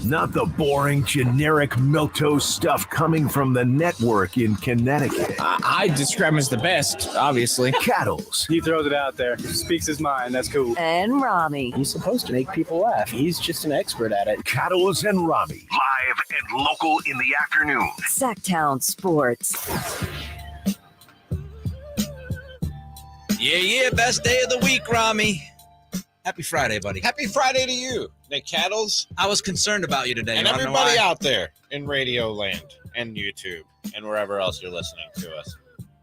Not the boring, generic milquetoast stuff coming from the network in Connecticut. I describe him as the best, obviously. Cattles. He throws it out there. Speaks his mind. That's cool. And Ramie. He's supposed to make people laugh. He's just an expert at it. Cattles and Ramie. Live and local in the afternoon. Sactown Sports. Yeah, best day of the week, Ramie. Happy Friday, buddy. Happy Friday to you, Nick Cattles. I was concerned about you today. And everybody out there in Radio Land and YouTube and wherever else you're listening to us.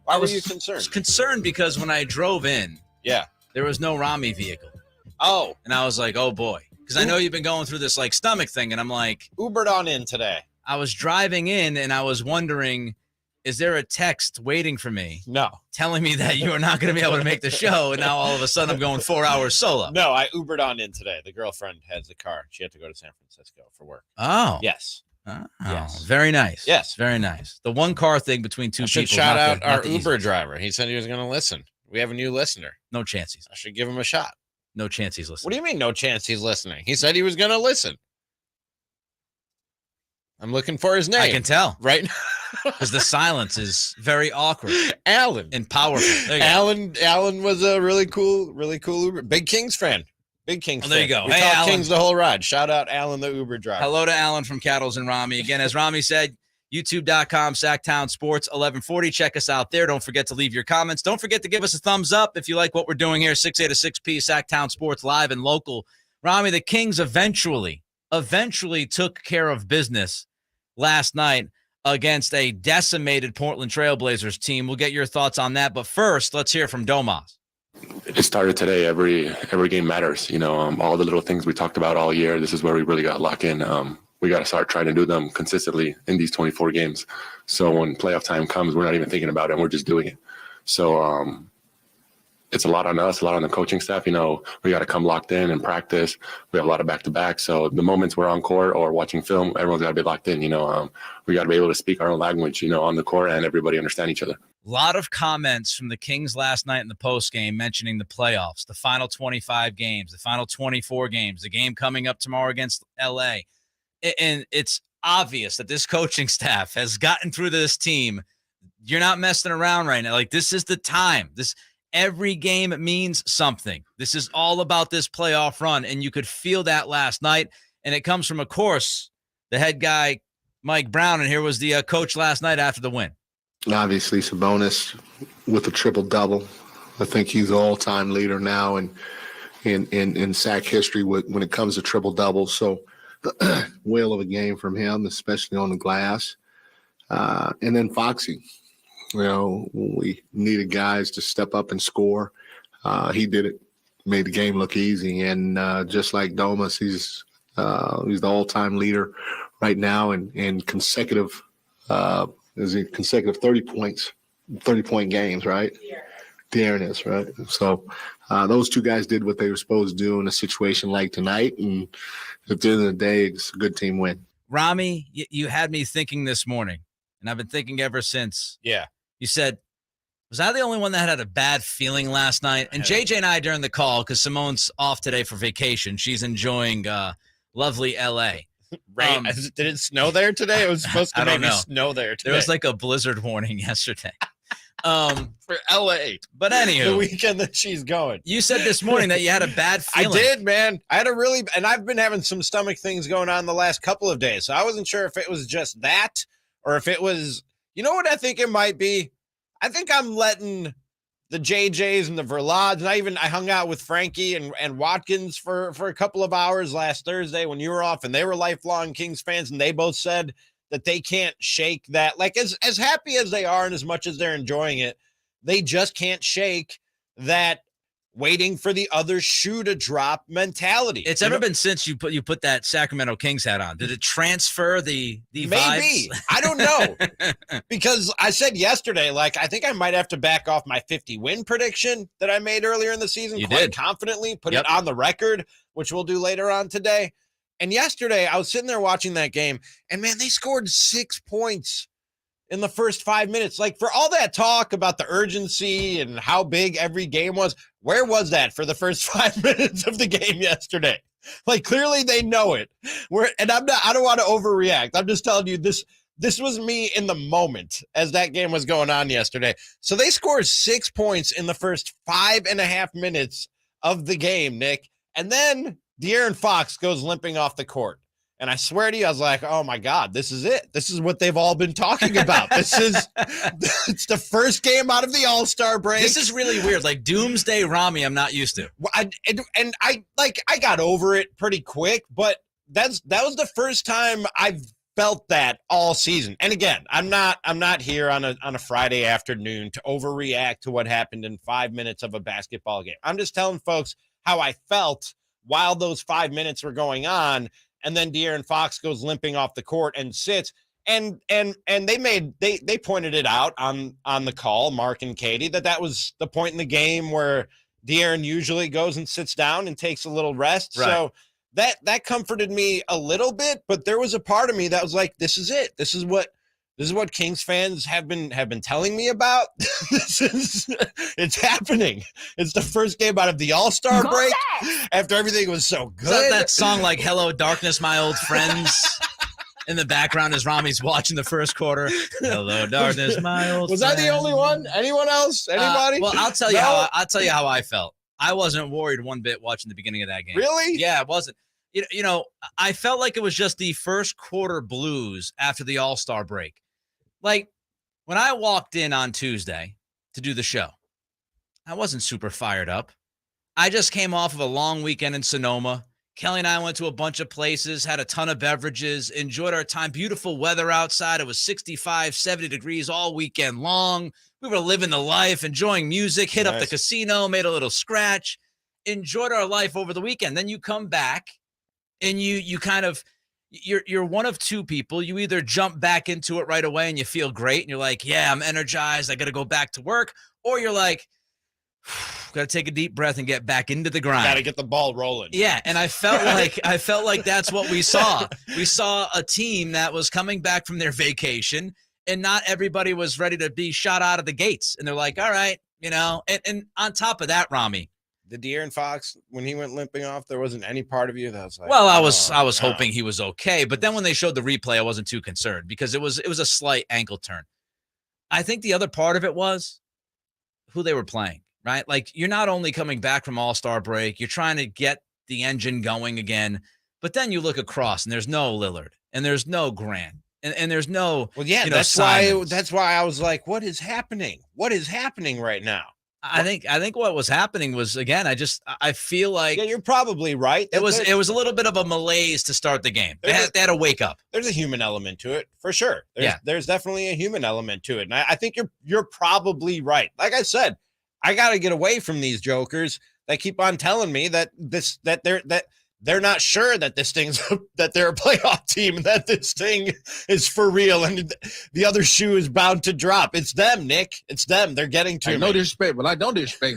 Why were you concerned? I was concerned because when I drove in, there was no Ramie vehicle. Oh. And I was like, oh, boy. Because I know you've been going through this, like, stomach thing, and I'm like. Ubered on in today. I was driving in, and I was wondering, is there a text waiting for me? No. Telling me that you are not going to be able to make the show, and now all of a sudden I'm going 4 hours solo. No, I Ubered on in today. The girlfriend has the car. She had to go to San Francisco for work. Oh. Yes. Oh, yes. Very nice. Yes. Very nice. The one car thing between two people. Shout out our Uber driver. He said he was going to listen. We have a new listener. No chances. I should give him a shot. No chance he's listening. What do you mean no chance he's listening? He said he was going to listen. I'm looking for his name. I can tell. Right now. Because the silence is very awkward. Alan. And powerful. Alan was a really cool Uber. Big Kings fan. Big Kings fan. There you go. We Hey, talk Alan. Kings the whole ride. Shout out Alan, the Uber driver. Hello to Alan from Cattles and Ramie. Again, as Ramie said, youtube.com, Sactown Sports 1140. Check us out there. Don't forget to leave your comments. Don't forget to give us a thumbs up if you like what we're doing here. 6A to 6P, Sactown Sports live and local. Ramie, the Kings eventually took care of business last night against a decimated Portland Trailblazers team. We'll get your thoughts on that. But first, let's hear from Domas. It started today. Every game matters. All the little things we talked about all year, this is where we really got locked in. We got to start trying to do them consistently in these 24 games. So when playoff time comes, we're not even thinking about it, and we're just doing it. So it's a lot on us, a lot on the coaching staff. We got to come locked in and practice. We have a lot of back-to-back. So the moments we're on court or watching film, everyone's got to be locked in. We got to be able to speak our own language, on the court, and everybody understand each other. A lot of comments from the Kings last night in the postgame mentioning the playoffs, the final 25 games, the final 24 games, the game coming up tomorrow against L.A. And it's obvious that this coaching staff has gotten through this team. You're not messing around right now. Like, this is the time. Every game means something. This is all about this playoff run, and you could feel that last night. And it comes from, of course, the head guy, Mike Brown, and here was the coach last night after the win. Obviously, Sabonis with a triple-double. I think he's the all-time leader now in sack history when it comes to triple-doubles. So, whale of a game from him, especially on the glass. And then Foxy. We needed guys to step up and score. He did it, made the game look easy. And just like Domas, he's the all-time leader right now in consecutive 30 points, 30-point games, right? Darren is, right? So those two guys did what they were supposed to do in a situation like tonight. And at the end of the day, it's a good team win. Ramie, you had me thinking this morning, and I've been thinking ever since. Yeah. You said, was I the only one that had a bad feeling last night? And JJ and I during the call, because Simone's off today for vacation. She's enjoying lovely L.A. Right. Did it snow there today? It was supposed to maybe snow there today. There was like a blizzard warning yesterday. For L.A. But anywho. The weekend that she's going. You said this morning that you had a bad feeling. I did, man. I had and I've been having some stomach things going on the last couple of days. So I wasn't sure if it was just that or if it was, you know what I think it might be? I think I'm letting the JJs and the Verlads, and I hung out with Frankie and Watkins for a couple of hours last Thursday when you were off, and they were lifelong Kings fans, and they both said that they can't shake that. Like, as happy as they are and as much as they're enjoying it, they just can't shake that waiting for the other shoe to drop mentality. It's ever been since you put that Sacramento Kings hat on. Did it transfer the maybe vibes? I don't know. Because I said yesterday, like, I think I might have to back off my 50-win prediction that I made earlier in the season. You quite did. Confidently put it on the record, which we'll do later on today. And yesterday I was sitting there watching that game, and man, they scored 6 points in the first 5 minutes. Like, for all that talk about the urgency and how big every game was, where was that for the first 5 minutes of the game yesterday? Like, clearly they know it. I don't want to overreact. I'm just telling you this was me in the moment as that game was going on yesterday. So they scored 6 points in the first 5.5 minutes of the game, Nick. And then De'Aaron Fox goes limping off the court. And I swear to you, I was like, oh my God, this is it. This is what they've all been talking about. It's the first game out of the All-Star break. This is really weird. Like Doomsday Ramie, I'm not used to. I got over it pretty quick, but that was the first time I've felt that all season. And again, I'm not here on a Friday afternoon to overreact to what happened in 5 minutes of a basketball game. I'm just telling folks how I felt while those 5 minutes were going on. And then De'Aaron Fox goes limping off the court and sits. And they pointed it out on the call, Mark and Katie, that was the point in the game where De'Aaron usually goes and sits down and takes a little rest. Right. So that comforted me a little bit, but there was a part of me that was like, this is it. This is what Kings fans have been telling me about. It's happening. It's the first game out of the All-Star break after everything was so good. Is that song like Hello Darkness, My Old Friends? In the background as Ramie's watching the first quarter. Hello Darkness, my old Was friend. that the only one? Anyone else? Anybody? Well, I'll tell you how I felt. I wasn't worried one bit watching the beginning of that game. Really? Yeah, it wasn't. You know, I felt like it was just the first quarter blues after the All-Star break. Like, when I walked in on Tuesday to do the show, I wasn't super fired up. I just came off of a long weekend in Sonoma. Kelly and I went to a bunch of places, had a ton of beverages, enjoyed our time. Beautiful weather outside. It was 65, 70 degrees all weekend long. We were living the life, enjoying music, hit up the casino, made a little scratch, enjoyed our life over the weekend. Then you come back and you kind of, you're one of two people. You either jump back into it right away and you feel great and you're like, yeah, I'm energized, I got to go back to work. Or you're like, got to take a deep breath and get back into the grind. Got to get the ball rolling. Yeah, and I felt like that's what we saw. We saw a team that was coming back from their vacation, and not everybody was ready to be shot out of the gates. And they're like, all right, you know. And on top of that, Ramie, the De'Aaron Fox, when he went limping off, there wasn't any part of you that was like, well, I was hoping he was okay, but then when they showed the replay, I wasn't too concerned because it was a slight ankle turn. I think the other part of it was who they were playing. Right? Like, you're not only coming back from All-Star break, you're trying to get the engine going again, but then you look across and there's no Lillard and there's no Grant and there's no, that's why I was like, what is happening? What is happening right now? I think what was happening was, again, I feel like you're probably right. It was a little bit of a malaise to start the game. They had to wake up. There's a human element to it for sure. There's definitely a human element to it. And I think you're probably right. Like I said, I got to get away from these jokers that keep on telling me that they're not sure that this thing's that they're a playoff team, that this thing is for real, and the other shoe is bound to drop. It's them, Nick. It's them. They're getting to me. No disrespect, but I don't disrespect.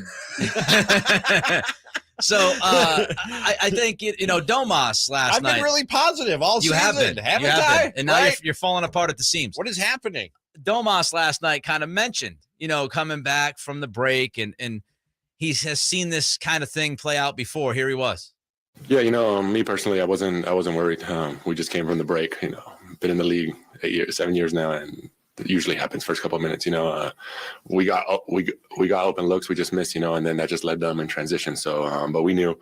So I think Domas last night. I've been really positive all season. Haven't I? And now you're falling apart at the seams. What is happening? Domas last night kind of mentioned, coming back from the break, and he has seen this kind of thing play out before. Here he was. Yeah, me personally, I wasn't worried. We just came from the break. Been in the league 7 years now, and it usually happens first couple of minutes. We got open looks, we just missed. And then that just led them in transition. So, but we knew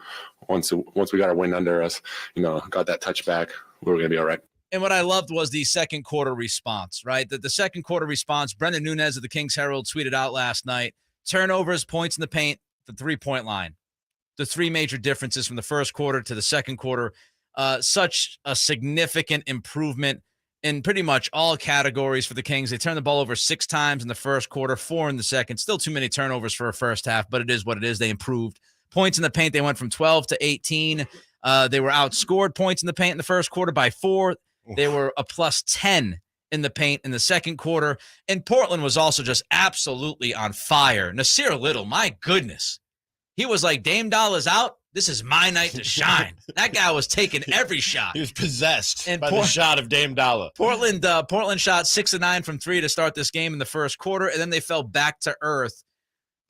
once we got our win under us, got that touchback, we were gonna be all right. And what I loved was the second quarter response, right? The second quarter response, Brendan Nunez of the Kings Herald tweeted out last night, turnovers, points in the paint, the 3-point line. The three major differences from the first quarter to the second quarter. Such a significant improvement in pretty much all categories for the Kings. They turned the ball over 6 times in the first quarter, 4 in the second. Still too many turnovers for a first half, but it is what it is. They improved. Points in the paint, they went from 12 to 18. They were outscored points in the paint in the first quarter by 4. They were a plus 10 in the paint in the second quarter. And Portland was also just absolutely on fire. Nasir Little, my goodness. He was like, Dame Dolla's out. This is my night to shine. That guy was taking every shot. He was possessed by the shot of Dame Dolla. Portland shot 6 of 9 from 3 to start this game in the first quarter, and then they fell back to earth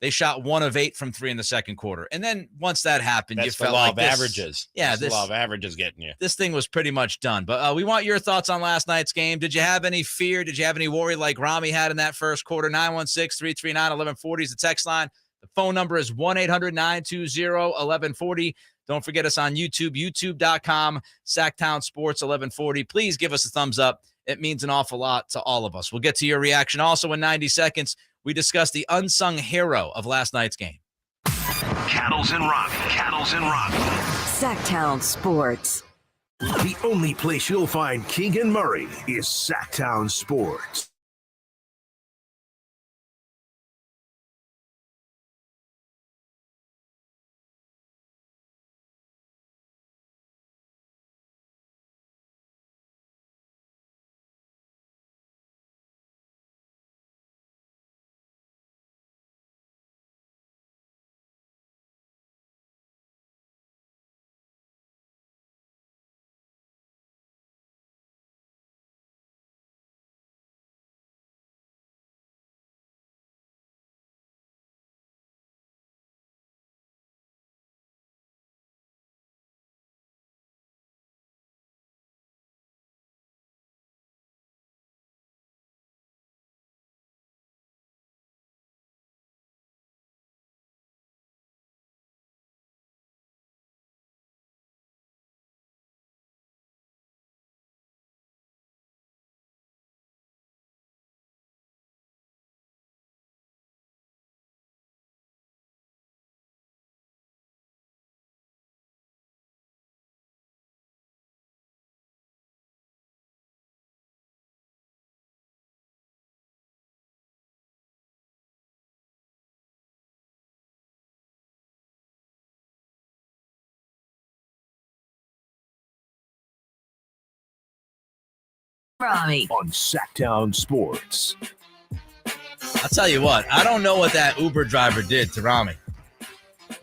They shot 1 of 8 from 3 in the second quarter. And then once that happened, That's you the felt law like of this, averages. Yeah, That's the law of averages getting you. This thing was pretty much done. But we want your thoughts on last night's game. Did you have any fear? Did you have any worry like Ramie had in that first quarter? 916-339-1140 is the text line. The phone number is 1-800-920-1140. Don't forget us on YouTube, youtube.com, Sactown Sports 1140. Please give us a thumbs up. It means an awful lot to all of us. We'll get to your reaction. Also in 90 seconds, we discuss the unsung hero of last night's game. Cattles and Ramie. Sactown Sports. The only place you'll find Keegan Murray is Sactown Sports. Ramie. On Sactown Sports. I'll tell you what, I don't know what that Uber driver did to Ramie.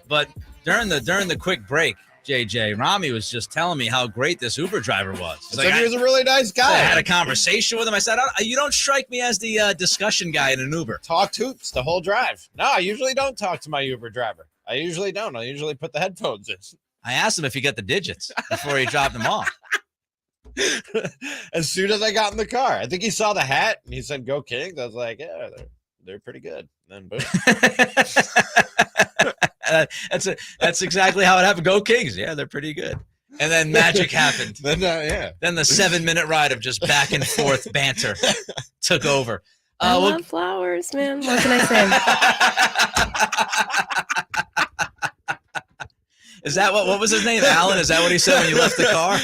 But during the quick break, JJ, Ramie was just telling me how great this Uber driver was. He was a really nice guy. I had a conversation with him. I said, you don't strike me as the discussion guy in an Uber. Talked hoops the whole drive. No, I usually don't talk to my Uber driver. I usually don't. I usually put the headphones in. I asked him if he got the digits before he dropped them off. As soon as I got in the car, I think he saw the hat and he said, "Go Kings." I was like, "Yeah, they're pretty good." And then boom. That's exactly how it happened. Go Kings. Yeah, they're pretty good. And then magic happened. Then the 7-minute ride of just back and forth banter took over. I love flowers, man. What can I say? Is that what was his name? Alan? Is that what he said when you left the car?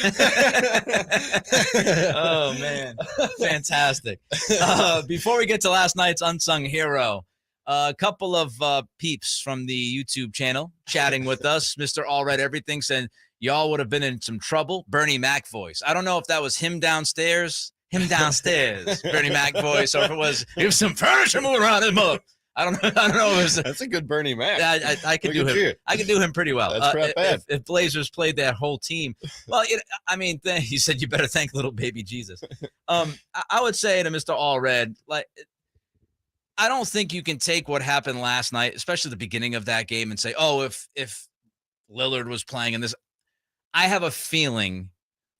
Oh, man. Fantastic. Before we get to last night's unsung hero, a couple of peeps from the YouTube channel chatting with us. Mr. All Red Everything said, y'all would have been in some trouble. Bernie Mac voice. I don't know if that was him downstairs, Bernie Mac voice, or if it was, if some furniture move around his mother. I don't know. If it was, that's a good Bernie Mac. I could do him. You. I could do him pretty well. That's not bad. If Blazers played that whole team, well, he said you better thank little baby Jesus. I would say to Mr. All Red, like, I don't think you can take what happened last night, especially the beginning of that game, and say, oh, if Lillard was playing in this, I have a feeling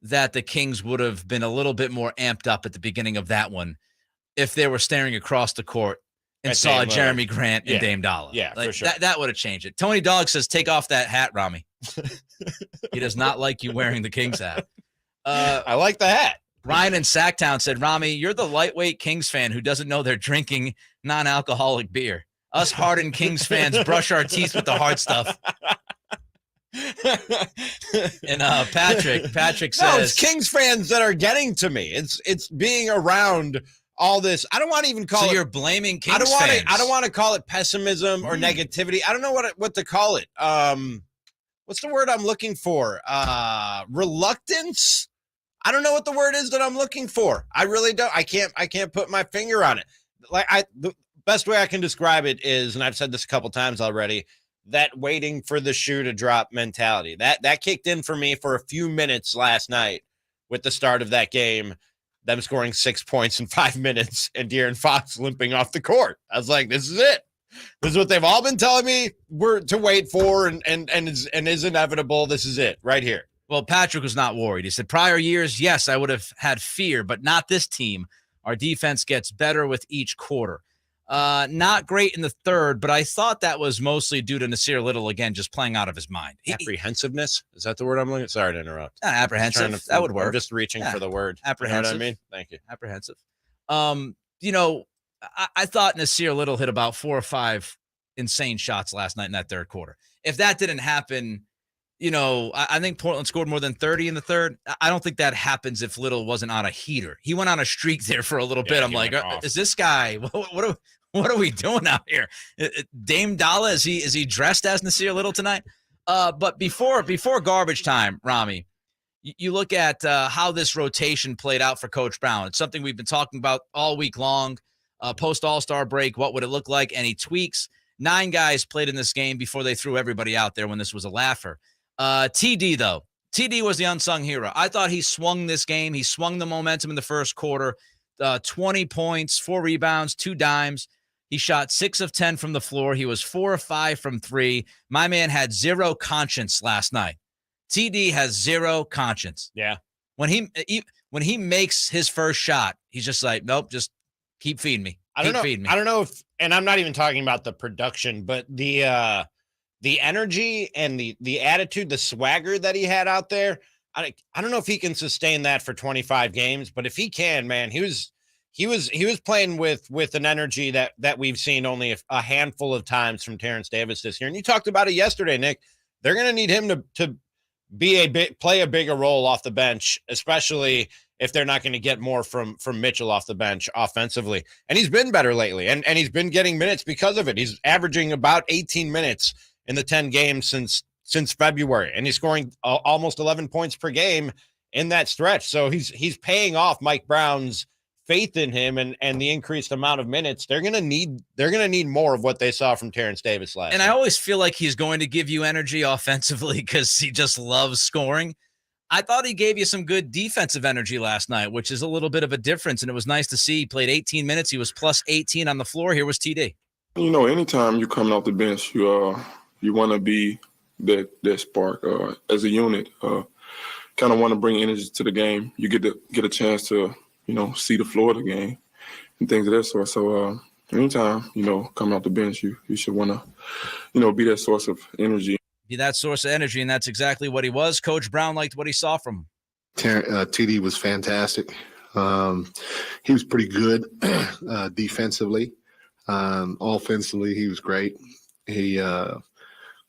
that the Kings would have been a little bit more amped up at the beginning of that one if they were staring across the court and saw Jeremy Grant and Dame Dollar. Yeah, like, for sure. That would have changed it. Tony Dogg says, take off that hat, Ramie. He does not like you wearing the Kings hat. I like the hat. Ryan in Sactown said, Ramie, you're the lightweight Kings fan who doesn't know they're drinking non-alcoholic beer. Us hardened Kings fans brush our teeth with the hard stuff. And Patrick says, no, it's Kings fans that are getting to me. It's being around all this. I don't want to even call it. So you're blaming Kings fans. I don't want to call it pessimism or negativity. I don't know what to call it. What's the word I'm looking for? Reluctance. I don't know what the word is that I'm looking for. I really don't. I can't put my finger on it. The best way I can describe it is, and I've said this a couple times already, that waiting for the shoe to drop mentality. That kicked in for me for a few minutes last night with the start of that game, them scoring 6 points in 5 minutes and De'Aaron Fox limping off the court. I was like, this is it. This is what they've all been telling me we're to wait for and is inevitable. This is it right here. Well, Patrick was not worried. He said, prior years, yes, I would have had fear, but not this team. Our defense gets better with each quarter. Not great in the third, but I thought that was mostly due to Nasir Little, again, just playing out of his mind. Apprehensiveness? Is that the word I'm looking at? Sorry to interrupt. Apprehensive. That would work. I'm just reaching for the word. Apprehensive. You know what I mean? Thank you. Apprehensive. I thought Nasir Little hit about 4 or 5 insane shots last night in that third quarter. If that didn't happen, I think Portland scored more than 30 in the third. I don't think that happens if Little wasn't on a heater. He went on a streak there for a little bit. I'm like, is this guy? What are we doing out here? Dame Dalla, is he dressed as Nasir Little tonight? But before garbage time, Ramie, you look at how this rotation played out for Coach Brown. It's something we've been talking about all week long. Post All-Star break, what would it look like? Any tweaks? 9 guys played in this game before they threw everybody out there when this was a laugher. TD, though. TD was the unsung hero. I thought he swung this game. He swung the momentum in the first quarter. 20 points, 4 rebounds, 2 dimes. He shot 6 of 10 from the floor. He was 4 of 5 from 3. My man had 0 conscience last night. TD has 0 conscience. Yeah. When he makes his first shot, he's just like, nope, just keep feeding me. I don't know if, and I'm not even talking about the production, but the energy and the attitude, the swagger that he had out there. I don't know if he can sustain that for 25 games, but if he can, man, he was playing with an energy that we've seen only a handful of times from Terrence Davis this year. And you talked about it yesterday, Nick. They're going to need him to play a bigger role off the bench, especially if they're not going to get more from Mitchell off the bench offensively. And he's been better lately, and he's been getting minutes because of it. He's averaging about 18 minutes in the 10 games since February, and he's scoring almost 11 points per game in that stretch. So he's paying off Mike Brown's faith in him and the increased amount of minutes. They're going to need more of what they saw from Terrence Davis last night. I always feel like he's going to give you energy offensively because he just loves scoring. I thought he gave you some good defensive energy last night, which is a little bit of a difference, and it was nice to see. He played 18 minutes. He was plus 18 on the floor. Here was TD. Anytime you come off the bench, you want to be that spark as a unit. Kind of want to bring energy to the game. You get a chance to see the floor of the game and things of that sort. So anytime coming off the bench, you should want to be that source of energy. Be that source of energy, and that's exactly what he was. Coach Brown liked what he saw from him. TD was fantastic. He was pretty good defensively. Offensively, he was great. He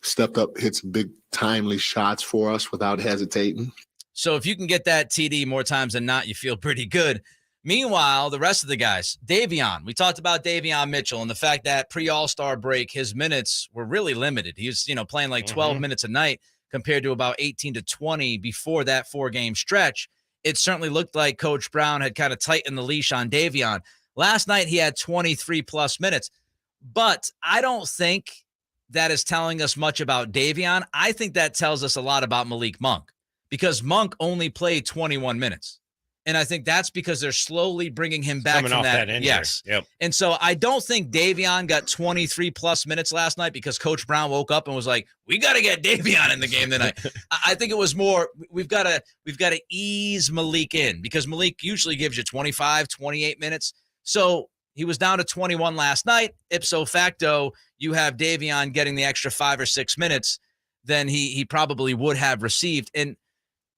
stepped up, hit some big timely shots for us without hesitating. So if you can get that TD more times than not, you feel pretty good. Meanwhile, the rest of the guys, Davion, we talked about Davion Mitchell and the fact that pre-All-Star break, his minutes were really limited. He was, playing like 12 minutes a night compared to about 18 to 20 before that 4-game stretch. It certainly looked like Coach Brown had kind of tightened the leash on Davion. Last night, he had 23-plus minutes, but I don't think that is telling us much about Davion. I think that tells us a lot about Malik Monk because Monk only played 21 minutes. And I think that's because they're slowly bringing him back from that injury. Yes. Yep. And so I don't think Davion got 23-plus minutes last night because Coach Brown woke up and was like, we got to get Davion in the game tonight. I think it was more, we've got to ease Malik in because Malik usually gives you 25, 28 minutes. So he was down to 21 last night. Ipso facto, you have Davion getting the extra 5 or 6 minutes than he probably would have received. And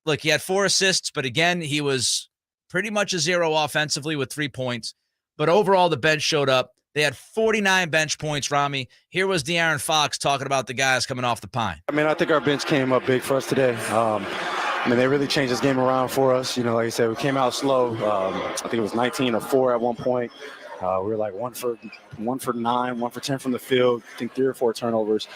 look, he had 4 assists, but again, he was pretty much a 0 offensively with 3 points. But overall, the bench showed up. They had 49 bench points, Ramie. Here was De'Aaron Fox talking about the guys coming off the pine. I think our bench came up big for us today. They really changed this game around for us. Like I said, we came out slow. I think it was 19 or 4 at one point. We were like 1 for 9, 1 for 10 from the field. I think 3 or 4 turnovers.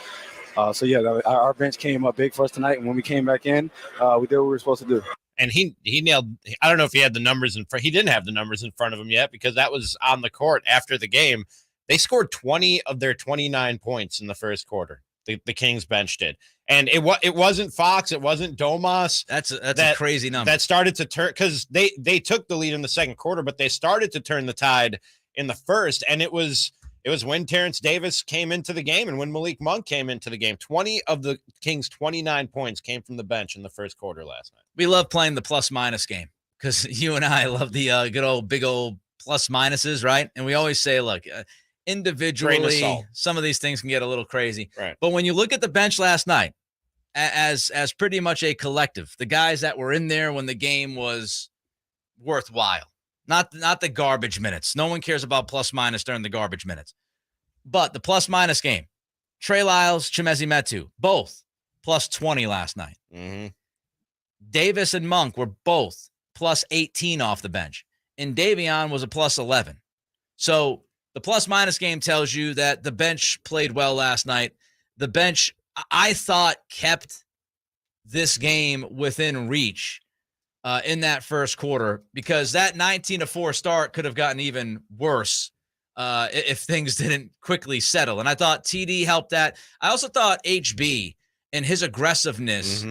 Our bench came up big for us tonight. And when we came back in, we did what we were supposed to do. And he nailed, I don't know if he had the numbers in front. He didn't have the numbers in front of him yet because that was on the court after the game. They scored 20 of their 29 points in the first quarter. The Kings bench did. And it wasn't Fox. It wasn't Domas. That's a crazy number. That started to turn because they took the lead in the second quarter, but they started to turn the tide in the first. And it was It was when Terrence Davis came into the game and when Malik Monk came into the game. 20 of the Kings' 29 points came from the bench in the first quarter last night. We love playing the plus-minus game because you and I love the good old, big old plus-minuses, right? And we always say, look, individually, some of these things can get a little crazy. Right. But when you look at the bench last night, as pretty much a collective, the guys that were in there when the game was worthwhile, not the garbage minutes. No one cares about plus-minus during the garbage minutes. But the plus-minus game, Trey Lyles, Chimezie Metu, both plus 20 last night. Mm-hmm. Davis and Monk were both plus 18 off the bench. And Davion was a plus 11. So the plus-minus game tells you that the bench played well last night. The bench, I thought, kept this game within reach in that first quarter because that 19-4 start could have gotten even worse if things didn't quickly settle. And I thought TD helped that. I also thought HB and his aggressiveness,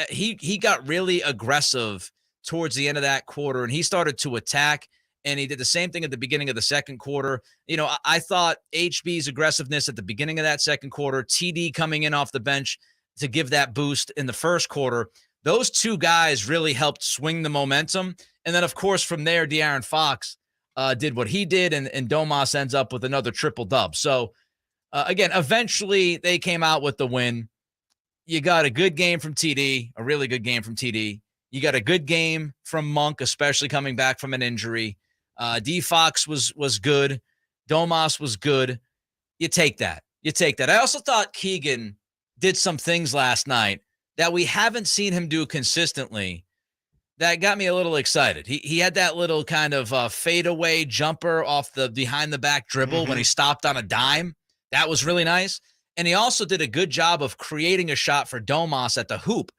he got really aggressive towards the end of that quarter, and he started to attack, and he did the same thing at the beginning of the second quarter. You know, I thought HB's aggressiveness at the beginning of that second quarter, TD coming in off the bench to give that boost in the first quarter, those two guys really helped swing the momentum. And then, of course, from there, De'Aaron Fox did what he did, and Domas ends up with another triple-dub. So, again, eventually they came out with the win. You got a good game from TD, a really good game from TD. You got a good game from Monk, especially coming back from an injury. D. Fox was good. Domas was good. You take that. I also thought Keegan did some things last night that we haven't seen him do consistently that got me a little excited. He had that little kind of fadeaway jumper off the behind-the-back dribble when he stopped on a dime. That was really nice. And he also did a good job of creating a shot for Domas at the hoop.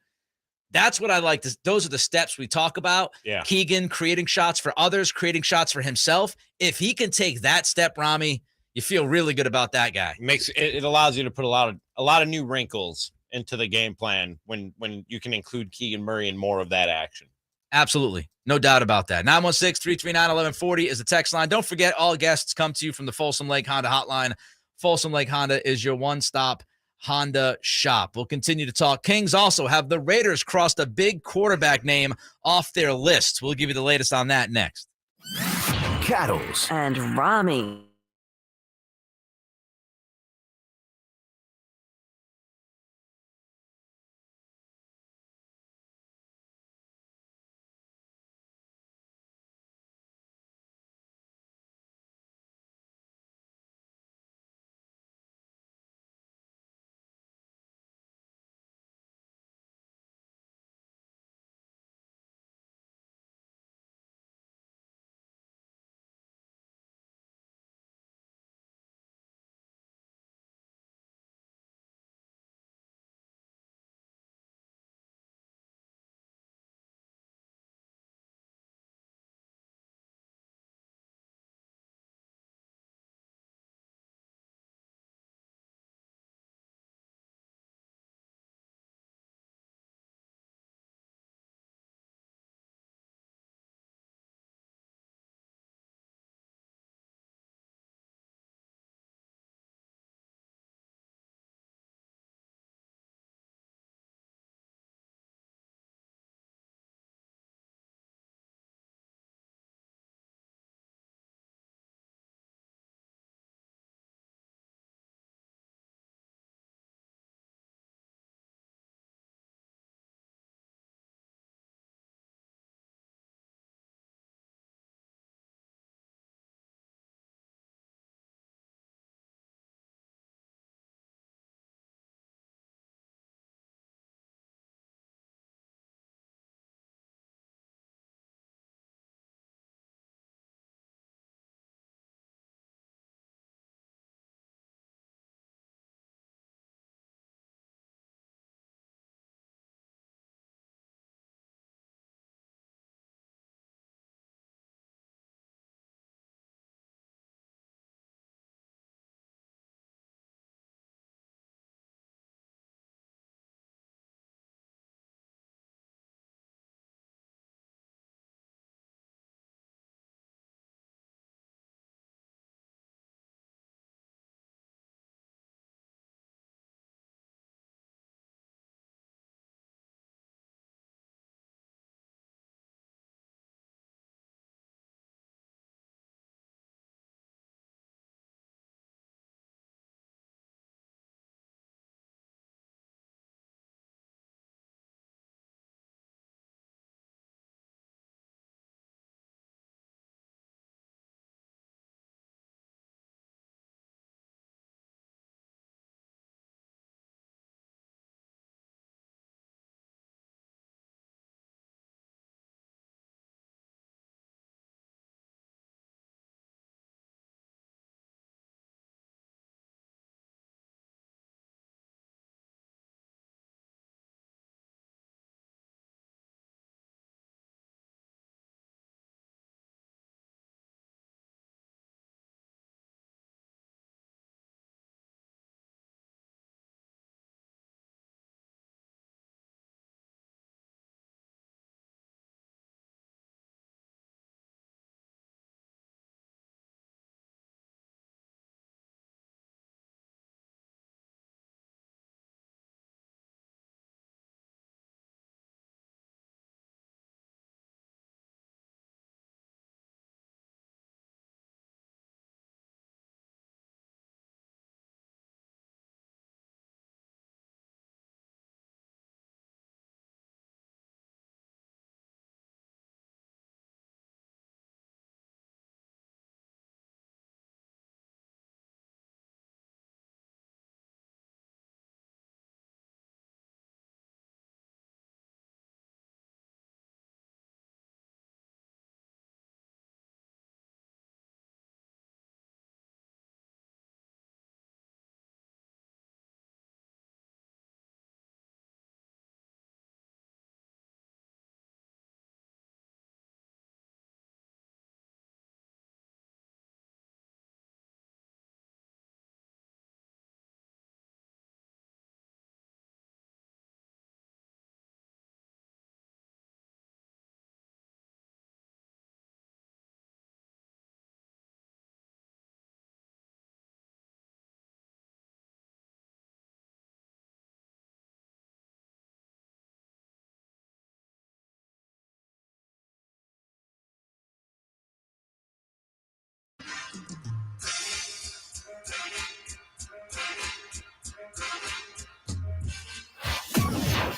That's what I like. Those are the steps we talk about. Yeah. Keegan creating shots for others, creating shots for himself. If he can take that step, Ramie, you feel really good about that guy. It allows you to put a lot of new wrinkles into the game plan when you can include Keegan Murray in more of that action. Absolutely. No doubt about that. 916-339-1140 is the text line. Don't forget, all guests come to you from the Folsom Lake Honda hotline. Folsom Lake Honda is your one-stop Honda shop. We'll continue to talk. Kings also have the Raiders crossed a big quarterback name off their list. We'll give you the latest on that next. Cattles and Ramie.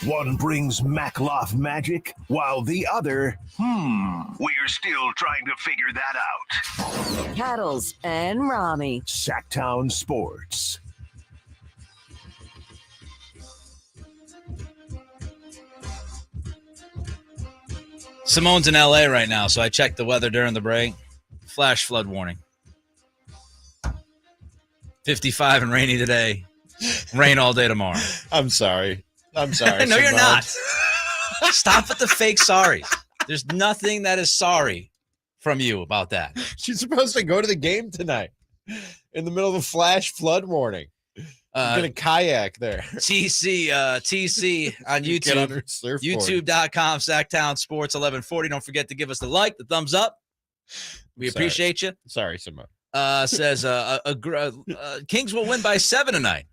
One brings Makloff magic, while the other, we're still trying to figure that out. Paddles and Ramie. Sactown Sports. Simone's in LA right now, so I checked the weather during the break. Flash flood warning. 55 and rainy today. Rain all day tomorrow. I'm sorry. No, Simone. you're not. Stop with the fake sorries. There's nothing that is sorry from you about that. She's supposed to go to the game tonight in the middle of a flash flood warning. Get a kayak there. TC on Get YouTube. on her surfboard. YouTube.com, Sactown Sports 1140. Don't forget to give us the like, the thumbs up. We appreciate you. Sorry, Simone. Says Kings will win by 7 tonight.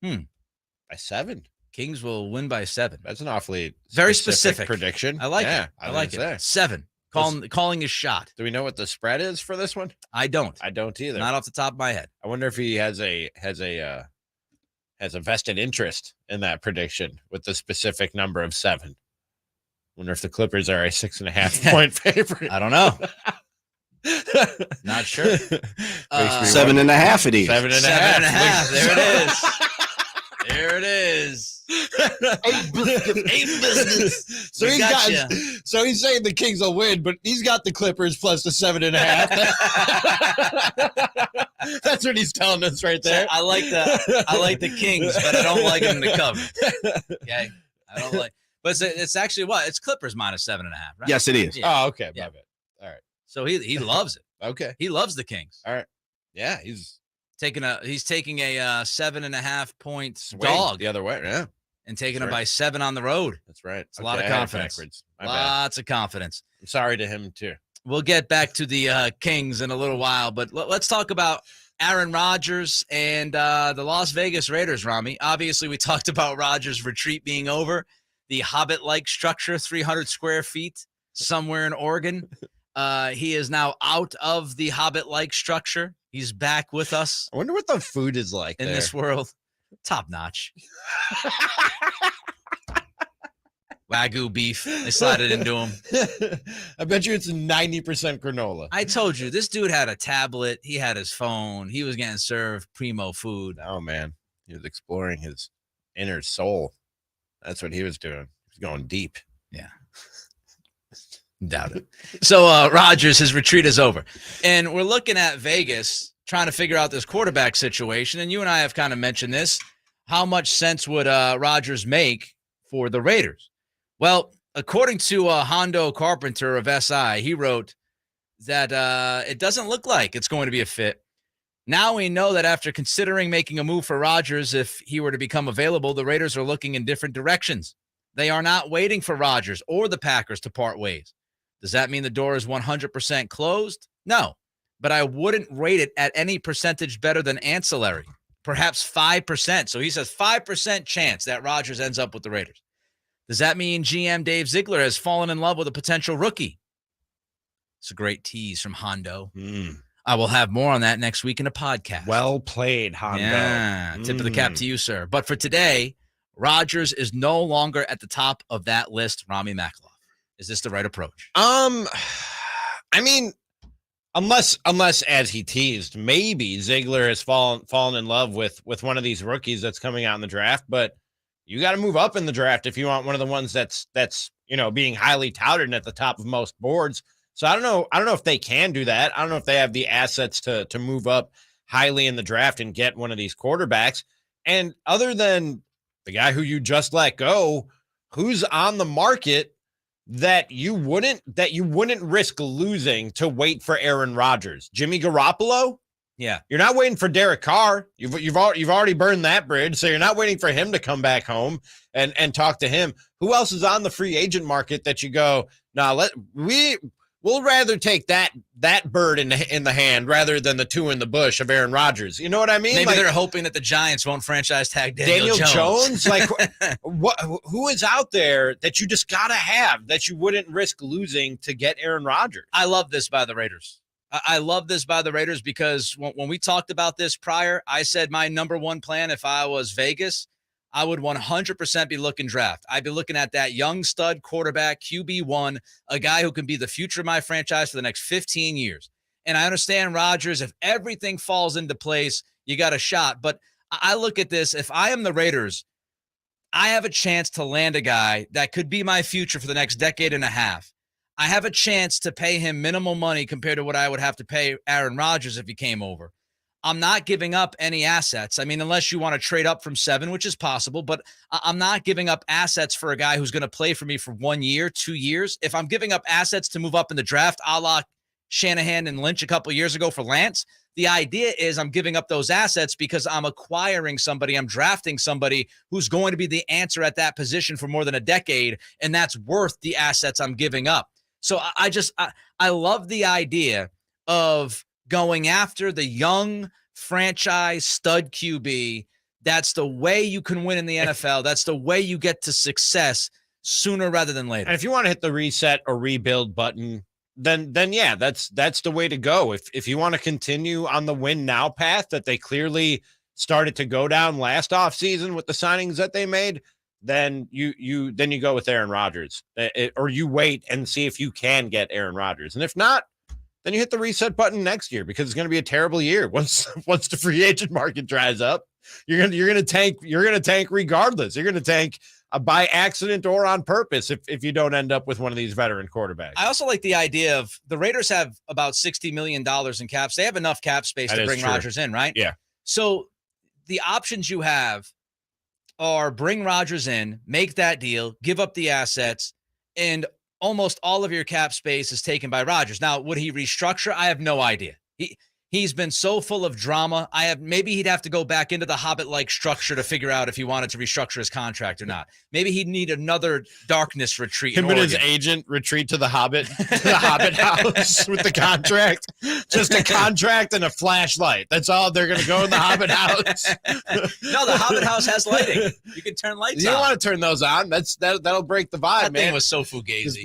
By 7? Kings will win by 7. That's an awfully Very specific prediction. I like it. I like it. 7. Calling his shot. Do we know what the spread is for this one? I don't. I don't either. Not off the top of my head. I wonder if he has a vested interest in that prediction with the specific number of 7. Wonder if the Clippers are a 6.5 point favorite. I don't know. Not sure. 7.5 it is. 7.5. There it is. There it is. 8 business. So so he's saying the Kings will win, but he's got the Clippers plus the 7.5. That's what he's telling us right there. I like the Kings, but I don't like them to cover. Okay, I don't like. But it's actually what? It's Clippers minus 7.5, right? Yes, it is. Yeah. Oh, okay. Yeah. My bad. All right. So he loves it. Okay. He loves the Kings. All right. Yeah, he's taking a 7.5 point swing dog the other way. Yeah, and taking That's them by 7 on the road. that's right. It's a lot of confidence. My bad. Lots of confidence. I'm sorry to him too. We'll get back to the Kings in a little while, but let's talk about Aaron Rodgers and the Las Vegas Raiders, Ramie. Obviously, we talked about Rodgers' retreat being over, the Hobbit-like structure, 300 square feet, somewhere in Oregon. He is now out of the Hobbit-like structure. He's back with us I wonder what the food is like in there. this world. Top notch. Wagyu beef. They slide it into him. I bet you it's 90% granola. I told you, this dude had a tablet. He had his phone. He was getting served primo food. Oh, man. He was exploring his inner soul. That's what he was doing. He was going deep. Yeah. Doubt it. So Rodgers, his retreat is over. And we're looking at Vegas trying to figure out this quarterback situation. And you and I have kind of mentioned this. How much sense would Rodgers make for the Raiders? Well, according to Hondo Carpenter of SI, he wrote that it doesn't look like it's going to be a fit. Now we know that after considering making a move for Rodgers, if he were to become available, the Raiders are looking in different directions. They are not waiting for Rodgers or the Packers to part ways. Does that mean the door is 100% closed? No, but I wouldn't rate it at any percentage better than ancillary, perhaps 5%. So he says 5% chance that Rodgers ends up with the Raiders. Does that mean GM Dave Ziegler has fallen in love with a potential rookie? It's a great tease from Hondo. I will have more on that next week in a podcast. Well played, Hondo. Yeah, tip of the cap to you, sir. But for today, Rodgers is no longer at the top of that list. Ramie Makloff. Is this the right approach? I mean, unless as he teased, maybe Ziegler has fallen in love with one of these rookies that's coming out in the draft, but you got to move up in the draft if you want one of the ones that's being highly touted and at the top of most boards. So I don't know if they can do that. I don't know if they have the assets to move up highly in the draft and get one of these quarterbacks. And other than the guy who you just let go, who's on the market that you wouldn't risk losing to wait for Aaron Rodgers? Jimmy Garoppolo? Yeah. You're not waiting for Derek Carr. You've already burned that bridge, so you're not waiting for him to come back home and talk to him. Who else is on the free agent market that you go, we'll rather take that bird in the hand rather than the two in the bush of Aaron Rodgers. You know what I mean? Maybe they're hoping that the Giants won't franchise tag Daniel Jones. Like, who is out there that you just gotta have that you wouldn't risk losing to get Aaron Rodgers? I love this by the Raiders. I love this by the Raiders because when we talked about this prior, I said my number one plan if I was Vegas, I would 100% be looking draft. I'd be looking at that young stud quarterback, QB1, a guy who can be the future of my franchise for the next 15 years. And I understand Rodgers, if everything falls into place, you got a shot. But I look at this, if I am the Raiders, I have a chance to land a guy that could be my future for the next decade and a half. I have a chance to pay him minimal money compared to what I would have to pay Aaron Rodgers if he came over. I'm not giving up any assets. I mean, unless you want to trade up from 7, which is possible, but I'm not giving up assets for a guy who's going to play for me for 1 year, 2 years. If I'm giving up assets to move up in the draft, a la Shanahan and Lynch a couple of years ago for Lance, the idea is I'm giving up those assets because I'm acquiring somebody, I'm drafting somebody who's going to be the answer at that position for more than a decade, and that's worth the assets I'm giving up. So I love the idea of going after the young franchise stud QB. That's the way you can win in the NFL. That's the way you get to success sooner rather than later. And if you want to hit the reset or rebuild button, then yeah, that's the way to go. If you want to continue on the win now path that they clearly started to go down last offseason with the signings that they made, then you go with Aaron Rodgers, or you wait and see if you can get Aaron Rodgers. And if not, then you hit the reset button next year, because it's going to be a terrible year. Once the free agent market dries up, you're going to tank regardless. You're going to tank by accident or on purpose if you don't end up with one of these veteran quarterbacks. I also like the idea of the Raiders have about $60 million in caps. They have enough cap space to bring Rodgers in, right? Yeah. So the options you have are bring Rodgers in, make that deal, give up the assets, and almost all of your cap space is taken by Rodgers. Now, would he restructure? I have no idea. He's been so full of drama. Maybe he'd have to go back into the Hobbit-like structure to figure out if he wanted to restructure his contract or not. Maybe he'd need another darkness retreat. Him and his agent retreat to the Hobbit house with the contract. Just a contract and a flashlight. That's all. They're going to go in the Hobbit house. No, the Hobbit house has lighting. You can turn lights on. You don't want to turn those on. That'll break the vibe, that man. Thing was so fugazi.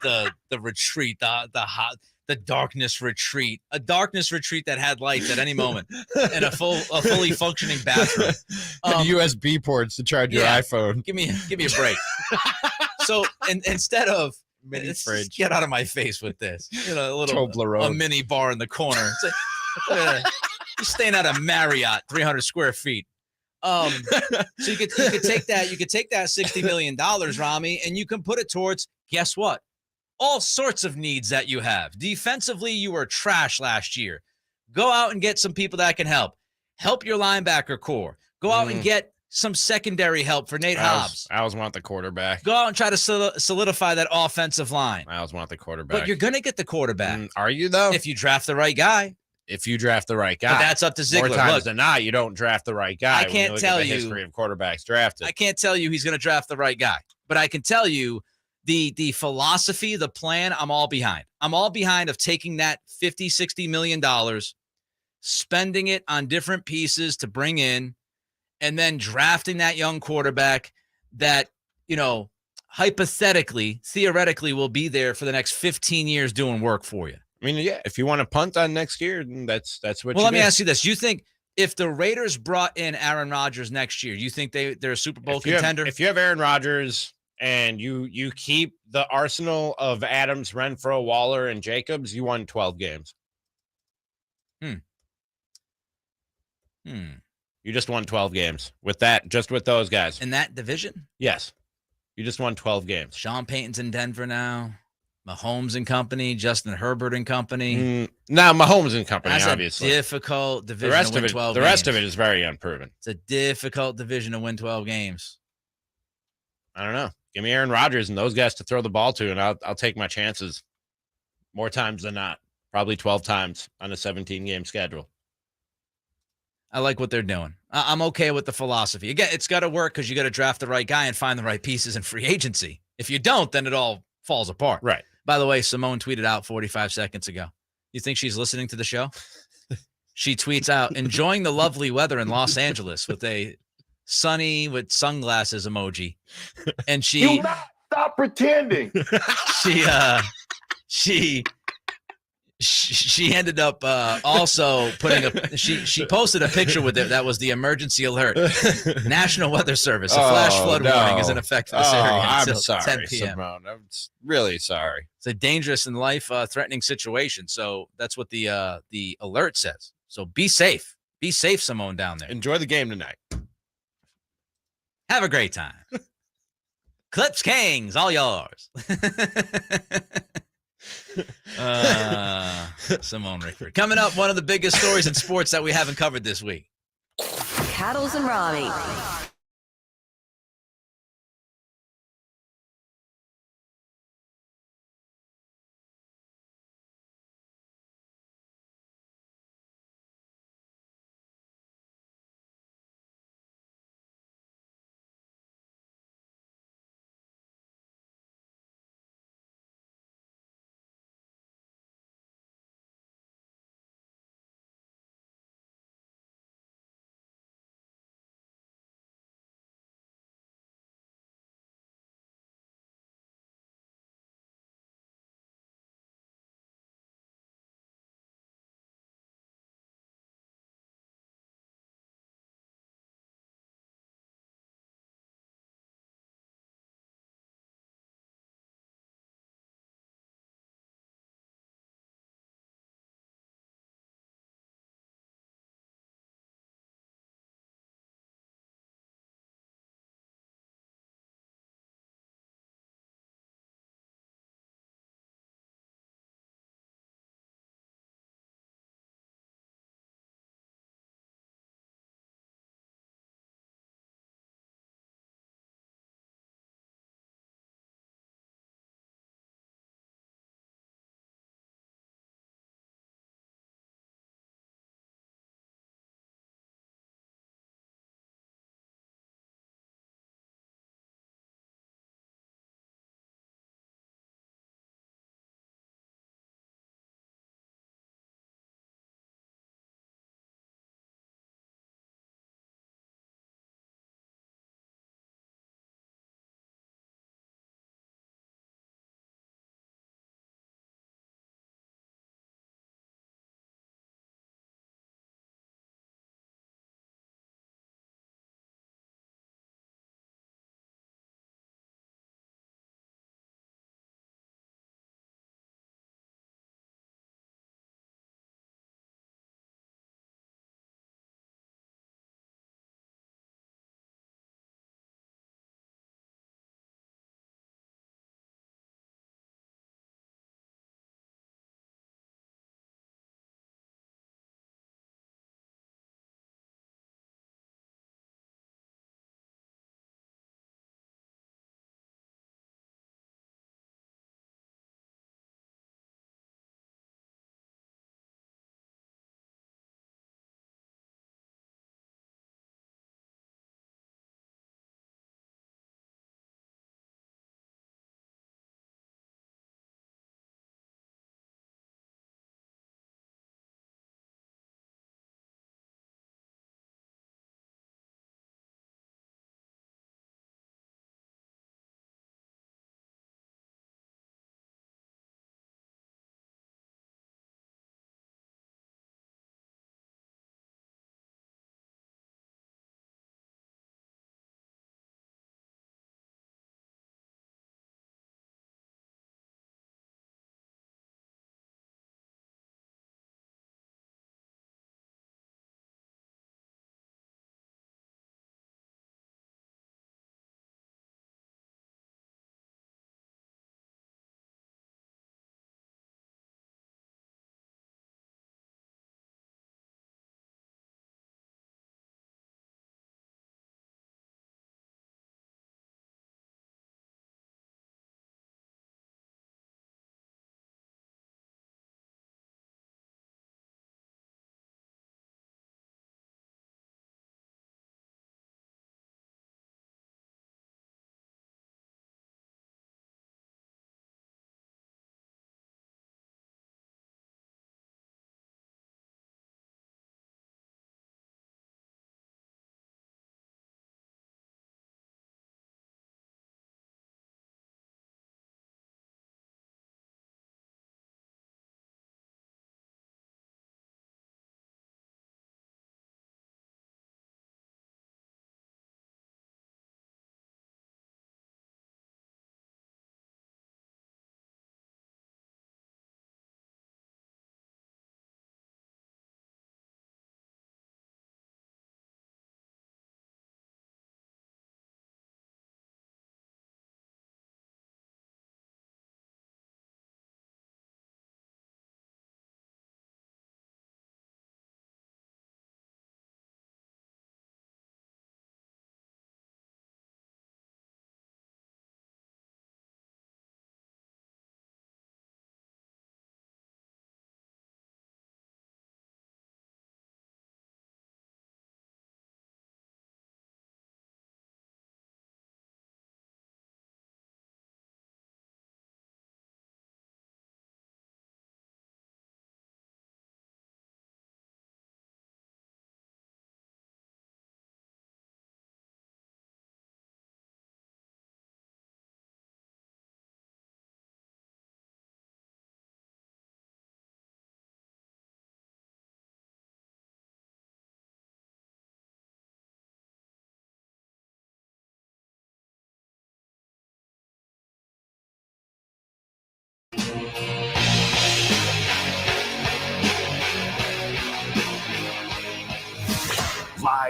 the retreat, the darkness retreat, a darkness retreat that had lights at any moment, and a fully functioning bathroom, USB ports to charge your iPhone. Give me a break. So, instead of fridge, get out of my face with this, a little Toblerone. A mini bar in the corner. It's like, you're staying at a Marriott, 300 square feet. So you could take that. You could take that $60 million, Ramie, and you can put it towards, guess what? All sorts of needs that you have. Defensively, you were trash last year. Go out and get some people that can help. Help your linebacker core. Go out and get some secondary help for Nate Hobbs. I always want the quarterback. Go out and try to solidify that offensive line. I always want the quarterback. But you're going to get the quarterback. Are you, though? If you draft the right guy. If you draft the right guy. But that's up to Ziegler. More times than not, you don't draft the right guy. I can't tell you. The history of quarterbacks drafted. I can't tell you he's going to draft the right guy. But I can tell you the philosophy, the plan, I'm all behind. I'm all behind of taking that $50-60 million, spending it on different pieces to bring in, and then drafting that young quarterback that, hypothetically, theoretically will be there for the next 15 years doing work for you. I mean, yeah, if you want to punt on next year, then that's what Well, let me ask you this. You think if the Raiders brought in Aaron Rodgers next year, you think they're a Super Bowl contender? If you have Aaron Rodgers and you keep the arsenal of Adams, Renfro, Waller, and Jacobs, you won 12 games. You just won 12 games with that, just with those guys. In that division? Yes. You just won 12 games. Sean Payton's in Denver now. Mahomes and company, Justin Herbert and company. No, Mahomes and company, That's obviously. a difficult division to win 12 games. The rest of it is very unproven. It's a difficult division to win 12 games. I don't know. Give me Aaron Rodgers and those guys to throw the ball to, and I'll take my chances more times than not. Probably 12 times on a 17-game schedule. I like what they're doing. I'm okay with the philosophy. Again, it's got to work because you got to draft the right guy and find the right pieces in free agency. If you don't, then it all falls apart. Right. By the way, Simone tweeted out 45 seconds ago. You think she's listening to the show? She tweets out, enjoying the lovely weather in Los Angeles with a sunny with sunglasses emoji. And she... Do not stop pretending. She she ended up also putting she posted a picture with it that was the emergency alert. National Weather Service, a flash flood warning is in effect for this area until I'm sorry, 10 p.m. Simone. I'm really sorry. It's a dangerous and life-threatening situation. So that's what the alert says. So be safe. Be safe, Simone, down there. Enjoy the game tonight. Have a great time. Clips Kings, all yours. Simone Rickford. Coming up, one of the biggest stories in sports that we haven't covered this week. Cattles and Ramie.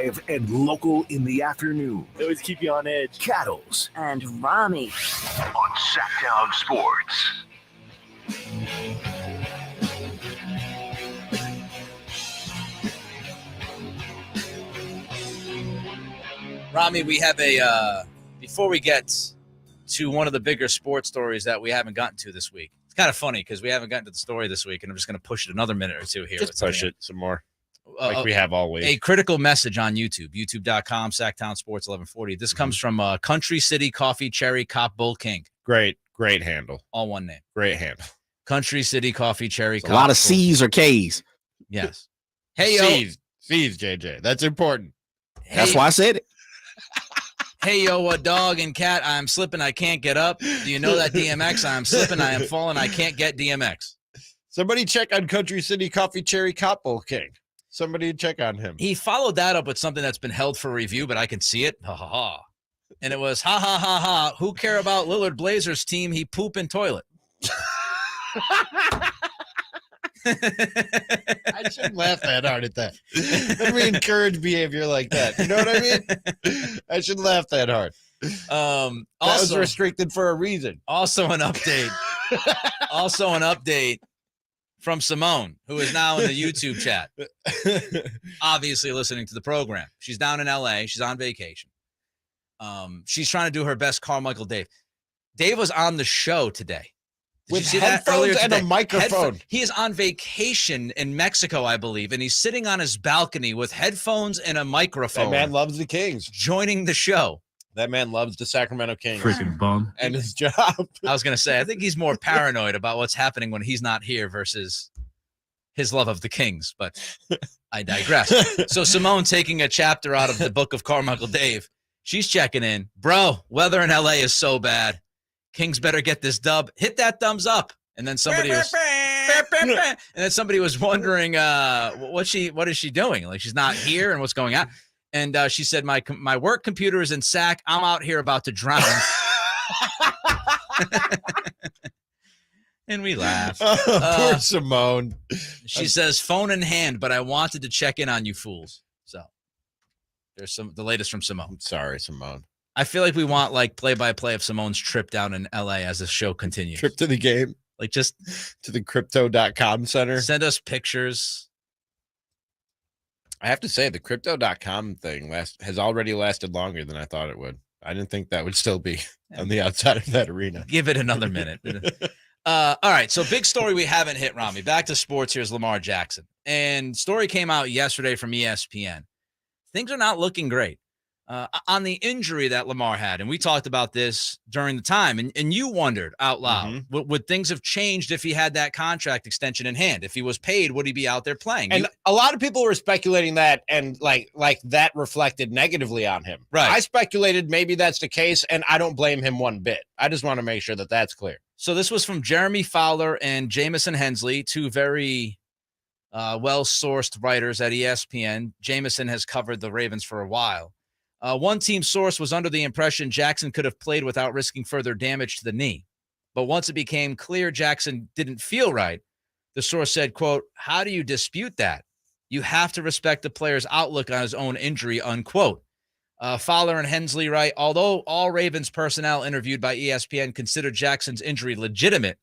live and local in the afternoon. They always keep you on edge. Cattles and Ramie on Sactown Sports. Ramie, we have before we get to one of the bigger sports stories that we haven't gotten to this week. It's kind of funny because we haven't gotten to the story this week, and I'm just going to push it another minute or two here. Just push it some more, like we have all week. A critical message on YouTube, youtube.com, Sactown Sports 1140. This comes from Country City Coffee Cherry Cop Bull King. Great handle. All one name. Great handle. Country City Coffee Cherry Cop. A lot of C's or K's. Yes. Hey, yo. C's, JJ. That's important. That's why I said it. Hey, yo, what dog and cat? I'm slipping. I can't get up. Do you know that DMX? I'm slipping. I am falling. I can't get DMX. Somebody check on Country City Coffee Cherry Copple King. Somebody check on him. He followed that up with something that's been held for review, but I can see it. Ha, ha, ha. And it was, ha, ha, ha, ha. Who care about Lillard Blazers team? He poop in toilet. I shouldn't laugh that hard at that. Let me encourage behavior like that. You know what I mean? I shouldn't laugh that hard. That was restricted for a reason. Also an update. From Simone, who is now in the YouTube chat. Obviously listening to the program. She's down in LA. She's on vacation. She's trying to do her best Carmichael Dave. Dave was on the show today. Did with headphones and a microphone. He is on vacation in Mexico, I believe, and he's sitting on his balcony with headphones and a microphone. That man loves the Kings. Joining the show. That man loves the Sacramento Kings. Freaking bum. And his job. I was going to say, I think he's more paranoid about what's happening when he's not here versus his love of the Kings, but I digress. So Simone taking a chapter out of the book of Carmichael Dave. She's checking in. Bro, weather in LA is so bad. Kings better get this dub. Hit that thumbs up. And then somebody was wondering what is she doing? Like, she's not here and what's going on. And she said, my work computer is in Sac. I'm out here about to drown. And we laugh. Poor Simone. She says, phone in hand, but I wanted to check in on you fools. So there's the latest from Simone. I'm sorry, Simone. I feel like we want like play-by-play of Simone's trip down in LA as the show continues. Trip to the game. Like just to the crypto.com center. Send us pictures. I have to say the crypto.com thing has already lasted longer than I thought it would. I didn't think that would still be on the outside of that arena. Give it another minute. All right. So big story we haven't hit, Ramie. Back to sports. Here's Lamar Jackson. And story came out yesterday from ESPN. Things are not looking great. On the injury that Lamar had, and we talked about this during the time, and you wondered out loud, would things have changed if he had that contract extension in hand? If he was paid, would he be out there playing? And a lot of people were speculating that, and like that reflected negatively on him. Right. I speculated maybe that's the case, and I don't blame him one bit. I just want to make sure that that's clear. So this was from Jeremy Fowler and Jamison Hensley, two very well-sourced writers at ESPN. Jamison has covered the Ravens for a while. One team source was under the impression Jackson could have played without risking further damage to the knee. But once it became clear Jackson didn't feel right, the source said, quote, how do you dispute that? You have to respect the player's outlook on his own injury, unquote. Fowler and Hensley write, although all Ravens personnel interviewed by ESPN considered Jackson's injury legitimate,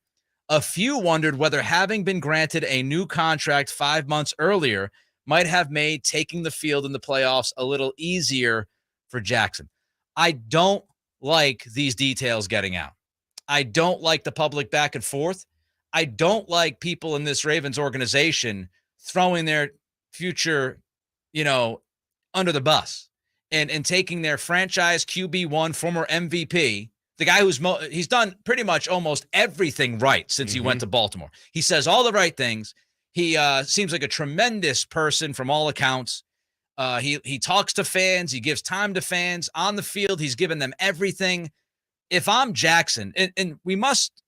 a few wondered whether having been granted a new contract 5 months earlier might have made taking the field in the playoffs a little easier for Jackson. I don't like these details getting out. I don't like the public back and forth. I don't like people in this Ravens organization throwing their future, under the bus and taking their franchise QB1, former MVP, the guy he's done pretty much almost everything right since he went to Baltimore. He says all the right things. He seems like a tremendous person from all accounts. He talks to fans. He gives time to fans on the field. He's given them everything. If I'm Jackson, and we must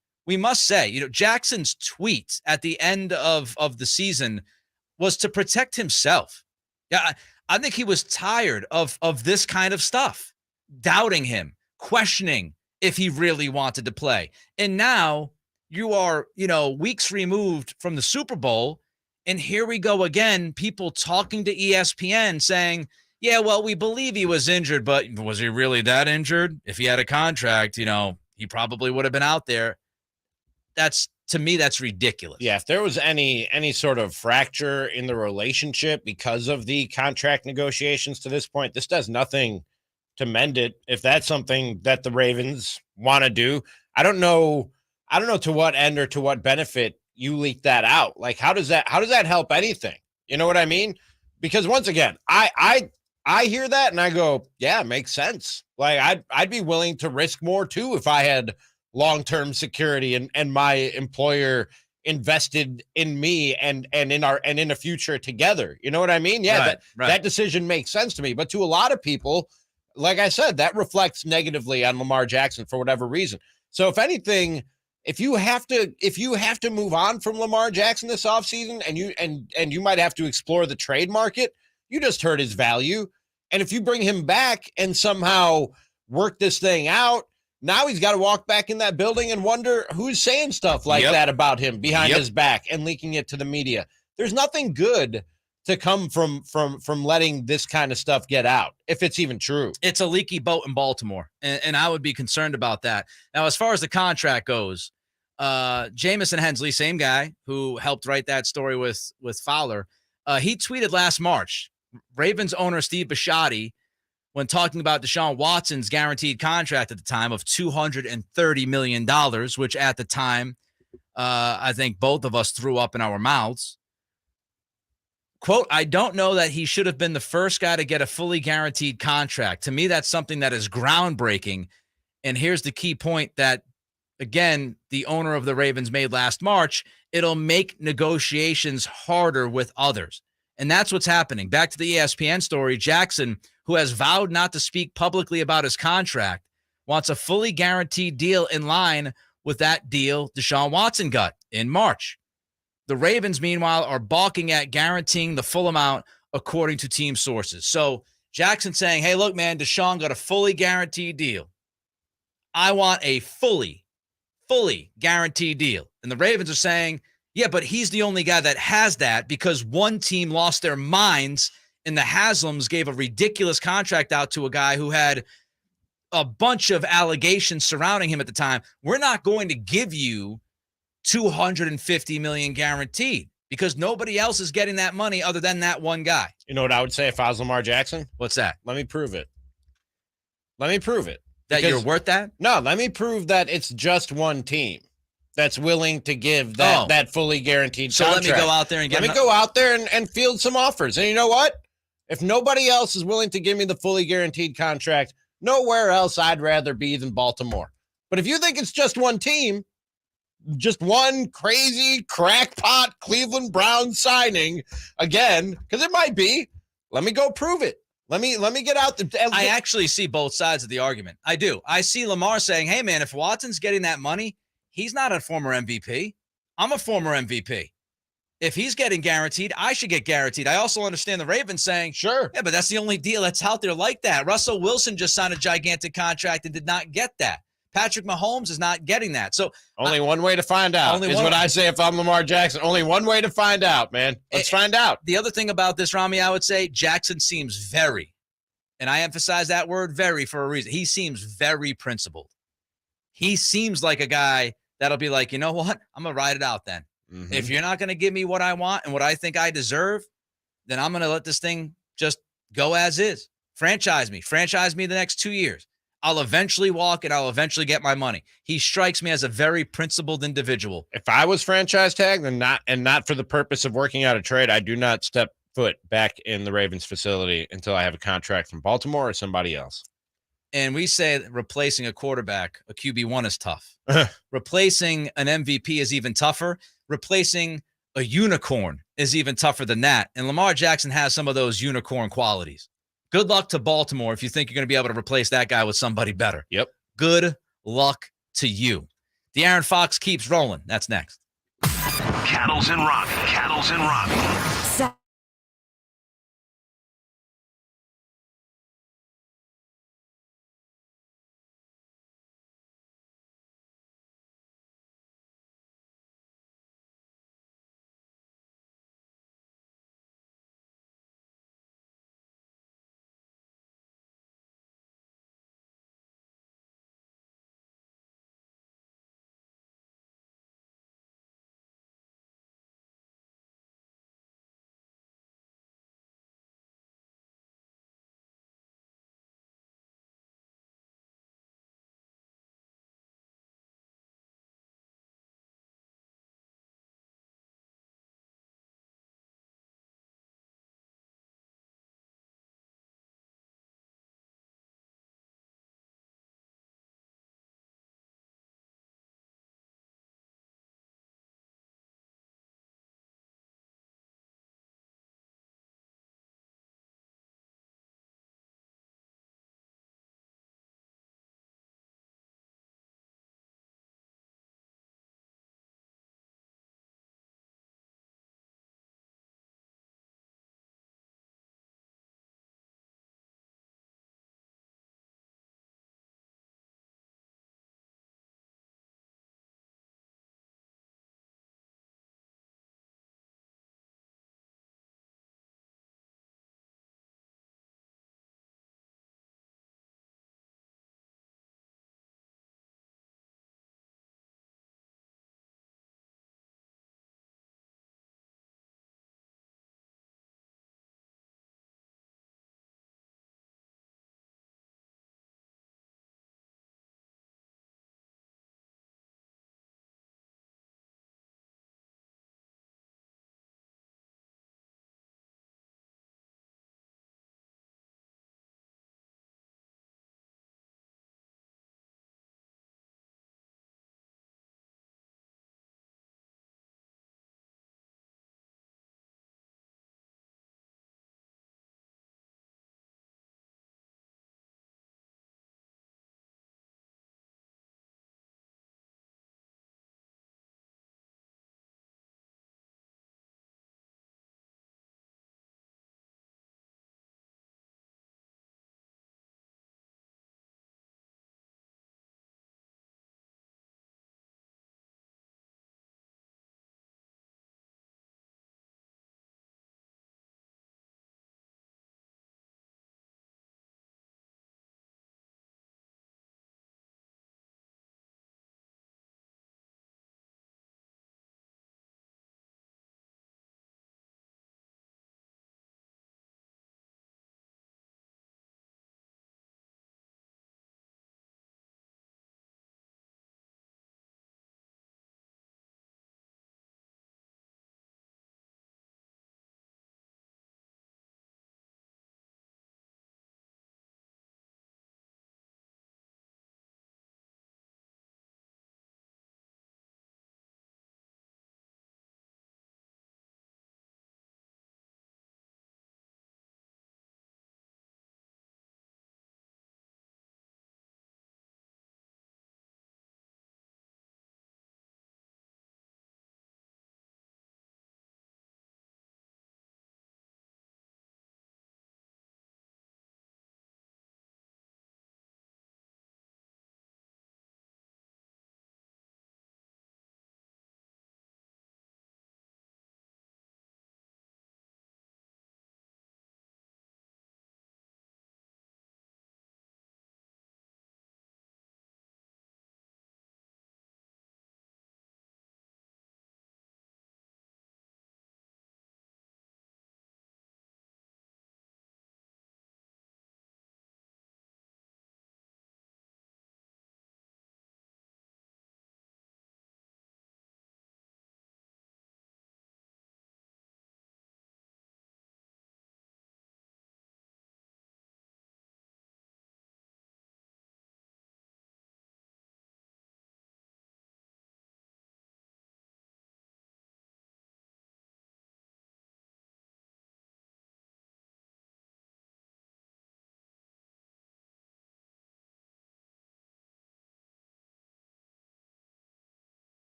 say, Jackson's tweet at the end of the season was to protect himself. Yeah, I think he was tired of this kind of stuff, doubting him, questioning if he really wanted to play. And now you are, weeks removed from the Super Bowl. And here we go again, people talking to ESPN saying, Yeah, well, we believe he was injured, but was he really that injured? If he had a contract, he probably would have been out there. To me, that's ridiculous. Yeah, if there was any sort of fracture in the relationship because of the contract negotiations to this point, this does nothing to mend it. If that's something that the Ravens want to do, I don't know to what end or to what benefit you leak that out. Like, how does that help anything? You know what I mean? Because once again, I hear that and I go, yeah, it makes sense. Like I'd be willing to risk more too if I had long-term security and my employer invested in me and in a future together. You know what I mean? Yeah, right. That decision makes sense to me. But to a lot of people, like I said, that reflects negatively on Lamar Jackson for whatever reason. So if anything, if you have to move on from Lamar Jackson this offseason and you might have to explore the trade market, you just hurt his value. And if you bring him back and somehow work this thing out, now he's got to walk back in that building and wonder who's saying stuff like that about him behind his back and leaking it to the media. There's nothing good to come from letting this kind of stuff get out, if it's even true. It's a leaky boat in Baltimore, and I would be concerned about that. Now, as far as the contract goes, Jamison Hensley, same guy who helped write that story with Fowler, he tweeted last March, Ravens owner Steve Bisciotti, when talking about Deshaun Watson's guaranteed contract at the time of $230 million, which at the time, I think both of us threw up in our mouths. Quote, I don't know that he should have been the first guy to get a fully guaranteed contract. To me, that's something that is groundbreaking. And here's the key point that, again, the owner of the Ravens made last March. It'll make negotiations harder with others. And that's what's happening. Back to the ESPN story, Jackson, who has vowed not to speak publicly about his contract, wants a fully guaranteed deal in line with that deal Deshaun Watson got in March. The Ravens, meanwhile, are balking at guaranteeing the full amount according to team sources. So Jackson saying, hey, look, man, Deshaun got a fully guaranteed deal. I want a fully guaranteed deal. And the Ravens are saying, yeah, but he's the only guy that has that because one team lost their minds and the Haslams gave a ridiculous contract out to a guy who had a bunch of allegations surrounding him at the time. We're not going to give you $250 million guaranteed because nobody else is getting that money other than that one guy. You know what I would say if I was Lamar Jackson? What's that? Let me prove it. That you're worth that? No, let me prove that it's just one team that's willing to give that fully guaranteed contract. So let me go out there and go out there and field some offers. And you know what? If nobody else is willing to give me the fully guaranteed contract, nowhere else I'd rather be than Baltimore. But if you think it's just one team, just one crazy crackpot Cleveland Browns signing again, because it might be, let me go prove it. Let me get out the. I actually see both sides of the argument. I do. I see Lamar saying, hey, man, if Watson's getting that money, he's not a former MVP. I'm a former MVP. If he's getting guaranteed, I should get guaranteed. I also understand the Ravens saying, sure. Yeah, but that's the only deal that's out there like that. Russell Wilson just signed a gigantic contract and did not get that. Patrick Mahomes is not getting that. So only one way to find out is what I say if I'm Lamar Jackson. Only one way to find out, man. Let's find out. The other thing about this, Ramie, I would say Jackson seems very, and I emphasize that word very for a reason. He seems very principled. He seems like a guy that'll be like, you know what? I'm going to ride it out then. Mm-hmm. If you're not going to give me what I want and what I think I deserve, then I'm going to let this thing just go as is. Franchise me the next 2 years. I'll eventually walk and I'll eventually get my money. He strikes me as a very principled individual. If I was franchise tagged and not for the purpose of working out a trade, I do not step foot back in the Ravens facility until I have a contract from Baltimore or somebody else. And we say that replacing a quarterback, a QB1 is tough. Replacing an MVP is even tougher. Replacing a unicorn is even tougher than that. And Lamar Jackson has some of those unicorn qualities. Good luck to Baltimore if you think you're going to be able to replace that guy with somebody better. Yep. Good luck to you. The Aaron Fox keeps rolling. That's next. Cattles and Ramie.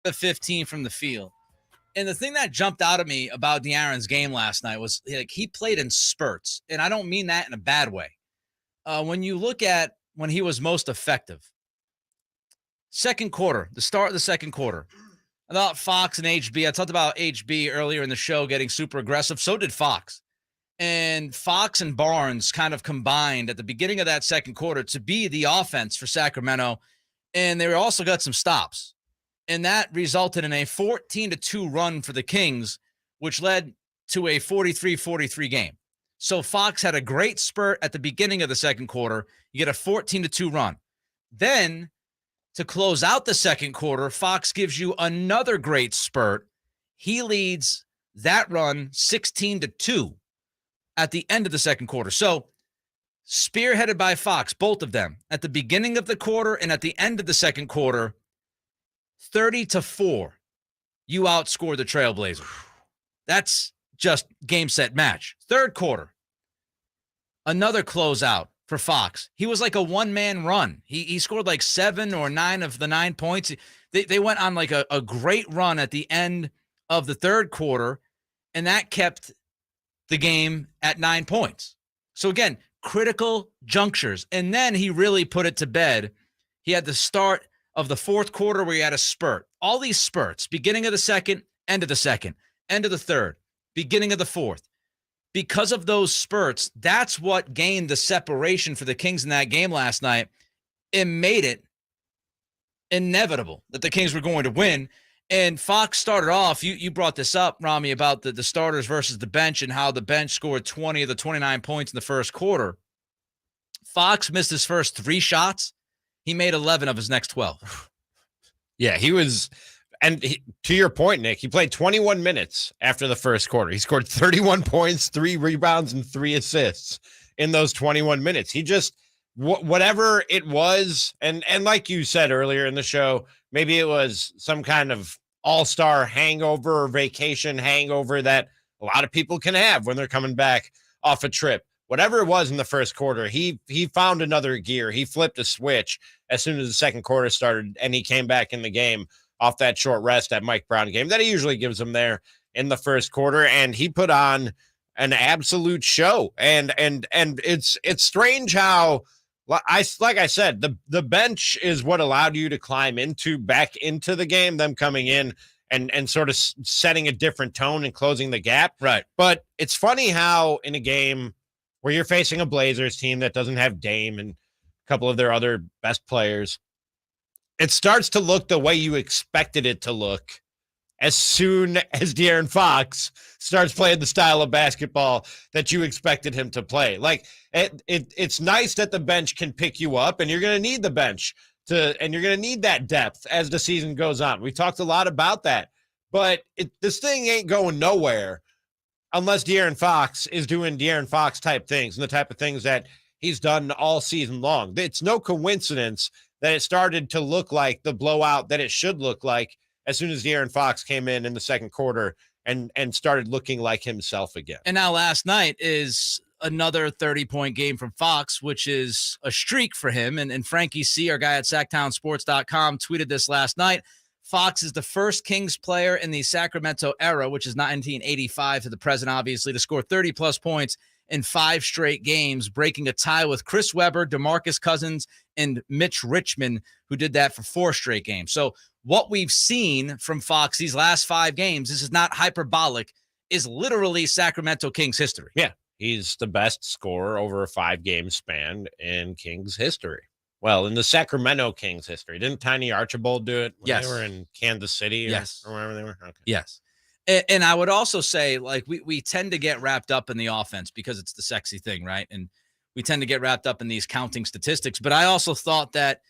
the 15 from the field. And the thing that jumped out at me about De'Aaron's game last night was like he played in spurts. And I don't mean that in a bad way. When you look at when he was most effective, second quarter, the start of the second quarter, I thought Fox and HB, I talked about HB earlier in the show getting super aggressive. So did Fox. And Fox and Barnes kind of combined at the beginning of that second quarter to be the offense for Sacramento. And they also got some stops. And that resulted in a 14-2 run for the Kings, which led to a 43-43 game. So Fox had a great spurt at the beginning of the second quarter. You get a 14-2 run. Then to close out the second quarter, Fox gives you another great spurt. He leads that run 16-2 at the end of the second quarter. So spearheaded by Fox, both of them, at the beginning of the quarter and at the end of the second quarter, 30-4, you outscore the Trailblazers. That's just game, set, match. Third quarter, another closeout for Fox. He was like a one-man run. He scored like 7 or 9 of the 9 points. They went on like a great run at the end of the third quarter, and that kept the game at 9 points. So again, critical junctures. And then he really put it to bed. He had the start of the fourth quarter where he had a spurt. All these spurts, beginning of the second, end of the second, end of the third, beginning of the fourth. Because of those spurts, that's what gained the separation for the Kings in that game last night. It made it inevitable that the Kings were going to win. And Fox started off, you brought this up, Ramie, about the starters versus the bench and how the bench scored 20 of the 29 points in the first quarter. Fox missed his first 3 shots. He made 11 of his next 12. Yeah, he was, and to your point, Nick, he played 21 minutes after the first quarter. He scored 31 points, 3 rebounds, and 3 assists in those 21 minutes. He just, whatever it was, and like you said earlier in the show, maybe it was some kind of all-star hangover or vacation hangover that a lot of people can have when they're coming back off a trip. Whatever it was in the first quarter, he found another gear. He flipped a switch as soon as the second quarter started, and he came back in the game off that short rest, that Mike Brown game that he usually gives him there in the first quarter, and he put on an absolute show. And it's strange how, like I said, the bench is what allowed you to climb back into the game, them coming in and sort of setting a different tone and closing the gap. Right. But it's funny how in a game where you're facing a Blazers team that doesn't have Dame and a couple of their other best players, it starts to look the way you expected it to look as soon as De'Aaron Fox starts playing the style of basketball that you expected him to play. Like it's nice that the bench can pick you up, and you're going to need the bench and you're going to need that depth as the season goes on. We talked a lot about that, but this thing ain't going nowhere unless De'Aaron Fox is doing De'Aaron Fox type things and the type of things that he's done all season long. It's no coincidence that it started to look like the blowout that it should look like as soon as De'Aaron Fox came in the second quarter and started looking like himself again. And now last night is another 30-point game from Fox, which is a streak for him. And Frankie C., our guy at SactownSports.com, tweeted this last night. Fox is the first Kings player in the Sacramento era, which is 1985 to the present, obviously, to score 30-plus points in 5 straight games, breaking a tie with Chris Webber, DeMarcus Cousins, and Mitch Richmond, who did that for 4 straight games. So what we've seen from Fox these last 5 games, this is not hyperbolic, is literally Sacramento Kings history. Yeah, he's the best scorer over a 5-game span in Kings history. Well, in the Sacramento Kings history. Didn't Tiny Archibald do it when they were in Kansas City or wherever they were? Okay. Yes. And I would also say, like, we tend to get wrapped up in the offense because it's the sexy thing, right? And we tend to get wrapped up in these counting statistics. But I also thought that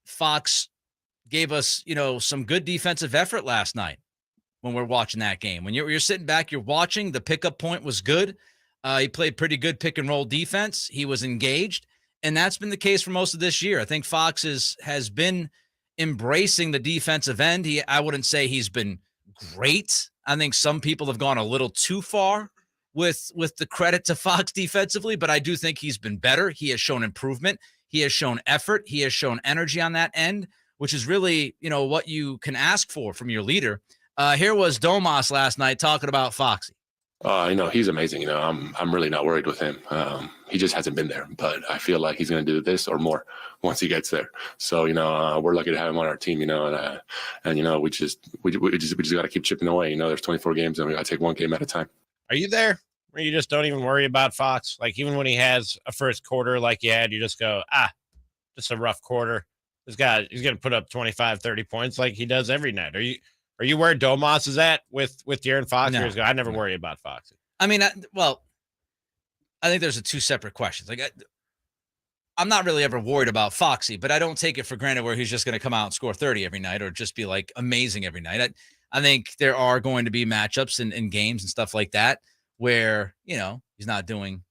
Fox gave us, some good defensive effort last night when we're watching that game. When you're sitting back, you're watching, the pickup point was good. He played pretty good pick and roll defense. He was engaged. And that's been the case for most of this year. I think Fox has been embracing the defensive end. I wouldn't say he's been great. I think some people have gone a little too far with the credit to Fox defensively, but I do think he's been better. He has shown improvement. He has shown effort. He has shown energy on that end, which is really, what you can ask for from your leader. Here was Domas last night talking about Foxy. He's amazing. I'm really not worried with him. He just hasn't been there, but I feel like he's going to do this or more once he gets there. So, we're lucky to have him on our team, and we just got to keep chipping away. There's 24 games and we got to take one game at a time. Are you there where you just don't even worry about Fox? Like, even when he has a first quarter like you had, you just go, just a rough quarter. He's going to put up 25, 30 points like he does every night. Are you where Domas is at with De'Aaron Fox? No. I never worry about Fox. I mean, I think there's two separate questions. Like, I'm not really ever worried about Foxy, but I don't take it for granted where he's just going to come out and score 30 every night or just be like amazing every night. I think there are going to be matchups in games and stuff like that where, he's not doing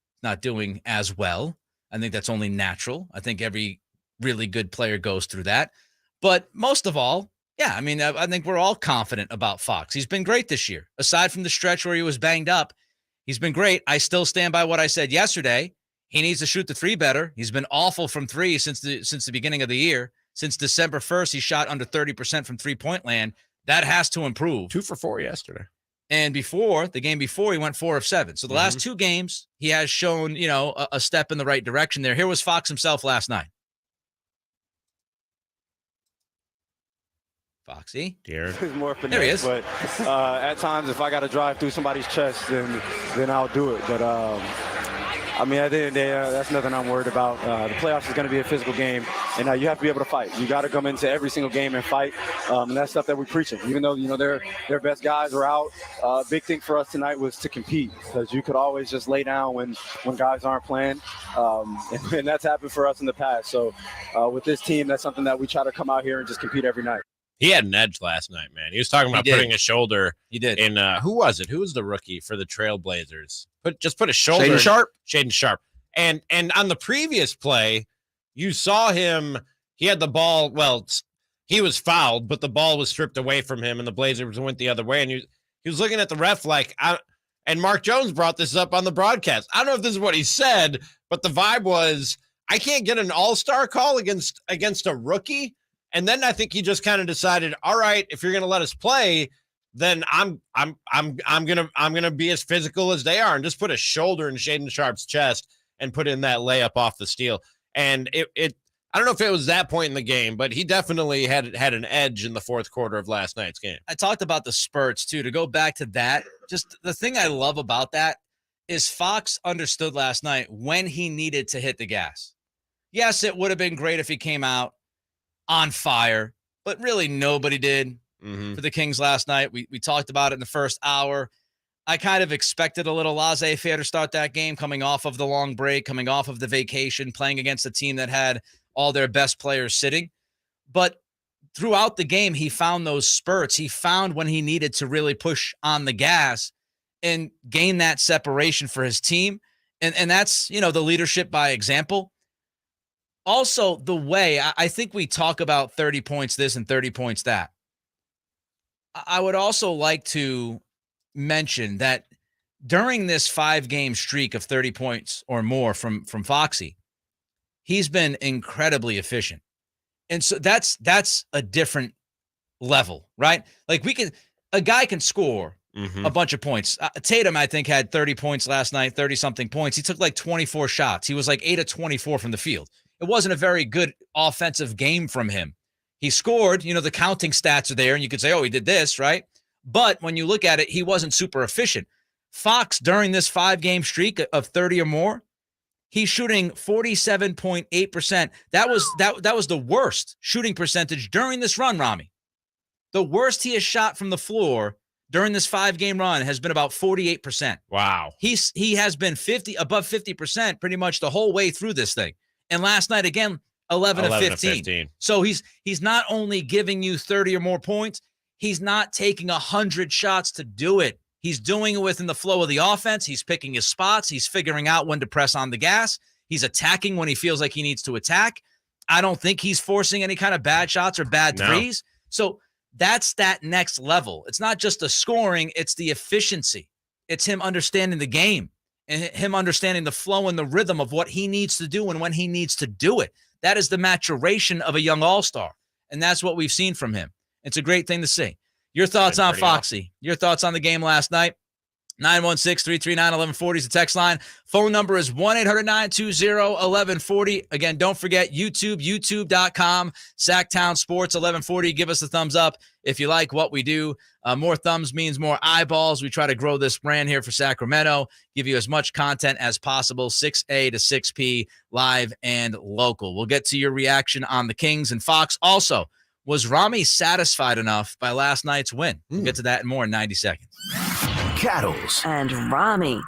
as well. I think that's only natural. I think every really good player goes through that. But most of all, yeah, I mean, I think we're all confident about Fox. He's been great this year. Aside from the stretch where he was banged up, he's been great. I still stand by what I said yesterday. He needs to shoot the three better. He's been awful from three since the beginning of the year. Since December 1st, he shot under 30% from three-point land. That has to improve. 2 for 4 yesterday. And the game before, he went 4 of 7. So the last 2 games, he has shown, a step in the right direction there. Here was Fox himself last night. Foxy. It's more finesse, there he is. But at times, if I got to drive through somebody's chest, then I'll do it. But I mean, at the end of the day, that's nothing I'm worried about. The playoffs is going to be a physical game, and you have to be able to fight. You got to come into every single game and fight, and that's stuff that we're preaching. Even though their best guys are out, big thing for us tonight was to compete, because you could always just lay down when guys aren't playing, and that's happened for us in the past. So with this team, that's something that we try to come out here and just compete every night. He had an edge last night, man. He was talking about putting a shoulder. He did. In who was it? Who was the rookie for the Trailblazers? Put a shoulder. Shaedon Sharpe. And on the previous play, you saw him. He had the ball. Well, he was fouled, but the ball was stripped away from him, and the Blazers went the other way. And he was looking at the ref like. And Mark Jones brought this up on the broadcast. I don't know if this is what he said, but the vibe was, I can't get an all-star call against a rookie. And then I think he just kind of decided, all right, if you're going to let us play, then I'm going to be as physical as they are, and just put a shoulder in Shaedon Sharpe's chest and put in that layup off the steal. And it I don't know if it was that point in the game, but he definitely had an edge in the fourth quarter of last night's game. I talked about the spurts too. To go back to that, just the thing I love about that is Fox understood last night when he needed to hit the gas. Yes, it would have been great if he came out on fire, but really nobody did for the Kings last night. We talked about it in the first hour. I kind of expected a little laissez-faire to start that game, coming off of the long break, coming off of the vacation, playing against a team that had all their best players sitting. But throughout the game, he found those spurts. He found when he needed to really push on the gas and gain that separation for his team. And that's, the leadership by example. Also, the way I think we talk about 30 points this and 30 points that. I would also like to mention that during this 5-game streak of 30 points or more from Foxy, he's been incredibly efficient. And so that's a different level, right? Like a guy can score a bunch of points. Tatum, I think, had 30 points last night, 30-something points. He took like 24 shots. He was like 8 of 24 from the field. It wasn't a very good offensive game from him. He scored, the counting stats are there, and you could say, oh, he did this, right? But when you look at it, he wasn't super efficient. Fox, during this 5-game streak of 30 or more, he's shooting 47.8%. That was the worst shooting percentage during this run, Ramie. The worst he has shot from the floor during this 5-game run has been about 48%. Wow. He has been above 50% pretty much the whole way through this thing. And last night, again, 11 of 15. So he's not only giving you 30 or more points, he's not taking 100 shots to do it. He's doing it within the flow of the offense. He's picking his spots. He's figuring out when to press on the gas. He's attacking when he feels like he needs to attack. I don't think he's forcing any kind of bad shots or bad threes. So that's that next level. It's not just the scoring, it's the efficiency. It's him understanding the game and him understanding the flow and the rhythm of what he needs to do and when he needs to do it. That is the maturation of a young all-star. And that's what we've seen from him. It's a great thing to see. Your thoughts on Foxy? Your thoughts on the game last night? 916-339-1140 is the text line. Phone number is 1-800-920-1140. Again, don't forget youtube.com, Sactown Sports 1140. Give us a thumbs up if you like what we do. More thumbs means more eyeballs. We try to grow this brand here for Sacramento, give you as much content as possible, 6A to 6P, live and local. We'll get to your reaction on the Kings and Fox. Also, was Ramie satisfied enough by last night's win? We'll get to that and more in 90 seconds. Cattles and Ramie.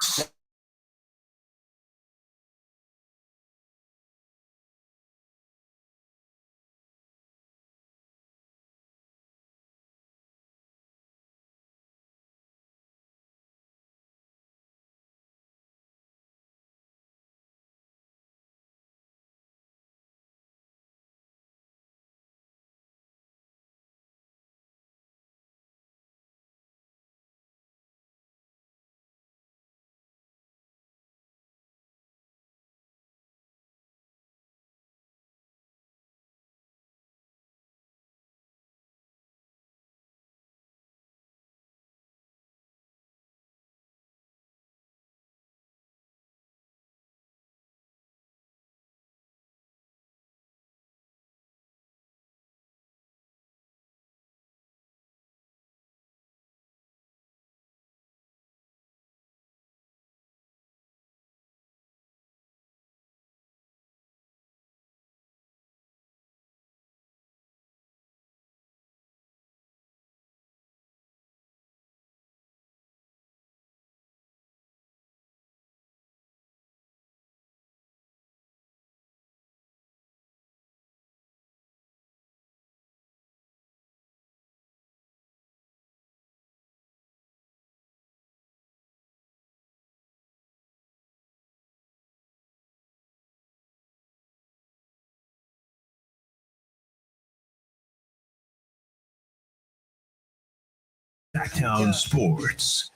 Sactown Sports.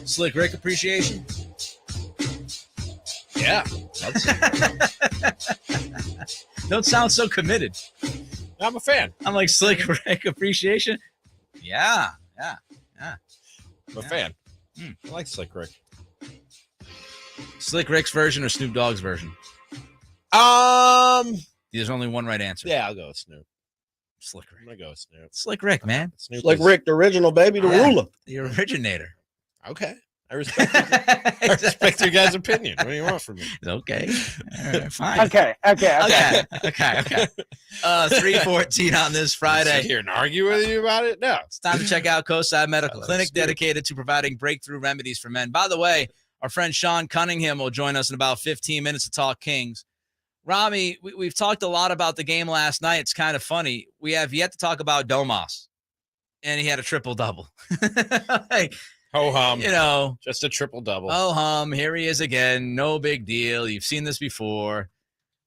Slick Rick appreciation? Yeah. Don't sound so committed. I'm a fan. I'm like, Slick Rick appreciation? Yeah. I'm a fan. I like Slick Rick. Slick Rick's version or Snoop Dogg's version? There's only one right answer. Yeah, I'll go with Snoop. Slick Rick. I'm going to go with Snoop. Slick Rick, man. Snoop Like is- Rick, the original, baby, the ruler. The originator. Okay. I respect I respect your guys' opinion. What do you want from me? Okay. All right, fine. Okay. 3:14 on this Sit Friday. here and argue with you about it? No. It's time to check out Coastside Medical That's Clinic, good. dedicated to providing breakthrough remedies for men. By the way, our friend Sean Cunningham will join us in about 15 minutes to talk Kings. Ramie, we've talked a lot about the game last night. It's kind of funny. We have yet to talk about Domas, and he had a triple-double. Ho hum. You know, Just a triple double. oh hum, here he is again. No big deal. You've seen this before.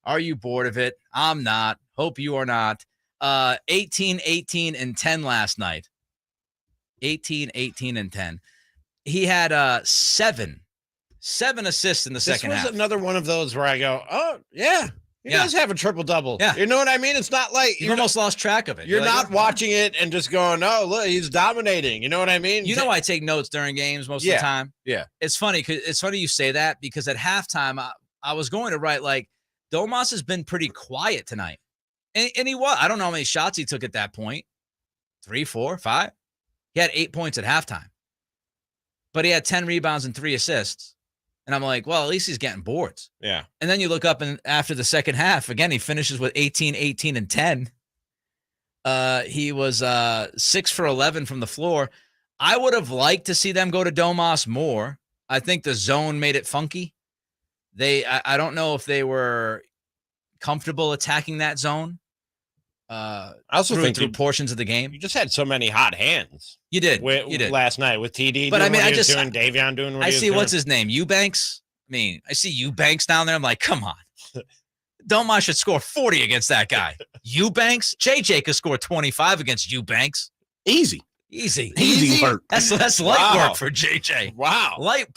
Are you bored of it? I'm not. Hope you are not. 18, 18, and 10 last night. 18, 18, and 10. He had seven assists in the second half. This was another one of those where I go, oh, yeah. He does have a triple double. Yeah. You know what I mean? It's not like You almost lost track of it. You're like, not watching it and just going, oh, look, he's dominating. You know what I mean? You know, I take notes during games most of the time. Yeah. It's funny you say that, because at halftime I was going to write, like, Domas has been pretty quiet tonight. And he was. I don't know how many shots he took at that point. 3, 4, 5. He had 8 points at halftime. But he had 10 rebounds and 3 assists. And I'm like, well, at least he's getting boards. Yeah. And then you look up, and after the second half, again, he finishes with 18, 18, and 10. He was 6 for 11 from the floor. I would have liked to see them go to Domas more. I think the zone made it funky. I don't know if they were comfortable attacking that zone. I also think through portions of the game. you just had so many hot hands. You did. Last night with TD. But doing I mean, what I he was just doing, Davion doing what I he was see doing. what's his name, Eubanks. I mean, I see Eubanks down there. I'm like, come on. Domas should score 40 against that guy. Eubanks, JJ could score 25 against Eubanks. Easy. Easy work. That's light work for JJ. Wow. Light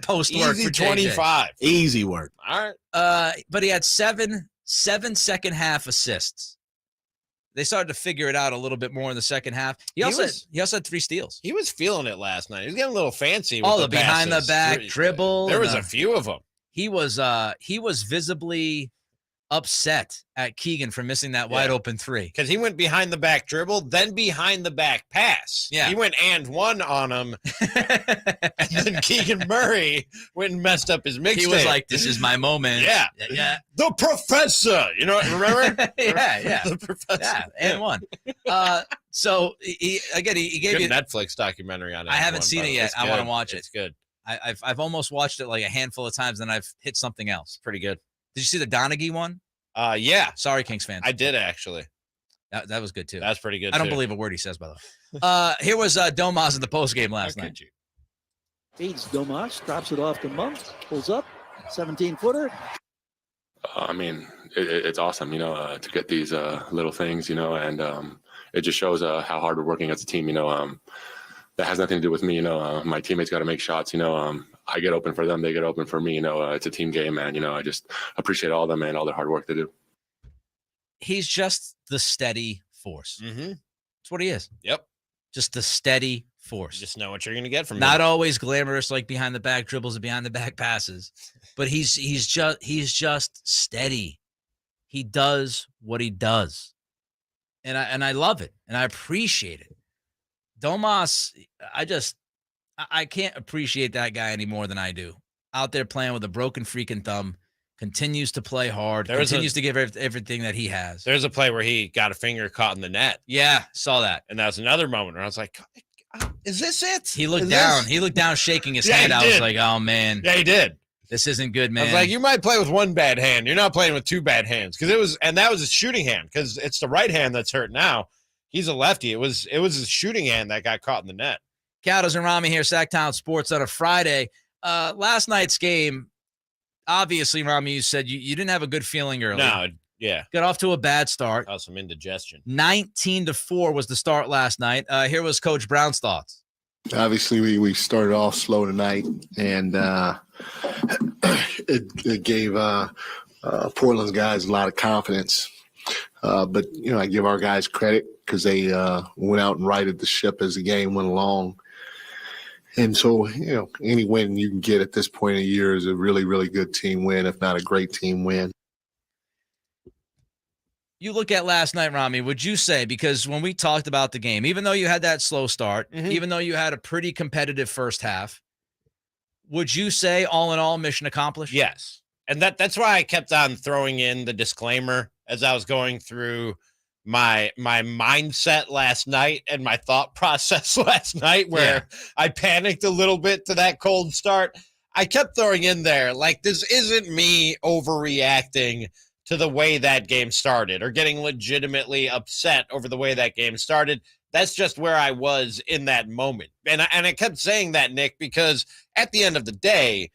post work Easy for 25. Easy work. All right. But he had seven second half assists. They started to figure it out a little bit more in the second half. He also had 3 steals. He was feeling it last night. He was getting a little fancy. With the behind the back dribble. There was a few of them. He was visibly upset at Keegan for missing that wide open 3 because he went behind the back dribble, then behind the back pass. Yeah, he went and one on him, and then Keegan Murray went and messed up his mixtape. He was like, "This is my moment." Yeah. The professor, remember? yeah, the professor, and one. So he gave good you Netflix documentary on it. I haven't seen it yet. I want to watch it. It's good. I've almost watched it like a handful of times, then I've hit something else. Pretty good. Did you see the Donaghy one? Yeah. Sorry, Kings fans. I did actually. That was good too. That's pretty good. I don't believe a word he says, by the way. Here was Domas in the post game last night. Feeds Domas, drops it off to Monk, pulls up, 17-footer. I mean, it's awesome, to get these little things, and it just shows how hard we're working as a team. That has nothing to do with me. My teammates got to make shots. I get open for them, they get open for me. It's a team game, man. I just appreciate all of them and all their hard work they do. He's just the steady force. Mm-hmm. That's what he is. Yep. Just the steady force. You just know what you're going to get from him. Not always glamorous like behind the back dribbles and behind the back passes, but he's just steady. He does what he does, and I love it and I appreciate it. Domas, I can't appreciate that guy any more than I do. Out there playing with a broken freaking thumb, continues to play hard, continues to give everything that he has. There's a play where he got a finger caught in the net. Yeah, saw that. And that was another moment where I was like, is this it? He looked down. He looked down, shaking his hand. I was like, oh, man. Yeah, he did. This isn't good, man. I was like, you might play with one bad hand. You're not playing with 2 bad hands. And that was a shooting hand because it's the right hand that's hurt now. He's a lefty. It was his shooting hand that got caught in the net. Cattles and Ramie here, Sactown Sports on a Friday. Last night's game, obviously, Ramie, you said you didn't have a good feeling early. No, yeah. Got off to a bad start. Some indigestion. 19-4 was the start last night. Here was Coach Brown's thoughts. Obviously, we started off slow tonight, and it gave Portland's guys a lot of confidence. But, I give our guys credit because they went out and righted the ship as the game went along. And so, any win you can get at this point of the year is a really, really good team win, if not a great team win. You look at last night, Ramie, would you say, because when we talked about the game, even though you had that slow start, even though you had a pretty competitive first half, would you say all in all mission accomplished? Yes. And that's why I kept on throwing in the disclaimer as I was going through my mindset last night and my thought process last night where I panicked a little bit to that cold start. I kept throwing in there, like, this isn't me overreacting to the way that game started or getting legitimately upset over the way that game started. That's just where I was in that moment. And I kept saying that, Nick, because at the end of the day,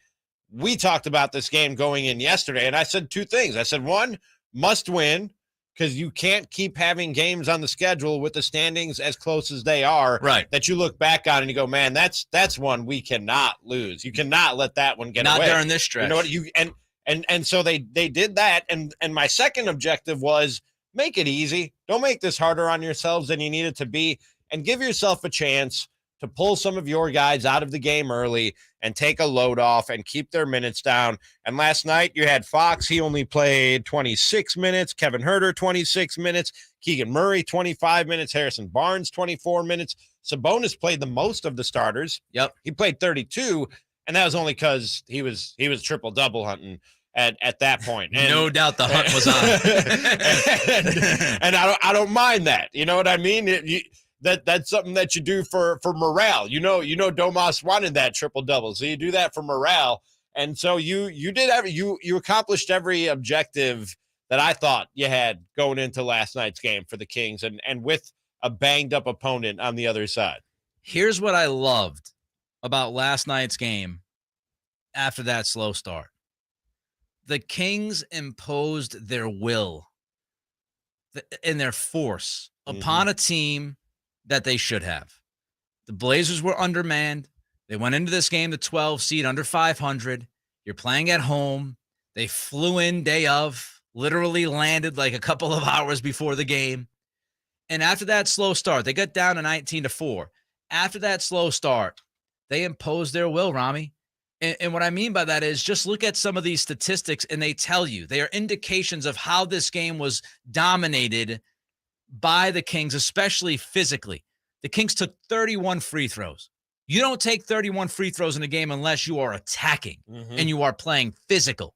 we talked about this game going in yesterday, and I said 2 things. I said, 1, must win, because you can't keep having games on the schedule with the standings as close as they are, right, that you look back on and you go, man, that's one we cannot lose. You cannot let that one get away. Not during this stretch. You know what? And so they did that. And my second objective was make it easy. Don't make this harder on yourselves than you need it to be, and give yourself a chance to pull some of your guys out of the game early and take a load off and keep their minutes down. And last night you had Fox. He only played 26 minutes. Kevin Huerter, 26 minutes. Keegan Murray, 25 minutes. Harrison Barnes, 24 minutes. Sabonis played the most of the starters. Yep. He played 32, and that was only because he was triple-double hunting at that point. And, no doubt the hunt was on. and I don't mind that. You know what I mean? That's something that you do for morale. Domas wanted that triple-double, so you do that for morale. And so you accomplished every objective that I thought you had going into last night's game for the Kings, and with a banged-up opponent on the other side. Here's what I loved about last night's game after that slow start. The Kings imposed their will and their force upon a team that they should have. The Blazers were undermanned. They went into this game the 12 seed, under 500. You're playing at home. They flew in day of, literally landed like a couple of hours before the game. And after that slow start, they got down to 19-4. After that slow start, they imposed their will, Ramie. And what I mean by that is just look at some of these statistics, and they tell you, they are indications of how this game was dominated by the Kings, especially physically. The Kings took 31 free throws. You don't take 31 free throws in a game unless you are attacking and you are playing physical.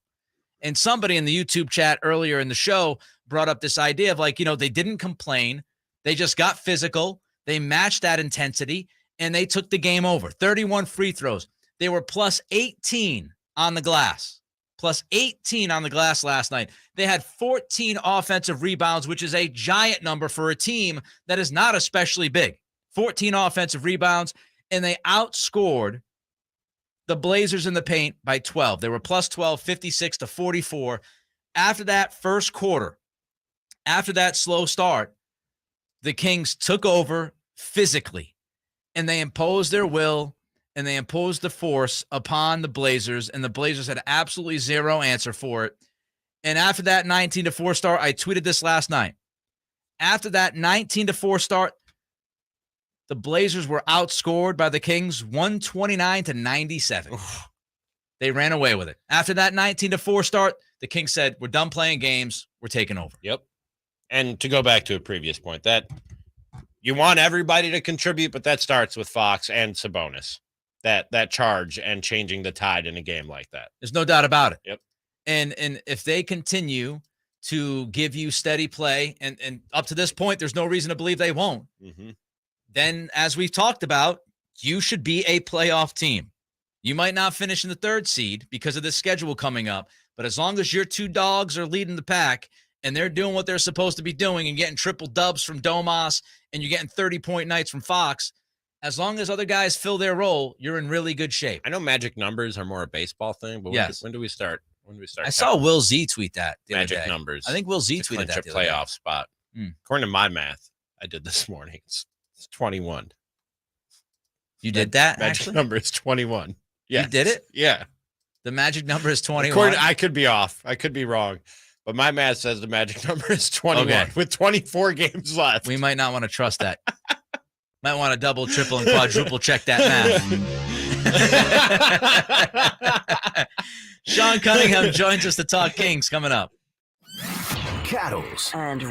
And somebody in the YouTube chat earlier in the show brought up this idea of like, they didn't complain. They just got physical. They matched that intensity, and they took the game over. 31 free throws. They were plus 18 on the glass. Plus 18 on the glass last night. They had 14 offensive rebounds, which is a giant number for a team that is not especially big. 14 offensive rebounds, and they outscored the Blazers in the paint by 12. They were plus 12, 56-44. After that first quarter, after that slow start, the Kings took over physically, and they imposed their will, and they imposed the force upon the Blazers, and the Blazers had absolutely zero answer for it. And after that 19-4 start, I tweeted this last night. After that 19-4 start, the Blazers were outscored by the Kings 129-97. They ran away with it. After that 19-4 start, the Kings said, we're done playing games. We're taking over. Yep. And to go back to a previous point, that you want everybody to contribute, but that starts with Fox and Sabonis. That charge and changing the tide in a game like that. There's no doubt about it. Yep. And if they continue to give you steady play, and up to this point, there's no reason to believe they won't, then as we've talked about, you should be a playoff team. You might not finish in the 3rd seed because of the schedule coming up, but as long as your 2 dogs are leading the pack and they're doing what they're supposed to be doing and getting triple dubs from Domas and you're getting 30-point nights from Fox, as long as other guys fill their role, you're in really good shape. I know magic numbers are more a baseball thing, but when do we start? I saw Will Z tweet that the magic other day. numbers. I think Will Z tweeted that a playoff spot. According to my math, I did this morning. It's 21. You did that? Magic actually? number is 21. Yeah, you did it. Yeah, the magic number is 21. I could be off. I could be wrong. But my math says the magic number is 21 with 24 games left. We might not want to trust that. Might want to double, triple, and quadruple check that math. Sean Cunningham joins us to talk Kings coming up. Cattles and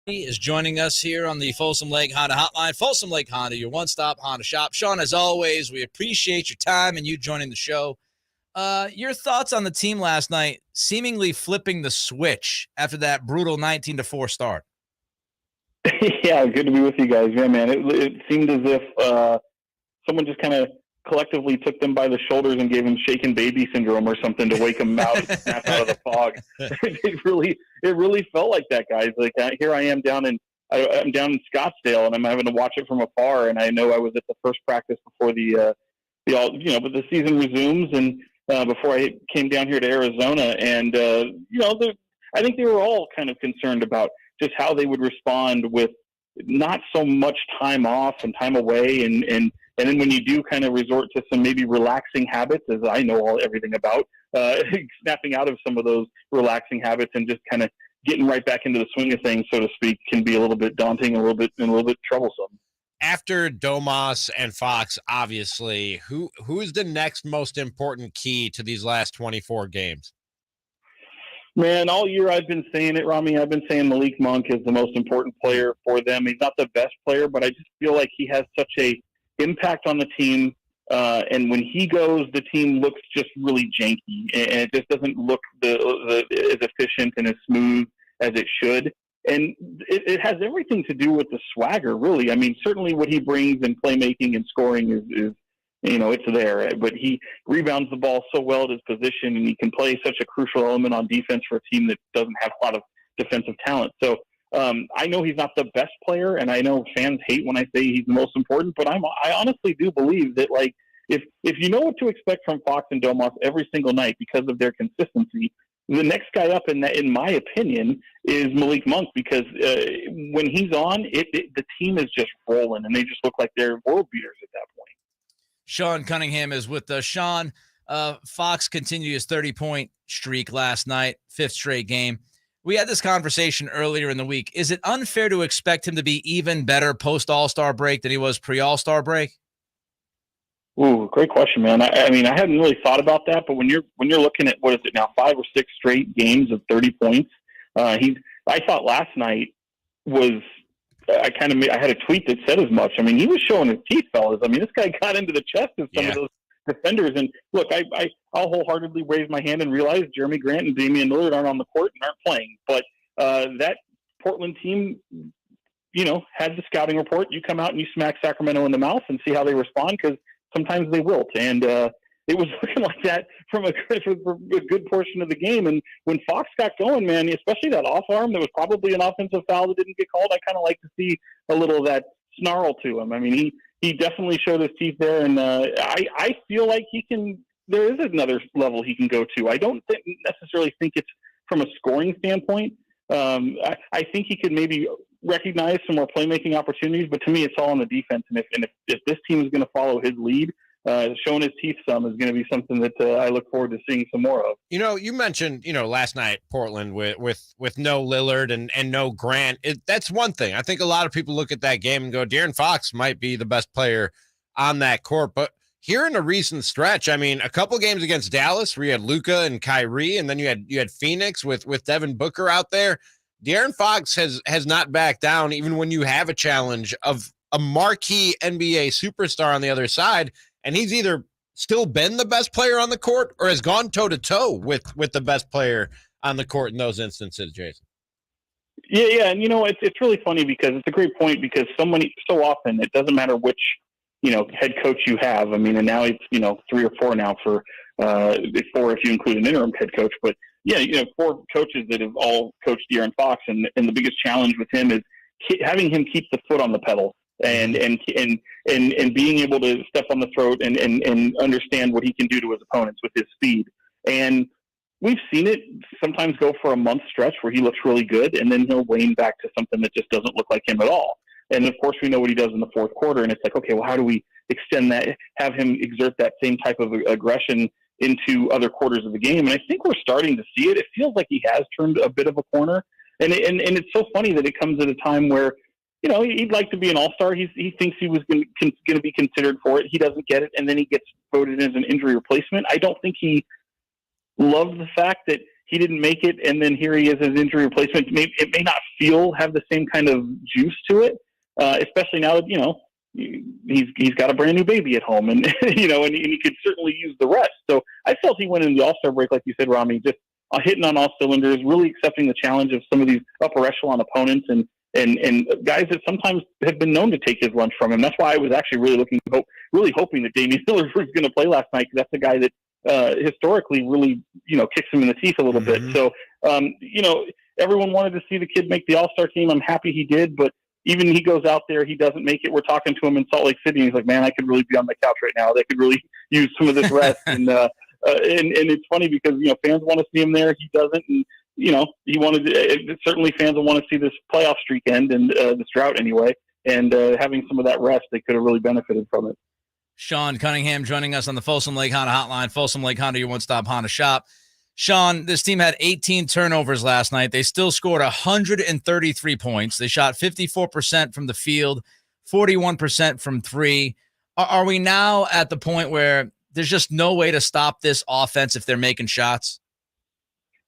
Is joining us here on the Folsom Lake Honda Hotline. Folsom Lake Honda, your one-stop Honda shop. Sean, as always, we appreciate your time and you joining the show. Your thoughts on the team last night, seemingly flipping the switch after that brutal 19-4 start? Yeah, good to be with you guys. Yeah, man, it seemed as if someone just kind of collectively took them by the shoulders and gave them shaken baby syndrome or something to wake them out, snap out of the fog. It really felt like that, guys. Like here I am I'm down in Scottsdale and I'm having to watch it from afar. And I know I was at the first practice before but the season resumes and before I came down here to Arizona. And I think they were all kind of concerned about just how they would respond with not so much time off and time away and then when you do kind of resort to some maybe relaxing habits, as I know everything about, snapping out of some of those relaxing habits and just kind of getting right back into the swing of things, so to speak, can be a little bit daunting and a little bit troublesome. After Domas and Fox, obviously, who is the next most important key to these last 24 games? Man, all year I've been saying it, Ramie. I've been saying Malik Monk is the most important player for them. He's not the best player, but I just feel like he has such a impact on the team, and when he goes, the team looks just really janky, and it just doesn't look as efficient and as smooth as it should. And it has everything to do with the swagger, really. I mean, certainly what he brings in playmaking and scoring is it's there. But he rebounds the ball so well at his position, and he can play such a crucial element on defense for a team that doesn't have a lot of defensive talent. So I know he's not the best player, and I know fans hate when I say he's the most important, but I honestly do believe that, like, if you know what to expect from Fox and Domas every single night because of their consistency, the next guy up in my opinion, is Malik Monk, because when he's on, the team is just rolling, and they just look like they're world beaters at that point. Sean Cunningham is with us. Sean, Fox continued his 30-point streak last night, 5th straight game. We had this conversation earlier in the week. Is it unfair to expect him to be even better post-All-Star break than he was pre-All-Star break? Ooh, great question, man. I mean, I hadn't really thought about that, but when you're looking at, what is it now, 5 or 6 straight games of 30 points, I thought last night was I had a tweet that said as much. I mean, he was showing his teeth, fellas. I mean, this guy got into the chest of some of those defenders. And look, I'll wholeheartedly raise my hand and realize Jeremy Grant and Damian Lillard aren't on the court and aren't playing. But that Portland team, had the scouting report. You come out and you smack Sacramento in the mouth and see how they respond, because sometimes they wilt. And it was looking like that for a good portion of the game. And when Fox got going, man, especially that off arm that was probably an offensive foul that didn't get called, I kind of like to see a little of that snarl to him. I mean, he definitely showed his teeth there, and I feel like there is another level he can go to. I don't necessarily think it's from a scoring standpoint. I think he could maybe recognize some more playmaking opportunities, but to me, it's all on the defense. And if this team is going to follow his lead, showing his teeth some is going to be something that I look forward to seeing some more of. You mentioned, last night, Portland with no Lillard and no Grant. That's one thing. I think a lot of people look at that game and go, De'Aaron Fox might be the best player on that court. But here in a recent stretch, I mean, a couple games against Dallas where you had Luka and Kyrie, and then you had Phoenix with Devin Booker out there. De'Aaron Fox has not backed down, even when you have a challenge of a marquee NBA superstar on the other side. And he's either still been the best player on the court or has gone toe-to-toe with the best player on the court in those instances, Jason. Yeah, and it's really funny because it's a great point, because so often it doesn't matter which head coach you have. I mean, and now it's 3 or 4 now for 4 if you include an interim head coach. But yeah, 4 coaches that have all coached De'Aaron Fox, and the biggest challenge with him is having him keep the foot on the pedal and being able to step on the throat and understand what he can do to his opponents with his speed. And we've seen it sometimes go for a month stretch where he looks really good, and then he'll wane back to something that just doesn't look like him at all. And of course, we know what he does in the fourth quarter, and it's like, okay, well, how do we extend that, have him exert that same type of aggression into other quarters of the game? And I think we're starting to see it. It feels like he has turned a bit of a corner, and it's so funny that it comes at a time where he'd like to be an all-star. He thinks he was going to be considered for it. He doesn't get it, and then he gets voted as an injury replacement. I don't think he loved the fact that he didn't make it, and then here he is as injury replacement. It may not have the same kind of juice to it, especially now that, he's got a brand new baby at home, and and he could certainly use the rest. So I felt he went into the All-Star break, like you said, Ramie, just hitting on all cylinders, really accepting the challenge of some of these upper echelon opponents and guys that sometimes have been known to take his lunch from him. That's why I was actually really hoping that Damian Lillard was going to play last night, because that's a guy that historically really, kicks him in the teeth a little bit. So, everyone wanted to see the kid make the All-Star team. I'm happy he did, but even he goes out there, he doesn't make it. We're talking to him in Salt Lake City, and he's like, man, I could really be on my couch right now. They could really use some of this rest. And it's funny because, fans want to see him there. He doesn't. And, he wanted to, certainly fans will want to see this playoff streak end, and this drought anyway. And having some of that rest, they could have really benefited from it. Sean Cunningham joining us on the Folsom Lake Honda Hotline. Folsom Lake Honda, your one-stop Honda shop. Sean, this team had 18 turnovers last night. They still scored 133 points. They shot 54% from the field, 41% from three. Are we now at the point where there's just no way to stop this offense if they're making shots?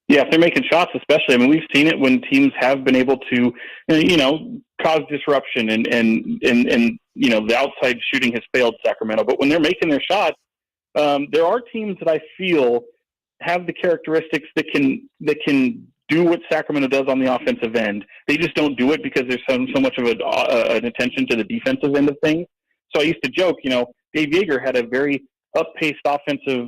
Yeah, if they're making shots, especially. I mean, we've seen it when teams have been able to, cause disruption and the outside shooting has failed Sacramento. But when they're making their shots, there are teams that I feel have the characteristics that can do what Sacramento does on the offensive end. They just don't do it because there's so much of an attention to the defensive end of things. So I used to joke, Dave Yeager had a very up-paced offensive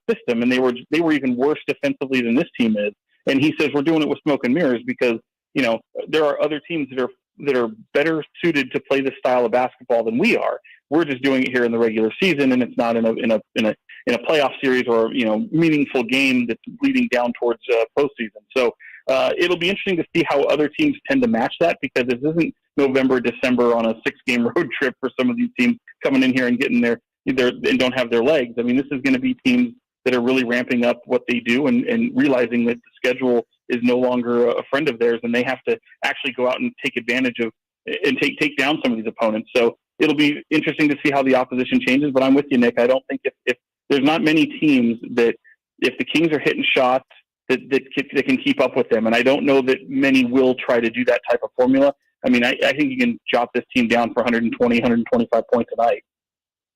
system, and they were even worse defensively than this team is. And he says we're doing it with smoke and mirrors because there are other teams that are better suited to play this style of basketball than we are. We're just doing it here in the regular season, and it's not in a playoff series or meaningful game that's leading down towards postseason. So it'll be interesting to see how other teams tend to match that, because this isn't November, December on a 6-game road trip for some of these teams coming in here and getting and don't have their legs. I mean, this is going to be teams that are really ramping up what they do and realizing that the schedule is no longer a friend of theirs, and they have to actually go out and take advantage of and take down some of these opponents. So it'll be interesting to see how the opposition changes. But I'm with you, Nick. I don't think if there's not many teams that, if the Kings are hitting shots, that can keep up with them. And I don't know that many will try to do that type of formula. I mean, I think you can jot this team down for 120, 125 points a night.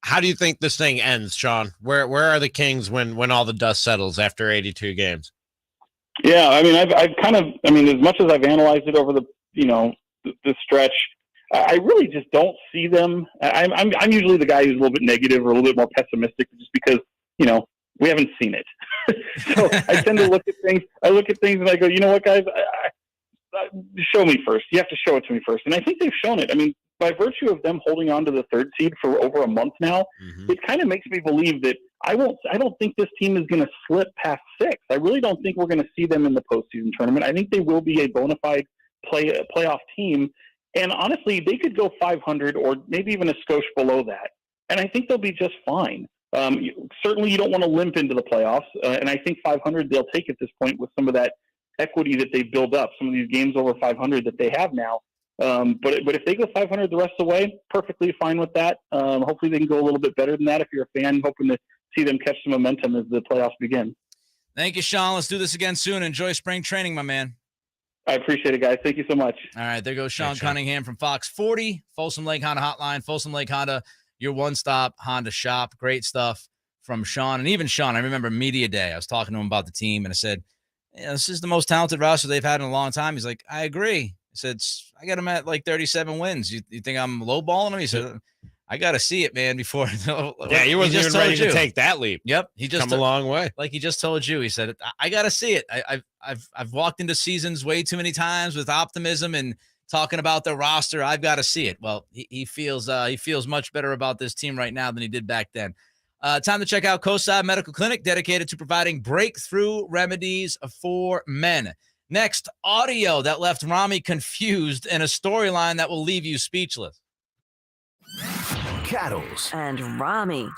How do you think this thing ends, Sean? Where are the Kings when all the dust settles after 82 games? Yeah, I mean, I've kind of, as much as I've analyzed it over the stretch, I really just don't see them. I'm usually the guy who's a little bit negative or a little bit more pessimistic, just because we haven't seen it. So I tend to look at things. I look at things and I go, you know what, guys, show me first. You have to show it to me first, and I think they've shown it. I mean, by virtue of them holding on to the third seed for over a month now, it kind of makes me believe that I don't think this team is going to slip past 6. I really don't think we're going to see them in the postseason tournament. I think they will be a bona fide playoff team. And honestly, they could go 500 or maybe even a skosh below that. And I think they'll be just fine. Certainly you don't want to limp into the playoffs. And I think 500 they'll take at this point with some of that equity that they build up, some of these games over 500 that they have now. But if they go 500 the rest of the way, perfectly fine with that. Hopefully they can go a little bit better than that if you're a fan, hoping to see them catch some momentum as the playoffs begin. Thank you, Sean. Let's do this again soon. Enjoy spring training, my man. I appreciate it, guys. Thank you so much. All right, there goes Sean Cunningham from Fox 40, Folsom Lake Honda Hotline. Folsom Lake Honda, your one-stop Honda shop. Great stuff from Sean. And even Sean, I remember media day. I was talking to him about the team, and I said, this is the most talented roster they've had in a long time. He's like, I agree. I said, I got him at like 37 wins. You think I'm lowballing him? He said, I got to see it, man, before. Yeah, he wasn't even ready to take that leap. Yep. He just come a long way. Like he just told you. He said, I got to see it. I've walked into seasons way too many times with optimism and talking about the roster. I've got to see it. Well, he feels much better about this team right now than he did back then. Time to check out Coastside Medical Clinic, dedicated to providing breakthrough remedies for men. Next, audio that left Ramie confused and a storyline that will leave you speechless. Cattles and Ramie.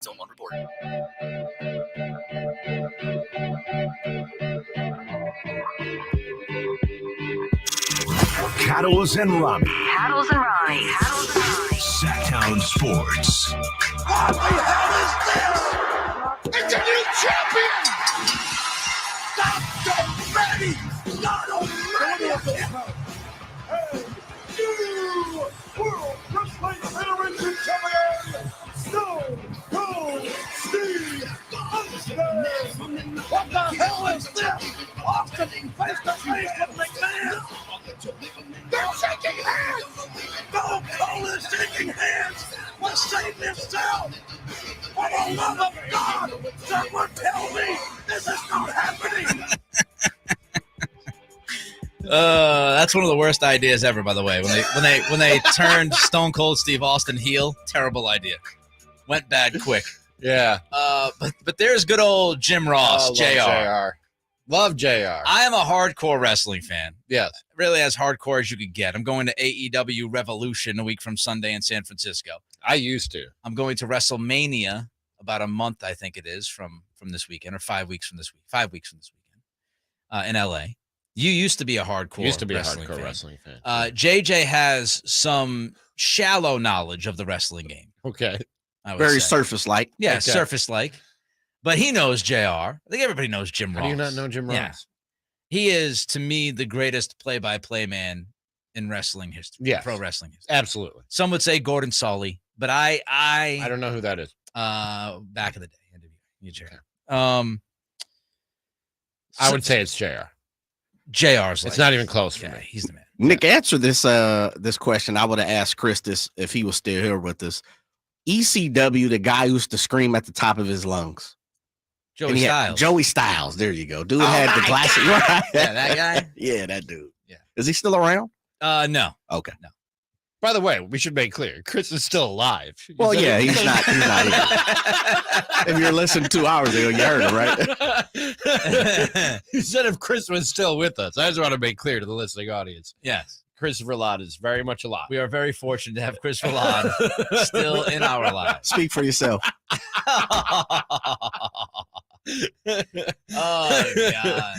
Zone 1 report. Cattles and Ramie. Cattles and Ramie. Sactown Sports. What the hell is this? It's a new champion! Not already! Not already! Hey, new World Wrestling Federation champion, Stone Cold Steve Austin! What the hell is this? Austin face to face with McMahon! They're shaking hands! Stone Cold is shaking hands with Satan himself! For the love of God, someone tell me this is not happening! That's one of the worst ideas ever, by the way. When they turned Stone Cold Steve Austin heel, terrible idea. Went bad quick. Yeah. But there's good old Jim Ross, JR. Love JR. I am a hardcore wrestling fan. Yes. Really as hardcore as you could get. I'm going to AEW Revolution a week from Sunday in San Francisco. I used to. I'm going to WrestleMania about a month, I think it is, from this weekend, or 5 weeks from this week. 5 weeks from this weekend in LA. You used to be a hardcore wrestling fan. JJ has some shallow knowledge of the wrestling game. Okay. Very surface-like. Yeah, Okay. surface-like. But he knows JR. I think everybody knows Jim Ross. How do you not know Jim Ross? Yeah. He is, to me, the greatest play-by-play man in wrestling history. Yes. Pro wrestling history. Absolutely. Some would say Gordon Solly, but I don't know who that is. Back in the day. Okay. I would say it's JR. JR's It's not even close for me. He's the man. Nick, answer this question. I would have asked Chris this if he was still here with us. ECW, the guy who used to scream at the top of his lungs. Joey Styles. There you go. Dude had the glasses. Right? Yeah, that guy. Yeah, that dude. Yeah. Is he still around? No. Okay. No. By the way, we should make clear, Chris is still alive. Well, yeah, he's not here. If you're listening 2 hours ago, you heard it, right? You said if Chris was still with us. I just want to make clear to the listening audience. Yes. Christopher Ladd is very much alive. We are very fortunate to have Christopher Ladd still in our lives. Speak for yourself. Oh, God.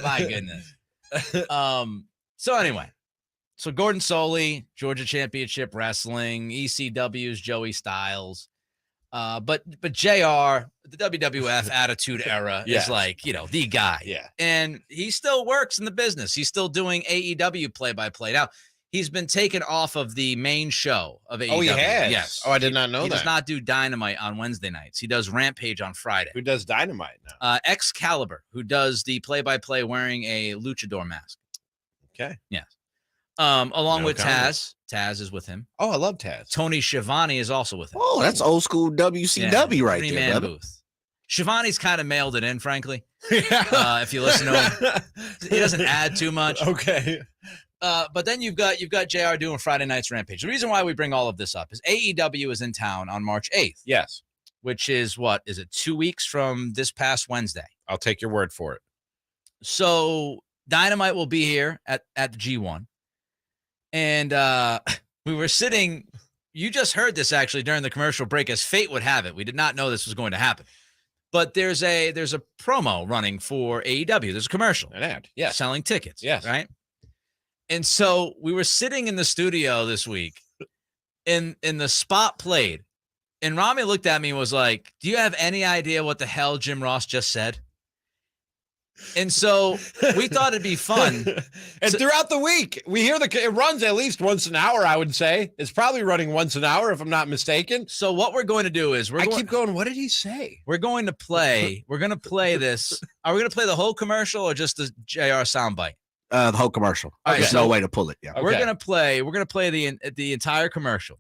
My goodness. So anyway. So Gordon Soley, Georgia Championship Wrestling, ECW's Joey Styles. But JR, the WWF Attitude Era is like, the guy. Yeah. And he still works in the business. He's still doing AEW play-by-play. Now, he's been taken off of the main show of AEW. Oh, he has? Yes. Oh, I did not know He that. does not do Dynamite on Wednesday nights. He does Rampage on Friday. Who does Dynamite now? Excalibur, who does the play-by-play wearing a luchador mask. Okay. Yes. Along No with comment. Taz. Taz is with him. Oh, I love Taz. Tony Schiavone is also with him. Oh, that's old school WCW right there, Three-man brother. booth. Schiavone's kind of mailed it in, frankly. If you listen to him, he doesn't add too much. Okay. But then you've got JR doing Friday Night's Rampage. The reason why we bring all of this up is AEW is in town on March 8th. Yes. Which is what? Is it 2 weeks from this past Wednesday? I'll take your word for it. So Dynamite will be here at the G1. And we were sitting, you just heard this actually during the commercial break, as fate would have it. We did not know this was going to happen. But there's a promo running for AEW. There's a commercial. An ad. Yeah. Selling tickets. Yes. Right? And so we were sitting in the studio this week and the spot played. And Ramie looked at me and was like, do you have any idea what the hell Jim Ross just said? And so we thought it'd be fun. And throughout the week, we hear it runs at least once an hour, I would say. It's probably running once an hour, if I'm not mistaken. So what we're going to do is keep going, what did he say? We're going to play this. Are we going to play the whole commercial or just the JR soundbite? The whole commercial. Okay, There's no way to pull it. Yeah. Okay. We're gonna play the entire commercial.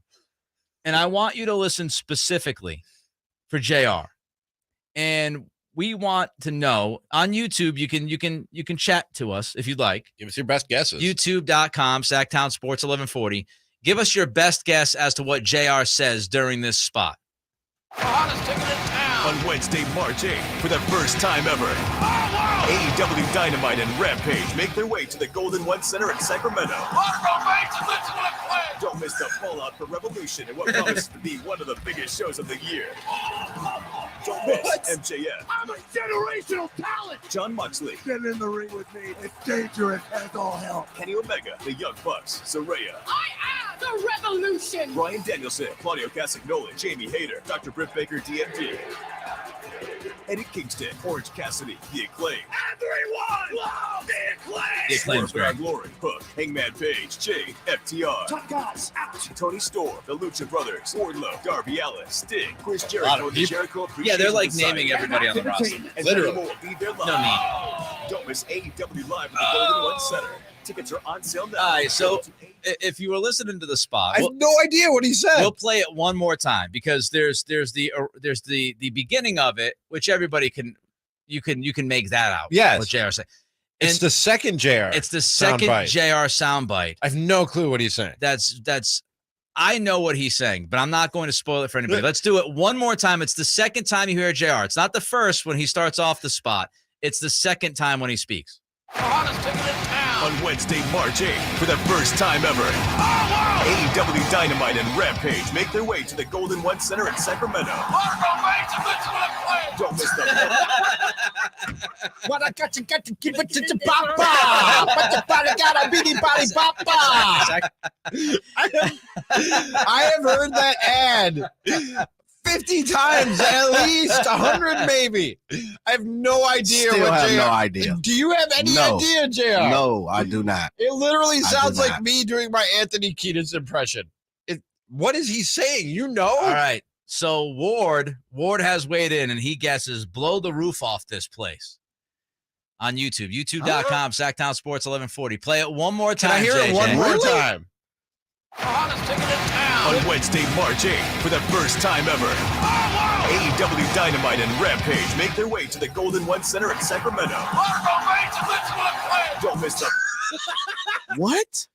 And I want you to listen specifically for JR. And we want to know on YouTube, you can chat to us if you'd like. Give us your best guesses. YouTube.com, Sactown Sports 1140. Give us your best guess as to what JR says during this spot. The hottest ticket in town. On Wednesday, March 8th, for the first time ever, AEW Dynamite and Rampage make their way to the Golden One Center in Sacramento. Don't miss the fallout for Revolution and what promises to be one of the biggest shows of the year. Don't miss MJF. I'm a generational talent. John Moxley. Get in the ring with me. It's dangerous as all hell. Kenny Omega, the Young Bucks, Saraya. I am the revolution. Bryan Danielson, Claudio Castagnoli, Jamie Hayter, Dr. Britt Baker, DMD. Eddie Kingston, Orange Cassidy, The Acclaim. Everyone love The Acclaim. The Acclaim's great. Glory, Hook, Hangman Page, Jade, FTR. Top guys out. Tony Storm, the Lucha Brothers, Wardlow, Darby Allin, Sting, Chris Jericho, and the Jericho Yeah, they're like Appreciation naming Society. everybody on the roster. And Literally. many more will be there live. No need. Don't miss AEW Live at the Golden One Center. Tickets are on sale now. All right, so if you were listening to the spot, I have no idea what he said. We'll play it one more time because there's the beginning of it, which everybody can make that out. Yes. What JR said. It's the second JR. It's the second soundbite. JR soundbite. I have no clue what he's saying. That's I know what he's saying, but I'm not going to spoil it for anybody. Let's do it one more time. It's the second time you hear JR. It's not the first when he starts off the spot. It's the second time when he speaks. On Wednesday, March 8th, for the first time ever, AEW Dynamite and Rampage make their way to the Golden One Center in Sacramento. Don't miss the What I got, you got to keep it to the papa. But the body got a bitty body papa. I have heard that ad 50 times, at least 100 maybe. I have no idea. Still what have JR no idea. Do you have any No. idea, JR? No, I do not. It literally I do sounds like not. me doing my Anthony Kiedis impression. What is he saying? You know? All right. So Ward has weighed in and he guesses blow the roof off this place on YouTube. YouTube.com, Sactown Sports 1140. Play it one more time. Can I hear it JJ? one more time? On Wednesday, March 8th, for the first time ever, AEW Dynamite and Rampage make their way to the Golden One Center in Sacramento. Don't miss the What?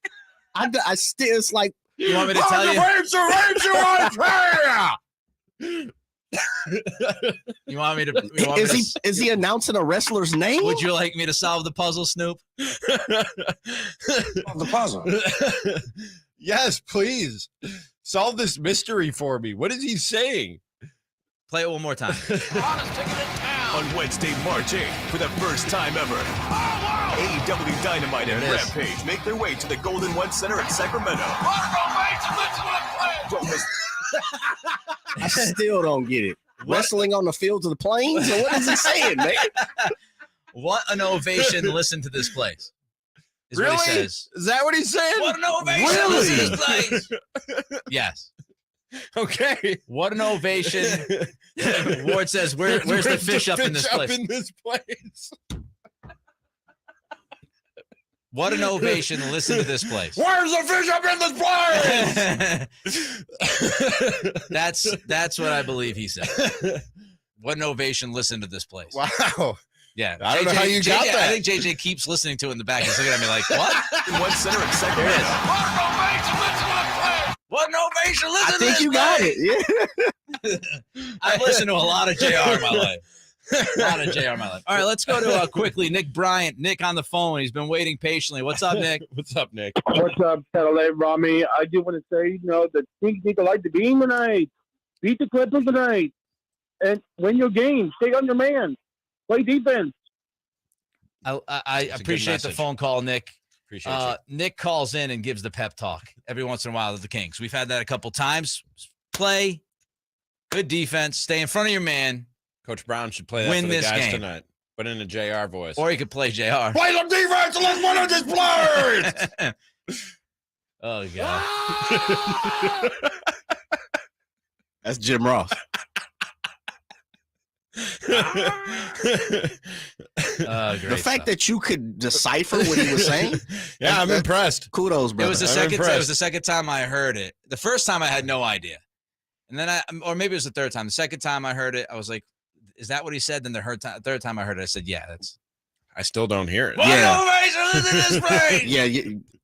I still, it's like, You want me to tell you? You want me to? is he announcing a wrestler's name? Would you like me to solve the puzzle, Snoop? The puzzle. Yes, please. Solve this mystery for me. What is he saying? Play it one more time. On Wednesday, March 8th, for the first time ever, AEW Dynamite and There it is. Rampage make their way to the Golden One Center in Sacramento. Don't miss I still don't get it. Wrestling on the fields of the plains? Or what is he saying, man? What an ovation! Listen to this place. Is Really? what he says. Is that what he's saying? What an ovation! Really? Listen to this place. Yes. Okay. What an ovation! Ward says, "Where's the fish up in this place?" in this place? What an ovation! Listen to this place. Where's the fish up in this place? That's what I believe he said. What an ovation! Listen to this place. Wow. Yeah, I don't know how you got that. I think JJ keeps listening to it in the back. He's looking at me like, "What? One Center in Sacramento. What an ovation! Listen I to think this you got place." it. Yeah. I've listened to a lot of JR in my life. A lot of JR in my life. All right, let's go to quickly Nick Bryant. Nick on the phone. He's been waiting patiently. What's up, Nick? What's up, Nick? What's up, Saturday, Ramie? I just want to say, the Kings need to light the beam tonight. Beat the Clippers tonight. And win your game. Stay on your man. Play defense. I appreciate the message. phone call, Nick. Appreciate you. Nick calls in and gives the pep talk every once in a while to the Kings. We've had that a couple times. Play, good defense, stay in front of your man. Coach Brown should play that Win for the this guys game. tonight, but in a JR voice. Or you could play JR. Play some defense and let's win on this place. Oh, God. That's Jim Ross. Great The fact that you could decipher what he was saying. Yeah, I'm impressed. Kudos, brother. It was the second time I heard it. The first time I had no idea. And then or maybe it was the third time. The second time I heard it, I was like, is that what he said? Then the third time I heard it, I said, yeah, that's. I still don't hear it.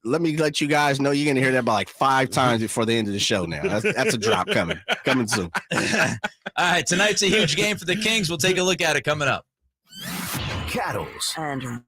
Let me let you guys know you're going to hear that about like 5 times before the end of the show now. That's a drop coming soon. All right, tonight's a huge game for the Kings. We'll take a look at it coming up. Cattles. And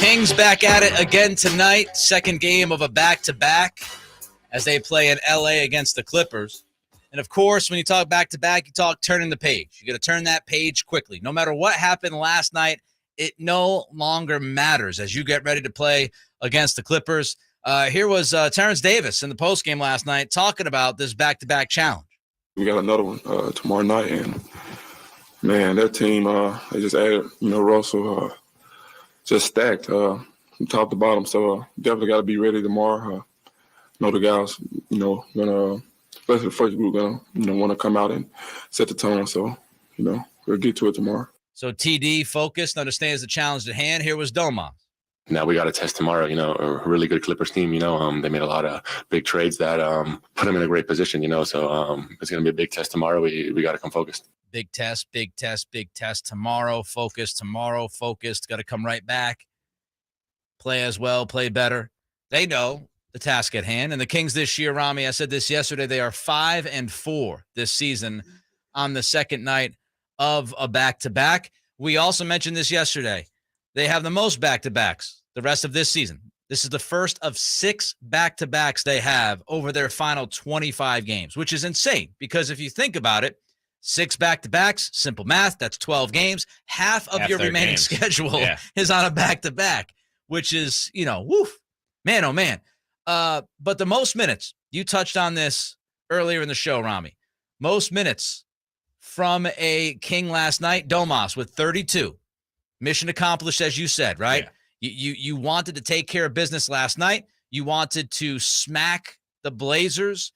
Kings back at it again tonight. Second game of a back-to-back as they play in LA against the Clippers. And, of course, when you talk back-to-back, you talk turning the page. You got to turn that page quickly. No matter what happened last night, it no longer matters as you get ready to play against the Clippers. Here was Terrence Davis in the postgame last night talking about this back-to-back challenge. We got another one tomorrow night, and, man, that team, they just added, Russell, just stacked from top to bottom. So definitely got to be ready tomorrow. The guys, gonna, especially the first group, gonna, want to come out and set the tone. So, we'll get to it tomorrow. So TD focused, understands the challenge at hand. Here was Domas. Now we got to test tomorrow, a really good Clippers team, they made a lot of big trades that put them in a great position, so it's going to be a big test tomorrow. We got to come focused. Big test tomorrow, focused, got to come right back, play as well, play better. They know the task at hand. And the Kings this year, Ramie, I said this yesterday, they are 5-4 this season on the second night of a back-to-back. We also mentioned this yesterday. They have the most back-to-backs the rest of this season. This is the first of 6 back-to-backs they have over their final 25 games, which is insane because if you think about it, 6 back-to-backs, simple math, that's 12 games. Half of your remaining schedule is on a back-to-back, which is, woof, man, oh, man. But the most minutes, you touched on this earlier in the show, Ramie. Most minutes from a King last night, Domas with 32. Mission accomplished, as you said, right? Yeah. You wanted to take care of business last night. You wanted to smack the Blazers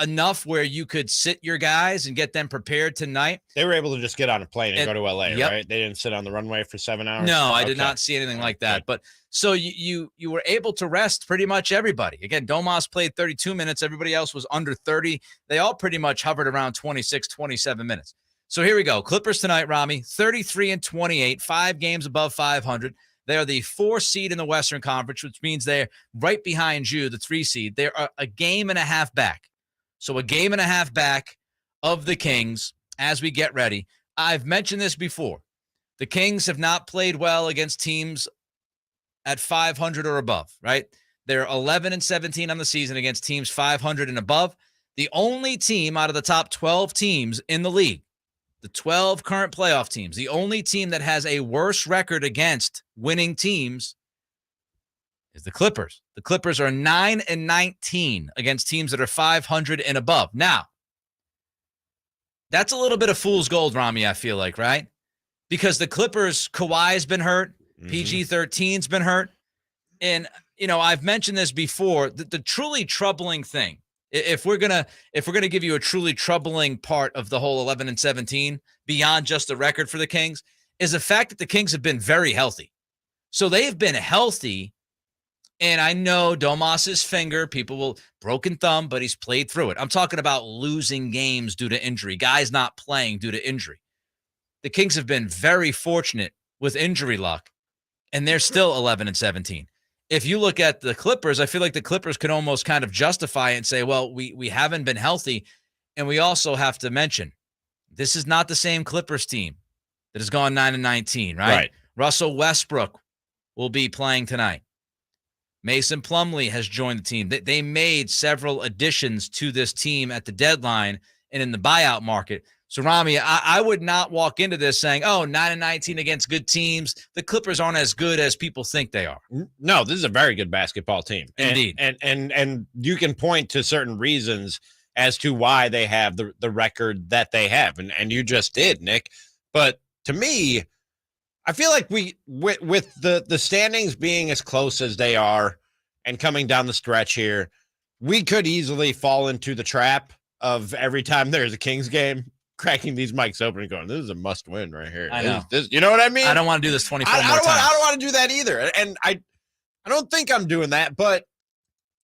enough where you could sit your guys and get them prepared tonight. They were able to just get on a plane and go to LA, right? They didn't sit on the runway for 7 hours? No, I did not see anything like that. Good. But so you were able to rest pretty much everybody. Again, Domas played 32 minutes. Everybody else was under 30. They all pretty much hovered around 26, 27 minutes. So here we go. Clippers tonight, Ramie, 33-28, 5 games above 500. They are the 4 seed in the Western Conference, which means they're right behind you, the 3 seed. They're a game and a half back. So a game and a half back of the Kings as we get ready. I've mentioned this before. The Kings have not played well against teams at 500 or above, right? They're 11-17 on the season against teams 500 and above. The only team out of the top 12 teams in the league, the 12 current playoff teams, the only team that has a worse record against winning teams is the Clippers. The Clippers are 9-19 against teams that are 500 and above. Now, that's a little bit of fool's gold, Ramie, I feel like, right? Because the Clippers, Kawhi's been hurt, PG-13's been hurt. And, I've mentioned this before, the truly troubling thing, if we're gonna give you a truly troubling part of the whole 11-17 beyond just the record for the Kings, is the fact that the Kings have been very healthy. So they've been healthy, and I know Domas's finger, people will broken thumb, but he's played through it. I'm talking about losing games due to injury, guys not playing due to injury. The Kings have been very fortunate with injury luck, and they're still 11-17. If you look at the Clippers, I feel like the Clippers could almost kind of justify it and say, well, we haven't been healthy. And we also have to mention, this is not the same Clippers team that has gone 9-19, right? Russell Westbrook will be playing tonight. Mason Plumlee has joined the team. They made several additions to this team at the deadline and in the buyout market. So, Ramie, I would not walk into this saying, 9-19 against good teams. The Clippers aren't as good as people think they are. No, this is a very good basketball team. Indeed. And you can point to certain reasons as to why they have the record that they have. And you just did, Nick. But to me, I feel like with the standings being as close as they are and coming down the stretch here, we could easily fall into the trap of every time there's a Kings game, cracking these mics open and going, this is a must win right here. I know. You know what I mean? I don't want to do this 24 more times. I don't want to do that either. And I don't think I'm doing that, but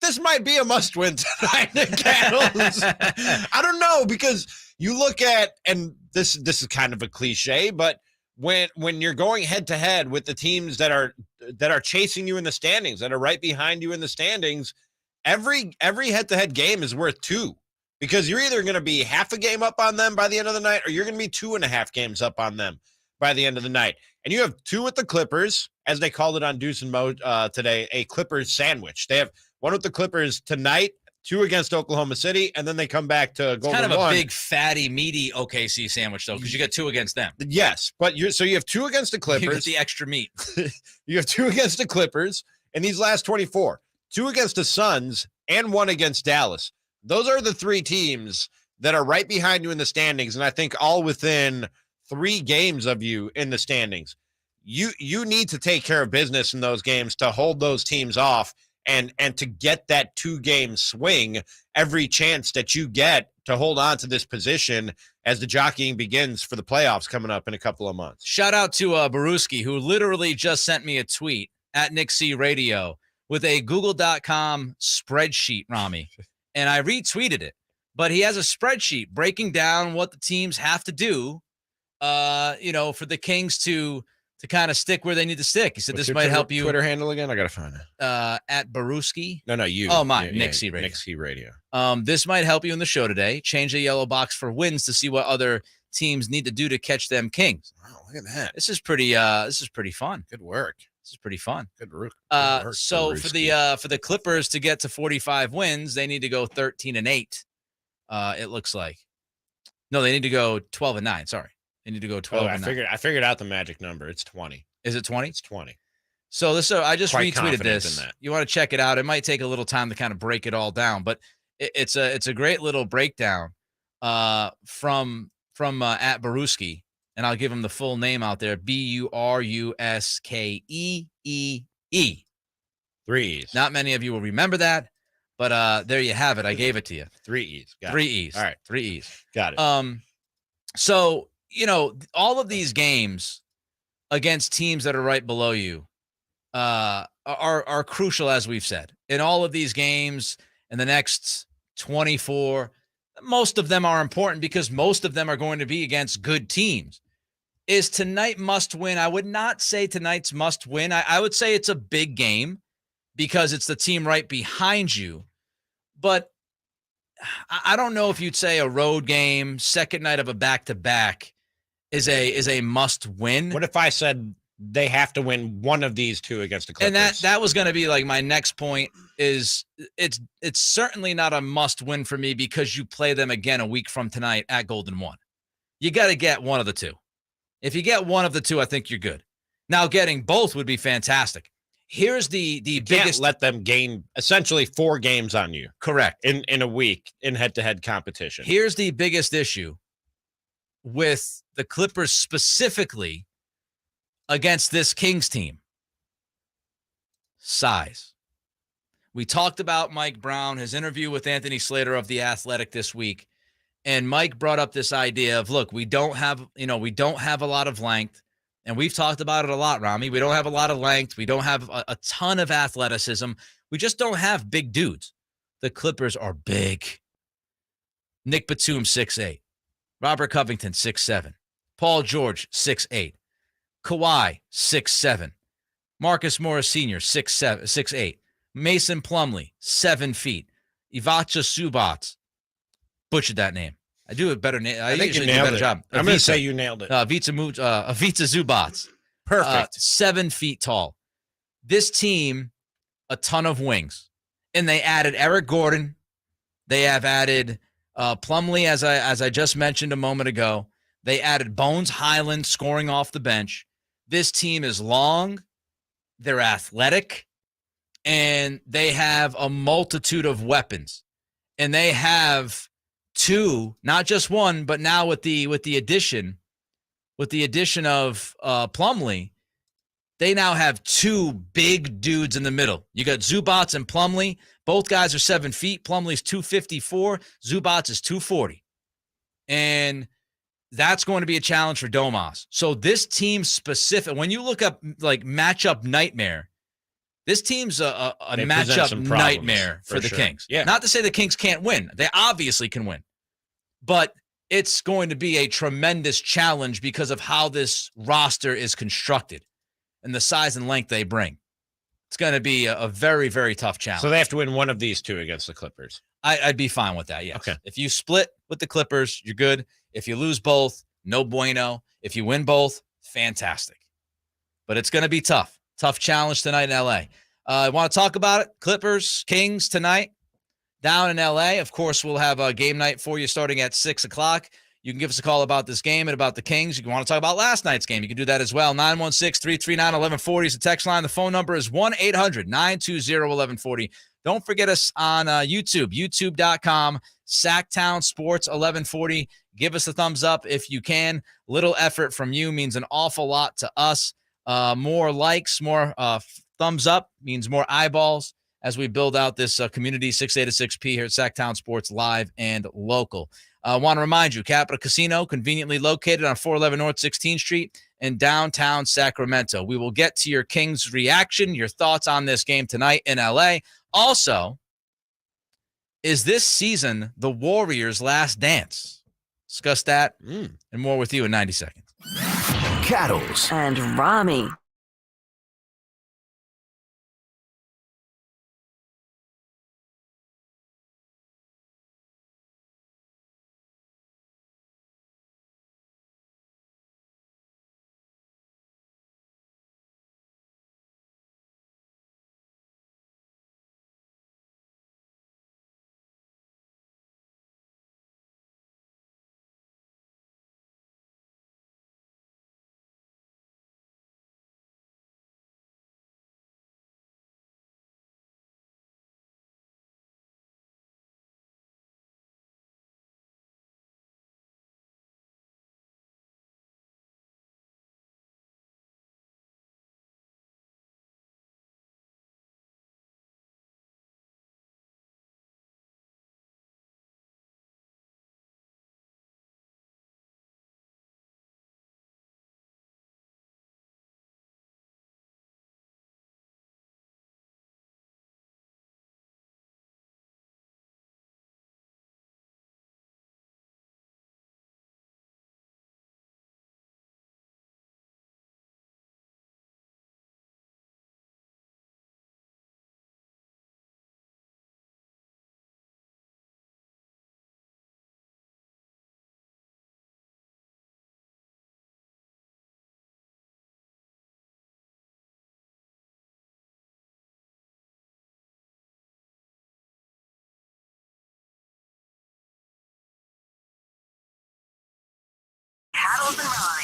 this might be a must win tonight, Nick Cattles. I don't know, because you look at, and this is kind of a cliche, but when you're going head to head with the teams that are chasing you in the standings, that are right behind you in the standings, every head to head game is worth 2. Because you're either going to be half a game up on them by the end of the night, or you're going to be 2.5 games up on them by the end of the night. And you have 2 with the Clippers, as they called it on Deuce and Mo today, a Clippers sandwich. They have one with the Clippers tonight, 2 against Oklahoma City, and then they come back to Golden One. It's kind of a big, fatty, meaty OKC sandwich, though, because you got 2 against them. Yes, but you have 2 against the Clippers. You get the extra meat. You have 2 against the Clippers in these last 24. 2 against the Suns and 1 against Dallas. Those are the 3 teams that are right behind you in the standings, and I think all within 3 games of you in the standings. You need to take care of business in those games to hold those teams off and to get that 2-game swing every chance that you get to hold on to this position as the jockeying begins for the playoffs coming up in a couple of months. Shout out to Baruski, who literally just sent me a tweet at Nick C Radio with a Google.com spreadsheet, Ramie, and I retweeted it. But he has a spreadsheet breaking down what the teams have to do, for the Kings to kind of stick where they need to stick. He said this might help you. Twitter handle again? I got to find it. At Baruski. No, you. Oh, mine. Nick C Radio. Nick C Radio. This might help you in the show today. Change the yellow box for wins to see what other teams need to do to catch them Kings. Wow, look at that. This is pretty fun. Good work. This is pretty fun. Good work. So for the Clippers to get to 45 wins, they need to go 13-8. It looks like. No, they need to go 12-9. Sorry. They need to go 12-9. I figured out the magic number. It's 20. Is it 20? It's 20. So I just Quite retweeted this. in that. You want to check it out. It might take a little time to kind of break it all down, but it's a great little breakdown from at Baruski, and I'll give him the full name out there. Buskee. 3 E's. Not many of you will remember that, but there you have it. I gave it to you. 3 E's. Got 3 it. E's. All right. 3 E's. Got it. So, all of these games against teams that are right below you are crucial, as we've said. In all of these games, in the next 24, most of them are important because most of them are going to be against good teams. Is tonight must win? I would not say tonight's must win. I would say it's a big game because it's the team right behind you. But I don't know if you'd say a road game, second night of a back-to-back is a must win. What if I said they have to win one of these 2 against the Clippers? And that was going to be like my next point is it's certainly not a must win for me because you play them again a week from tonight at Golden One. You got to get one of the 2. If you get one of the 2, I think you're good. Now getting both would be fantastic. Here's the biggest. Can't let them gain essentially 4 games on you. Correct. In a week in head-to-head competition. Here's the biggest issue with the Clippers specifically against this Kings team. Size. We talked about Mike Brown, his interview with Anthony Slater of The Athletic this week, and Mike brought up this idea of, look, we don't have a lot of length. And we've talked about it a lot, Ramie. We don't have a lot of length. We don't have a ton of athleticism. We just don't have big dudes. The Clippers are big. Nick Batum, 6'8". Robert Covington, 6'7". Paul George, 6'8". Kawhi, 6'7". Marcus Morris Sr., 6'8". Mason Plumlee, 7 feet. Ivica Zubac. Butchered that name. I do a better name. I think usually you do a nailed better it. job. I'm going to say you nailed it. Ivica Zubac. Perfect. 7 feet tall. This team, a ton of wings. And they added Eric Gordon. They have added Plumlee, as I just mentioned a moment ago. They added Bones Highland scoring off the bench. This team is long. They're athletic. And they have a multitude of weapons. And they have 2, not just 1, but now with the addition of Plumlee, they now have 2 big dudes in the middle. You got Zubac and Plumlee. Both guys are 7 feet. Plumlee's 254. Zubac is 240. And that's going to be a challenge for Domas. So this team specific, when you look up like matchup nightmare, this team's a matchup nightmare for the Kings. Yeah. Not to say the Kings can't win. They obviously can win. But it's going to be a tremendous challenge because of how this roster is constructed and the size and length they bring. It's going to be a very, very tough challenge. So they have to win one of these 2 against the Clippers. I'd be fine with that, yes. Okay. If you split with the Clippers, you're good. If you lose both, no bueno. If you win both, fantastic. But it's going to be tough. Tough challenge tonight in L.A. I want to talk about it. Clippers, Kings tonight down in L.A. Of course, we'll have a game night for you starting at 6 o'clock. You can give us a call about this game and about the Kings. You can want to talk about last night's game. You can do that as well. 916-339-1140 is the text line. The phone number is 1-800-920-1140. Don't forget us on YouTube, youtube.com, Sactown Sports 1140. Give us a thumbs up if you can. Little effort from you means an awful lot to us. More likes, more thumbs up means more eyeballs as we build out this community, 6A to 6P here at Sactown Sports Live and Local. I want to remind you, Capital Casino, conveniently located on 411 North 16th Street in downtown Sacramento. We will get to your Kings reaction, your thoughts on this game tonight in L.A. Also, is this season the Warriors' last dance? Discuss that and more with you in 90 seconds. Cattles and Ramie.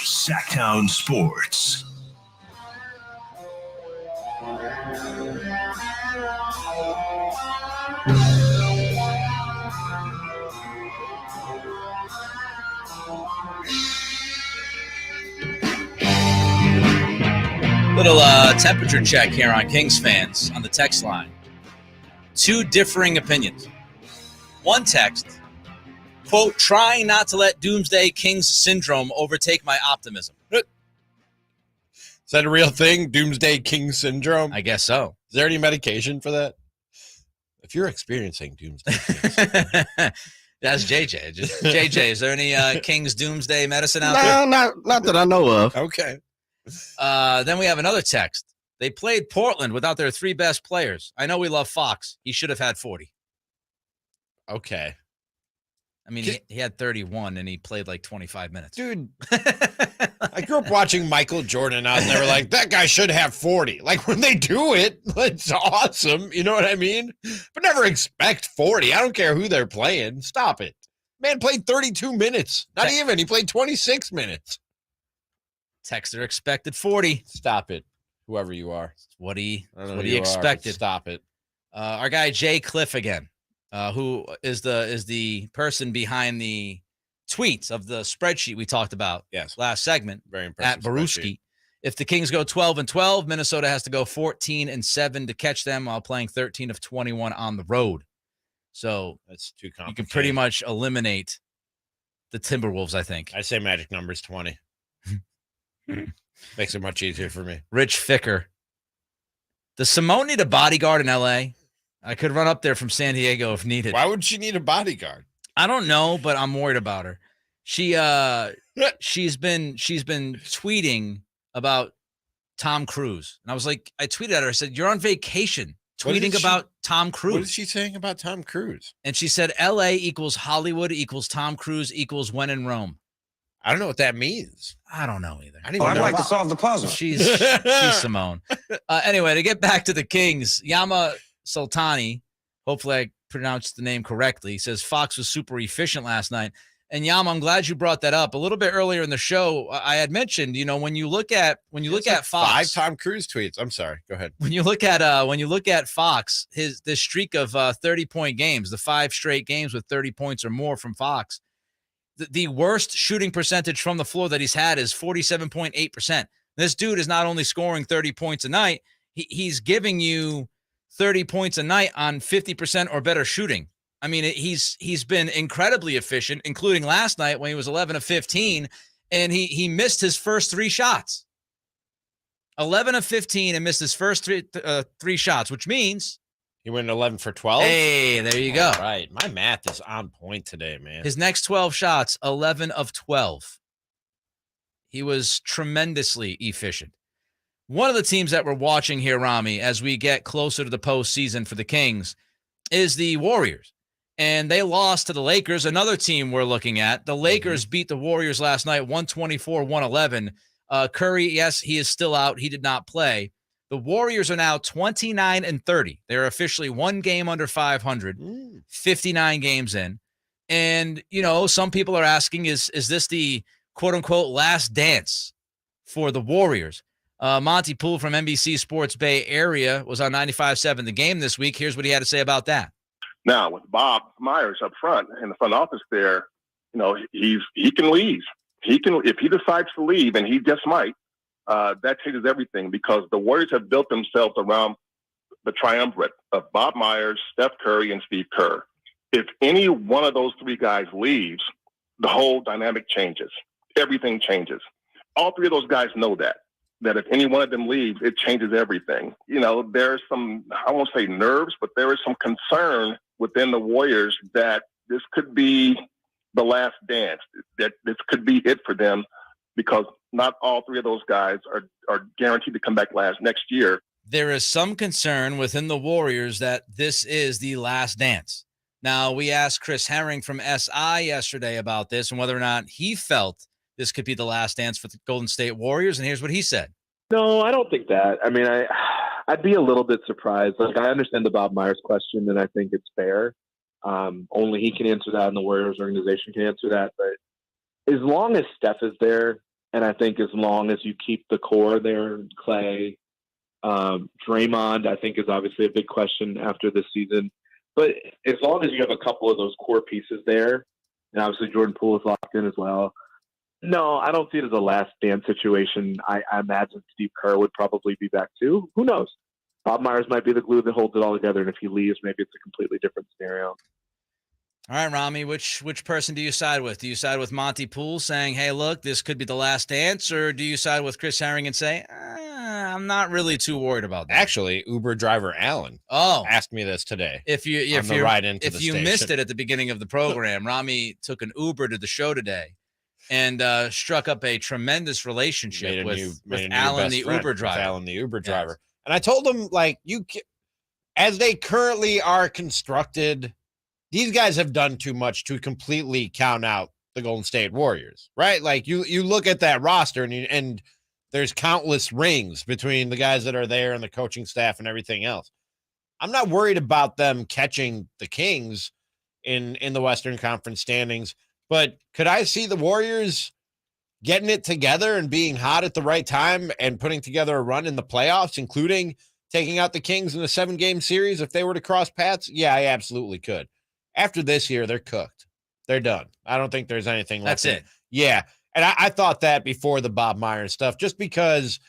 Sactown Sports. Little temperature check here on Kings fans on the text line. Two differing opinions. One text, quote, trying not to let Doomsday Kings syndrome overtake my optimism. Is that a real thing? Doomsday King syndrome? I guess so. Is there any medication for that? If you're experiencing Doomsday King syndrome. That's JJ. JJ, is there any King's Doomsday medicine out there? No, not that I know of. Okay. Then we have another text. They played Portland without their three best players. I know we love Fox. He should have had 40. Okay. I mean, he had 31 and he played like 25 minutes. Dude, I grew up watching Michael Jordan out and they were like, that guy should have 40. Like when they do it, it's awesome. You know what I mean? But never expect 40. I don't care who they're playing. Stop it. Man played 32 minutes. Not even. He played 26 minutes. Texter expected 40. Stop it. Whoever you are. What he expected. Stop it. Our guy Jay Cliff again. Who is the person behind the tweets of the spreadsheet we talked about last segment. Very impressive. At Baruski. If the Kings go 12-12, Minnesota has to go 14-7 to catch them while playing 13 of 21 on the road. So that's too complicated. You can pretty much eliminate the Timberwolves, I think. I say magic number's 20. Makes it much easier for me. Rich Ficker. Does Simone need a bodyguard in L.A.? I could run up there from San Diego if needed. Why would she need a bodyguard? I don't know, but I'm worried about her. She's been tweeting about Tom Cruise. And I was like, I tweeted at her, I said, you're on vacation tweeting about Tom Cruise. What is she saying about Tom Cruise? And she said, LA equals Hollywood equals Tom Cruise equals when in Rome. I don't know what that means. I don't know either. I'd like to solve the puzzle. She's Simone. Anyway, to get back to the Kings, Yama Sultani, hopefully I pronounced the name correctly, says Fox was super efficient last night. And Yama, I'm glad you brought that up. A little bit earlier in the show, I had mentioned, when you look at Fox, 5 Tom Cruise tweets. I'm sorry. Go ahead. When you look at Fox, this streak of 30-point games, the 5 straight games with 30 points or more from Fox, the worst shooting percentage from the floor that he's had is 47.8%. This dude is not only scoring 30 points a night, he's giving you 30 points a night on 50% or better shooting. I mean, he's been incredibly efficient, including last night when he was 11 of 15, and he missed his first 3 shots. 11 of 15 and missed his first three shots, which means he went 11 for 12. Hey, there you go. All right, my math is on point today, man. His next 12 shots, 11 of 12. He was tremendously efficient. One of the teams that we're watching here, Ramie, as we get closer to the postseason for the Kings, is the Warriors. And they lost to the Lakers, another team we're looking at. The Lakers beat the Warriors last night, 124-111. Curry, yes, he is still out. He did not play. The Warriors are now 29-30. They're officially 1 game under 500, 59 games in. And, some people are asking, is this the quote-unquote last dance for the Warriors? Monty Poole from NBC Sports Bay Area was on 95.7 The Game this week. Here's what he had to say about that. Now, with Bob Myers up front in the front office there, he can leave. If he decides to leave, and he just might, that changes everything because the Warriors have built themselves around the triumvirate of Bob Myers, Steph Curry, and Steve Kerr. If any one of those 3 guys leaves, the whole dynamic changes. Everything changes. All 3 of those guys know that if any one of them leaves, it changes everything. There's some, I won't say nerves, but there is some concern within the Warriors that this could be the last dance, that this could be it for them because not all 3 of those guys are guaranteed to come back next year. There is some concern within the Warriors that this is the last dance. Now, we asked Chris Herring from SI yesterday about this and whether or not he felt this could be the last dance for the Golden State Warriors, and here's what he said. No, I don't think that. I mean, I'd be a little bit surprised. Like, I understand the Bob Myers question, and I think it's fair. Only he can answer that, and the Warriors organization can answer that. But as long as Steph is there, and I think as long as you keep the core there, Clay, Draymond, I think is obviously a big question after this season. But as long as you have a couple of those core pieces there, and obviously Jordan Poole is locked in as well, no, I don't see it as a last dance situation. I imagine Steve Kerr would probably be back too. Who knows? Bob Myers might be the glue that holds it all together, and if he leaves, maybe it's a completely different scenario. All right, Ramie, which person do you side with? Do you side with Monty Poole saying, hey, look, this could be the last dance, or do you side with Chris Herring and say, I'm not really too worried about that? Actually, Uber driver Alan asked me this today. If you missed it at the beginning of the program, Ramie took an Uber to the show today and struck up a tremendous relationship with Alan, the Uber driver. Alan, the Uber driver. And I told him, as they currently are constructed, these guys have done too much to completely count out the Golden State Warriors, right? Like you look at that roster and there's countless rings between the guys that are there and the coaching staff and everything else. I'm not worried about them catching the Kings in the Western Conference standings, but could I see the Warriors getting it together and being hot at the right time and putting together a run in the playoffs, including taking out the Kings in a 7-game series if they were to cross paths? Yeah, I absolutely could. After this year, they're cooked. They're done. I don't think there's anything left. That's it. Yeah. And I thought that before the Bob Myers stuff, just because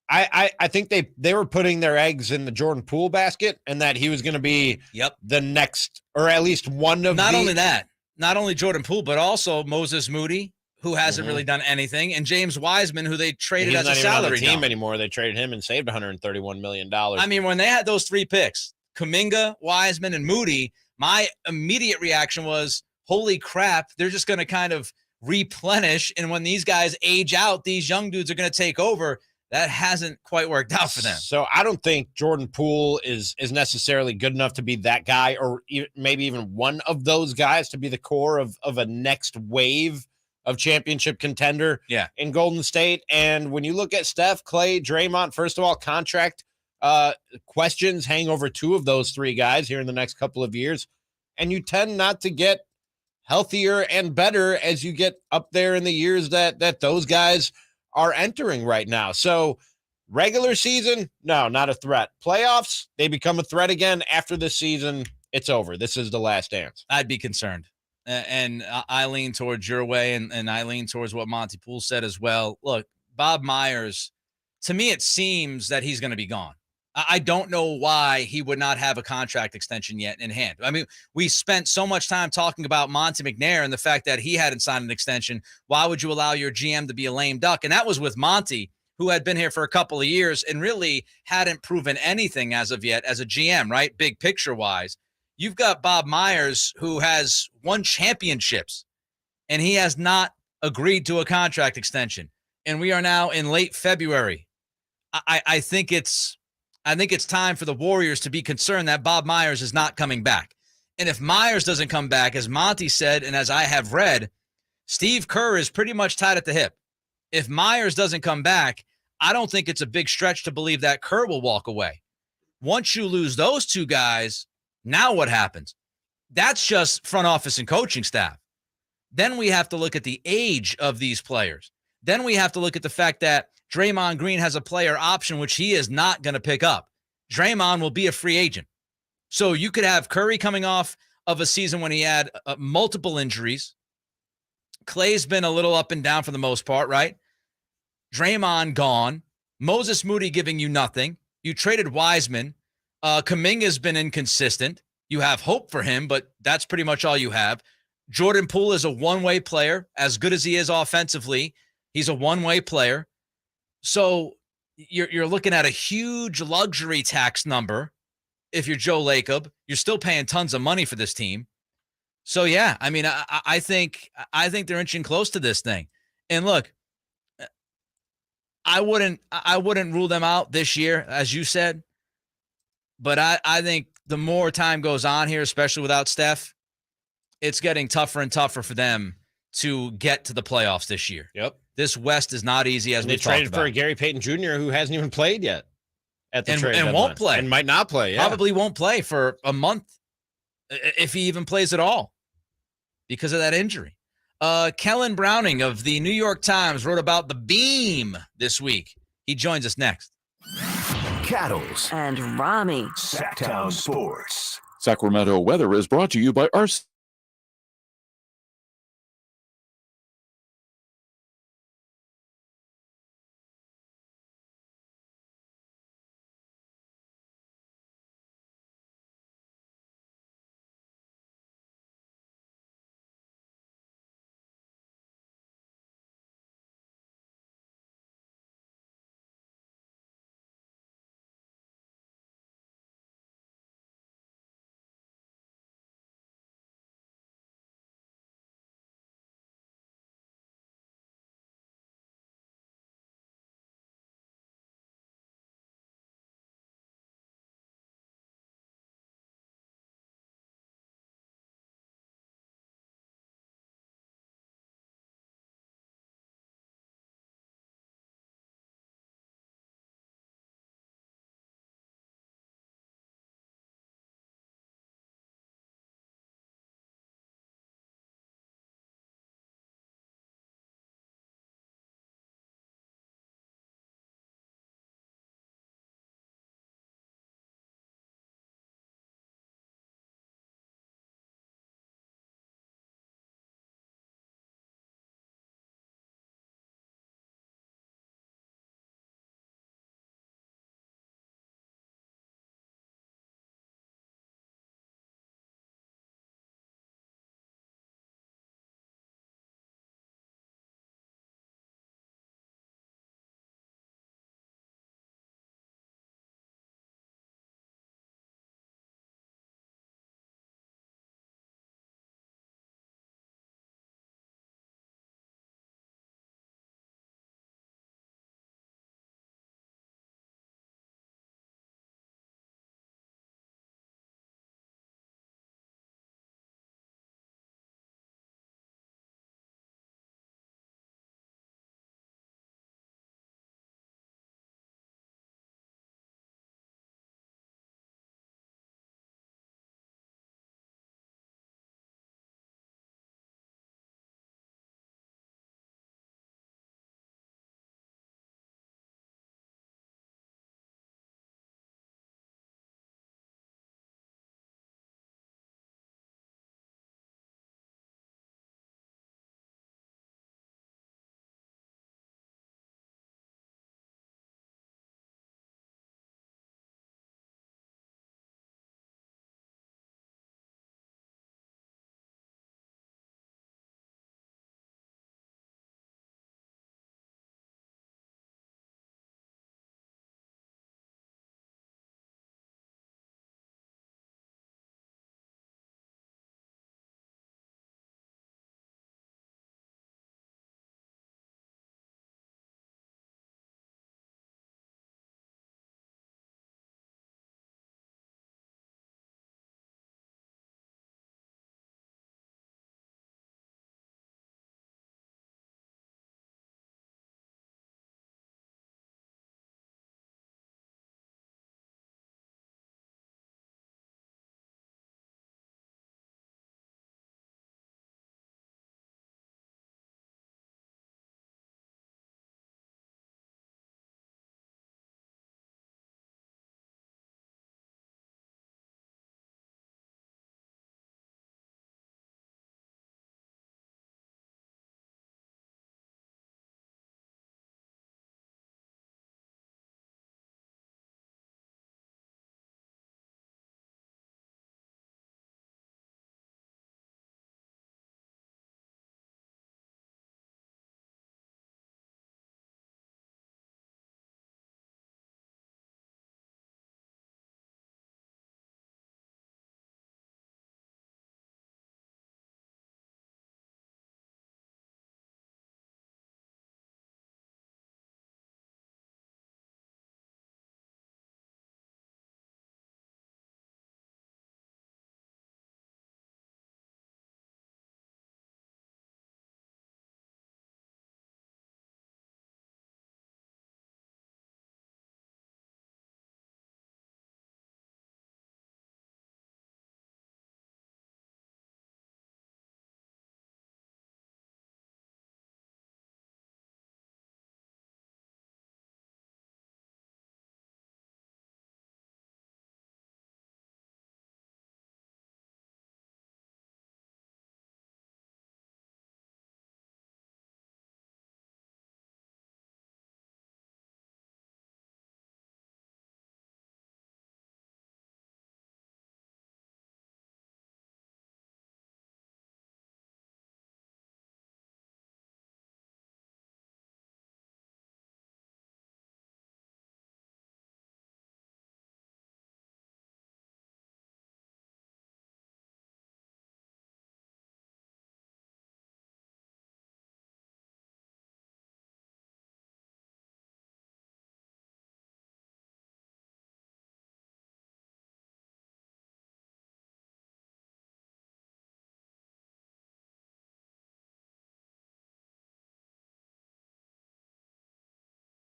I think they were putting their eggs in the Jordan Poole basket and that he was going to be the next, or at least one of Not only that, not only Jordan Poole, but also Moses Moody, who hasn't really done anything, and James Wiseman, who they traded as a salary dump. He's not even on the team dump anymore. They traded him and saved $131 million. I mean, when they had those 3 picks, Kuminga, Wiseman, and Moody, my immediate reaction was, holy crap, they're just going to kind of replenish. And when these guys age out, these young dudes are going to take over. That hasn't quite worked out for them. So I don't think Jordan Poole is necessarily good enough to be that guy, or maybe even one of those guys to be the core of a next wave of championship contender in Golden State. And when you look at Steph, Clay, Draymond, first of all, contract questions hang over two of those three guys here in the next couple of years. And you tend not to get healthier and better as you get up there in the years that those guys are entering right now. So regular season, no, not a threat. Playoffs, they become a threat again after this season. It's over. This is the last dance. I'd be concerned. And I lean towards your way, and I lean towards what Monty Poole said as well. Look, Bob Myers, to me, it seems that he's going to be gone. I don't know why he would not have a contract extension yet in hand. I mean, we spent so much time talking about Monty McNair and the fact that he hadn't signed an extension. Why would you allow your GM to be a lame duck? And that was with Monty, who had been here for a couple of years and really hadn't proven anything as of yet as a GM, right? Big picture wise. You've got Bob Myers, who has won championships, and he has not agreed to a contract extension. And we are now in late February. I think it's time for the Warriors to be concerned that Bob Myers is not coming back. And if Myers doesn't come back, as Monty said, and as I have read, Steve Kerr is pretty much tied at the hip. If Myers doesn't come back, I don't think it's a big stretch to believe that Kerr will walk away. Once you lose those two guys, now what happens? That's just front office and coaching staff. Then we have to look at the age of these players. Then we have to look at the fact that Draymond Green has a player option, which he is not going to pick up. Draymond will be a free agent. So you could have Curry coming off of a season when he had multiple injuries. Clay's been a little up and down for the most part, right? Draymond gone. Moses Moody giving you nothing. You traded Wiseman. Kuminga's been inconsistent. You have hope for him, but that's pretty much all you have. Jordan Poole is a one-way player. As good as he is offensively, he's a one-way player. So you're looking at a huge luxury tax number. If you're Joe Lacob, you're still paying tons of money for this team. So yeah, I mean, I think they're inching close to this thing. And look, I wouldn't rule them out this year, as you said. But I think the more time goes on here, especially without Steph, it's getting tougher and tougher for them to get to the playoffs this year. Yep. This West is not easy, as we talked about. They traded for Gary Payton Jr., who hasn't even played yet at the trade and won't play. And might not play, Probably won't play for a month, if he even plays at all, because of that injury. Kellen Browning of the New York Times wrote about the beam this week. He joins us next. Cattles and Ramie. Sactown Sports. Sacramento weather is brought to you by our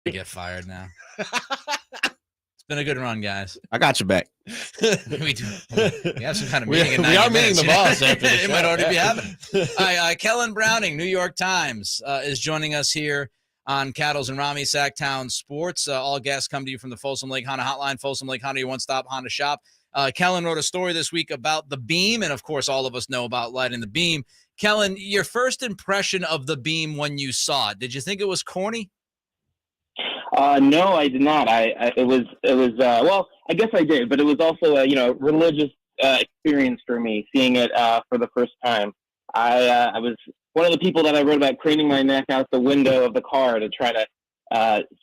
Get fired now. It's been a good run, guys. I got you back. We do. We have some kind of meeting. We are meeting the boss after the show. It might already be happening. All right, Kellen Browning, New York Times, is joining us here on Cattles and Ramie, Sactown Sports. All guests come to you from the Folsom Lake Honda Hotline. Folsom Lake Honda, your one-stop Honda shop. Kellen wrote a story this week about the Beam, and of course, all of us know about lighting the Beam. Kellen, your first impression of the Beam when you saw it, did you think it was corny? No, I did not. It was well, I guess I did, but it was also a religious experience for me seeing it for the first time. I was one of the people that I wrote about craning my neck out the window of the car to try to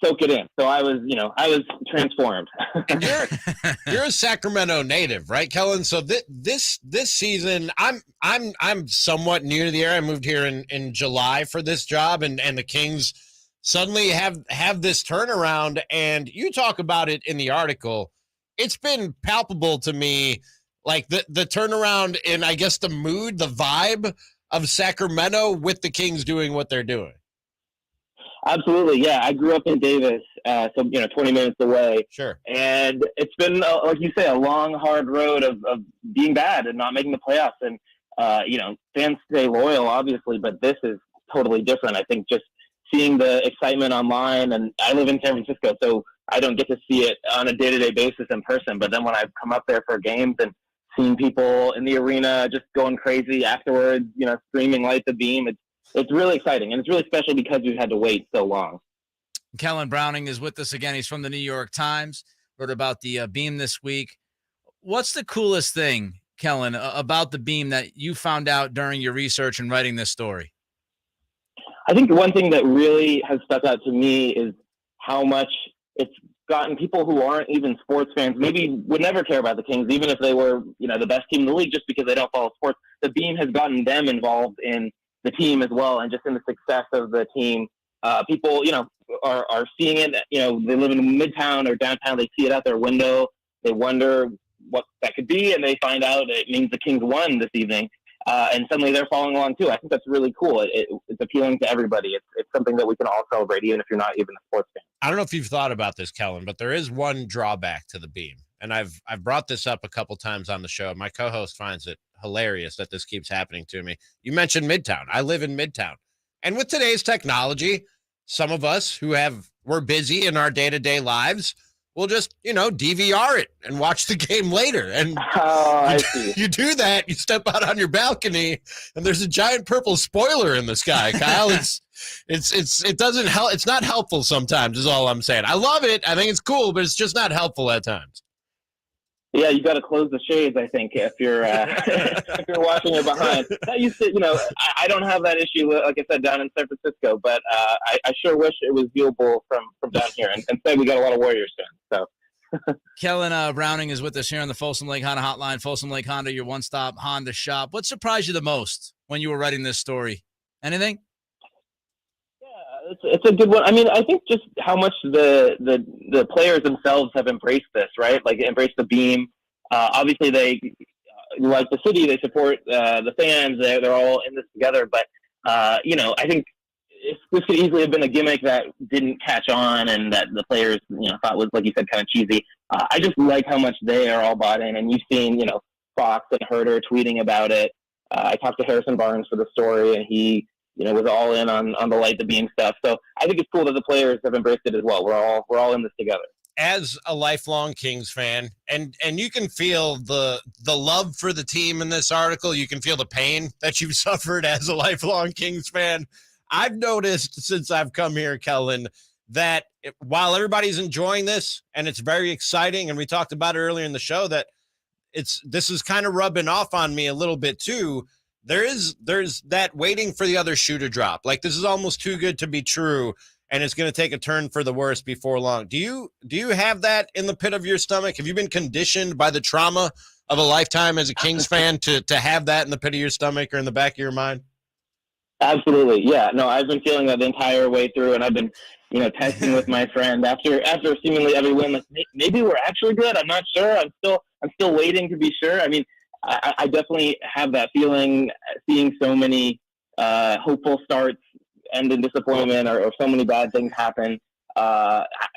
soak it in. So I was transformed. And you're a Sacramento native, right, Kellen? So this season, I'm somewhat new to the area. I moved here in July for this job, and the Kings suddenly have this turnaround, and you talk about it in the article. It's been palpable to me, like the turnaround in, I guess, the mood, the vibe of Sacramento with the Kings doing what they're doing. Absolutely, yeah. I grew up in Davis, so 20 minutes away. Sure. And it's been, like you say, a long, hard road of being bad and not making the playoffs. And fans stay loyal, obviously, but this is totally different. I think just seeing the excitement online, and I live in San Francisco, so I don't get to see it on a day-to-day basis in person. But then when I've come up there for games and seen people in the arena just going crazy afterwards, screaming "Light the Beam," it's really exciting, and it's really special because we've had to wait so long. Kellen Browning is with us again. He's from the New York Times, wrote about the Beam this week. What's the coolest thing, Kellen, about the Beam that you found out during your research and writing this story? I think one thing that really has stuck out to me is how much it's gotten people who aren't even sports fans, maybe would never care about the Kings, even if they were, the best team in the league, just because they don't follow sports. The Beam has gotten them involved in the team as well, and just in the success of the team. People, are seeing it. They live in Midtown or downtown. They see it out their window. They wonder what that could be, and they find out it means the Kings won this evening. And suddenly they're following along too. I think that's really cool. It's appealing to everybody. It's something that we can all celebrate, even if you're not even a sports fan. I don't know if you've thought about this, Kellen, but there is one drawback to the Beam. And I've brought this up a couple times on the show. My co-host finds it hilarious that this keeps happening to me. You mentioned Midtown. I live in Midtown. And with today's technology, some of us we're busy in our day-to-day lives, we'll just, DVR it and watch the game later. And you do that, you step out on your balcony, and there's a giant purple spoiler in the sky, Kyle. It doesn't help. It's not helpful sometimes, is all I'm saying. I love it. I think it's cool, but it's just not helpful at times. Yeah, you got to close the shades, I think, if you're if you're watching it behind. That used to, I don't have that issue, like I said, down in San Francisco, but I sure wish it was viewable from down here. And instead, we got a lot of Warriors fans. So. Kellen Browning is with us here on the Folsom Lake Honda Hotline. Folsom Lake Honda, your one-stop Honda shop. What surprised you the most when you were writing this story? Anything? It's a good one. I mean, I think just how much the players themselves have embraced this, right? Like embraced the Beam. Obviously, they like the city. They support the fans. They're all in this together. But I think this could easily have been a gimmick that didn't catch on, and that the players thought was, like you said, kind of cheesy. I just like how much they are all bought in, and you've seen Fox and Herter tweeting about it. I talked to Harrison Barnes for the story, and he was all in on the Light the Beam stuff. So I think it's cool that the players have embraced it as well. We're all in this together. As a lifelong Kings fan, and you can feel the love for the team in this article. You can feel the pain that you've suffered as a lifelong Kings fan. I've noticed since I've come here, Kellen, that while everybody's enjoying this and it's very exciting, and we talked about it earlier in the show, that this is kind of rubbing off on me a little bit too. There's that waiting for the other shoe to drop. Like, this is almost too good to be true, and it's going to take a turn for the worse before long. Do you have that in the pit of your stomach? Have you been conditioned by the trauma of a lifetime as a Kings fan to have that in the pit of your stomach or in the back of your mind? Absolutely. Yeah. No, I've been feeling that the entire way through, and I've been, texting with my friend after seemingly every win, like, maybe we're actually good. I'm not sure. I'm still waiting to be sure. I mean, I definitely have that feeling, seeing so many hopeful starts end in disappointment, or so many bad things happen.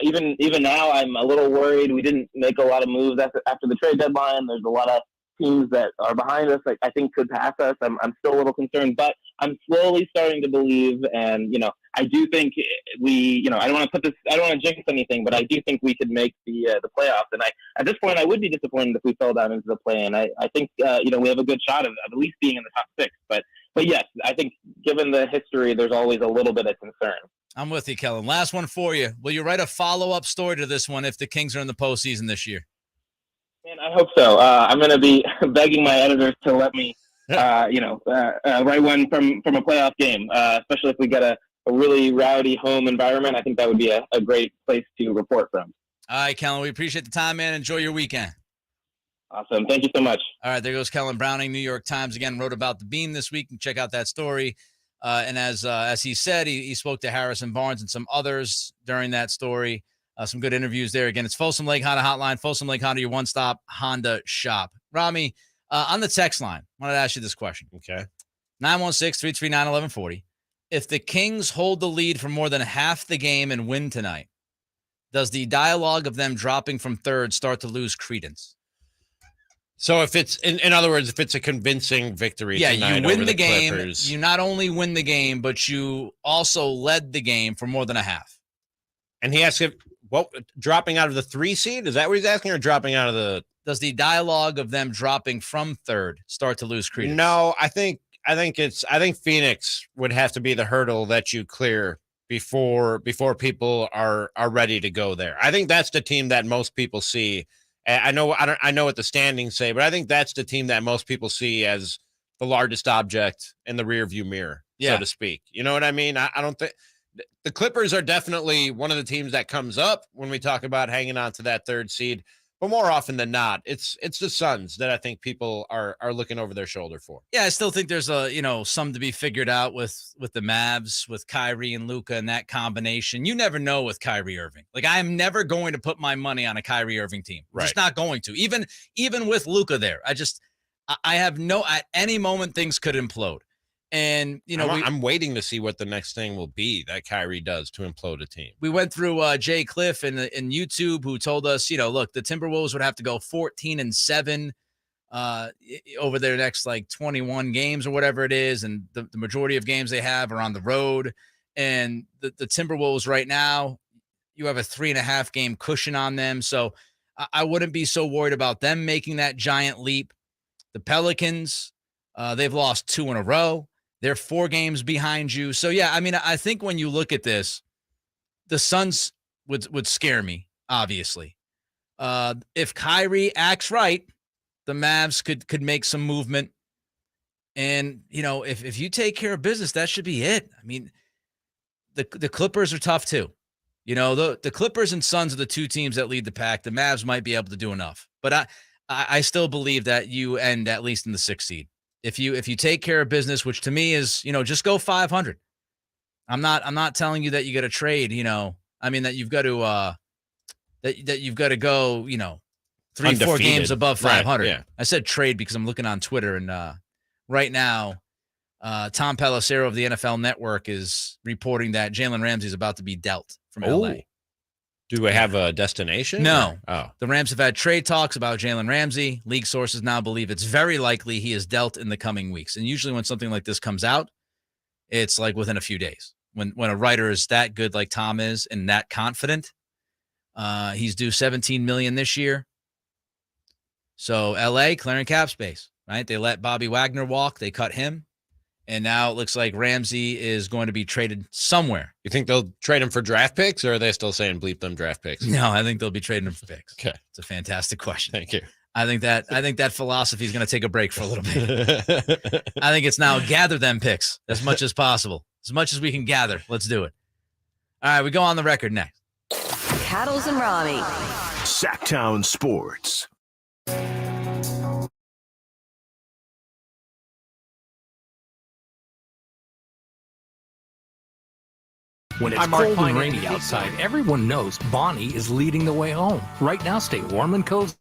Even now, I'm a little worried. We didn't make a lot of moves after the trade deadline. There's a lot of teams that are behind us, I think could pass us. I'm still a little concerned, but I'm slowly starting to believe. And, I do think I don't want to jinx anything, but I do think we could make the playoffs. And at this point, I would be disappointed if we fell down into the play. And I think, we have a good shot of at least being in the top 6. But yes, I think given the history, there's always a little bit of concern. I'm with you, Kellen. Last one for you. Will you write a follow-up story to this one if the Kings are in the postseason this year? Man, I hope so. I'm going to be begging my editors to let me, write one from a playoff game, especially if we get a really rowdy home environment. I think that would be a great place to report from. All right, Kellen, we appreciate the time, man. Enjoy your weekend. Awesome. Thank you so much. All right, there goes Kellen Browning. New York Times, again, wrote about the Beam this week. Check out that story. And as he said, he spoke to Harrison Barnes and some others during that story. Some good interviews there. Again, it's Folsom Lake Honda Hotline. Folsom Lake Honda, your one-stop Honda shop. Ramie, on the text line, I wanted to ask you this question. Okay. 916-339-1140. If the Kings hold the lead for more than half the game and win tonight, does the dialogue of them dropping from third start to lose credence? So if it's, in other words, if it's a convincing victory tonight you win over the game. Clippers, you not only win the game, but you also led the game for more than a half. And he asked if dropping out of the 3 seed? Is that what he's asking, or dropping out of the? Does the dialogue of them dropping from third start to lose credence? No, I think Phoenix would have to be the hurdle that you clear before people are ready to go there. I think that's the team that most people see. I know what the standings say, but I think that's the team that most people see as the largest object in the rearview mirror, so to speak. You know what I mean? I don't think the Clippers are definitely one of the teams that comes up when we talk about hanging on to that 3rd seed, but more often than not, it's the Suns that I think people are looking over their shoulder for. Yeah, I still think there's some to be figured out with the Mavs, with Kyrie and Luka and that combination. You never know with Kyrie Irving. Like, I am never going to put my money on a Kyrie Irving team. Right. Just not going to. Even with Luka there, I have at any moment things could implode. And, I'm waiting to see what the next thing will be that Kyrie does to implode a team. We went through Jay Cliff in YouTube, who told us, look, the Timberwolves would have to go 14-7 over their next 21 games or whatever it is. And the majority of games they have are on the road. And the Timberwolves right now, you have a 3.5 game cushion on them. So I wouldn't be so worried about them making that giant leap. The Pelicans, they've lost 2 in a row. They're 4 games behind you. So, yeah, I think when you look at this, the Suns would scare me, obviously. If Kyrie acts right, the Mavs could make some movement. And, if you take care of business, that should be it. The Clippers are tough, too. The Clippers and Suns are the 2 teams that lead the pack. The Mavs might be able to do enough. But I still believe that you end at least in the 6th seed. If you take care of business, which to me is, just go 500. I'm not telling you that you got to trade, that you've got to that you've got to go, 3-4 games above 500. Right, yeah. I said trade because I'm looking on Twitter, and right now Tom Pelissero of the NFL Network is reporting that Jalen Ramsey is about to be dealt from LA. Do we have a destination? No. Oh. The Rams have had trade talks about Jalen Ramsey. League sources now believe it's very likely he is dealt in the coming weeks. And usually when something like this comes out, it's like within a few days. When a writer is that good like Tom is and that confident, he's due $17 million this year. So LA clearing cap space, right? They let Bobby Wagner walk. They cut him. And now it looks like Ramsey is going to be traded somewhere. You think they'll trade him for draft picks, or are they still saying bleep them draft picks? No, I think they'll be trading him for picks. Okay. It's a fantastic question. Thank you. I think that philosophy is going to take a break for a little bit. I think it's now gather them picks as much as possible. As much as we can gather. Let's do it. All right, we go on the record next. Cattles and Ramie. Sactown Sports. When it's cold and rainy outside, everyone knows Bonnie is leading the way home. Right now, stay warm and cozy.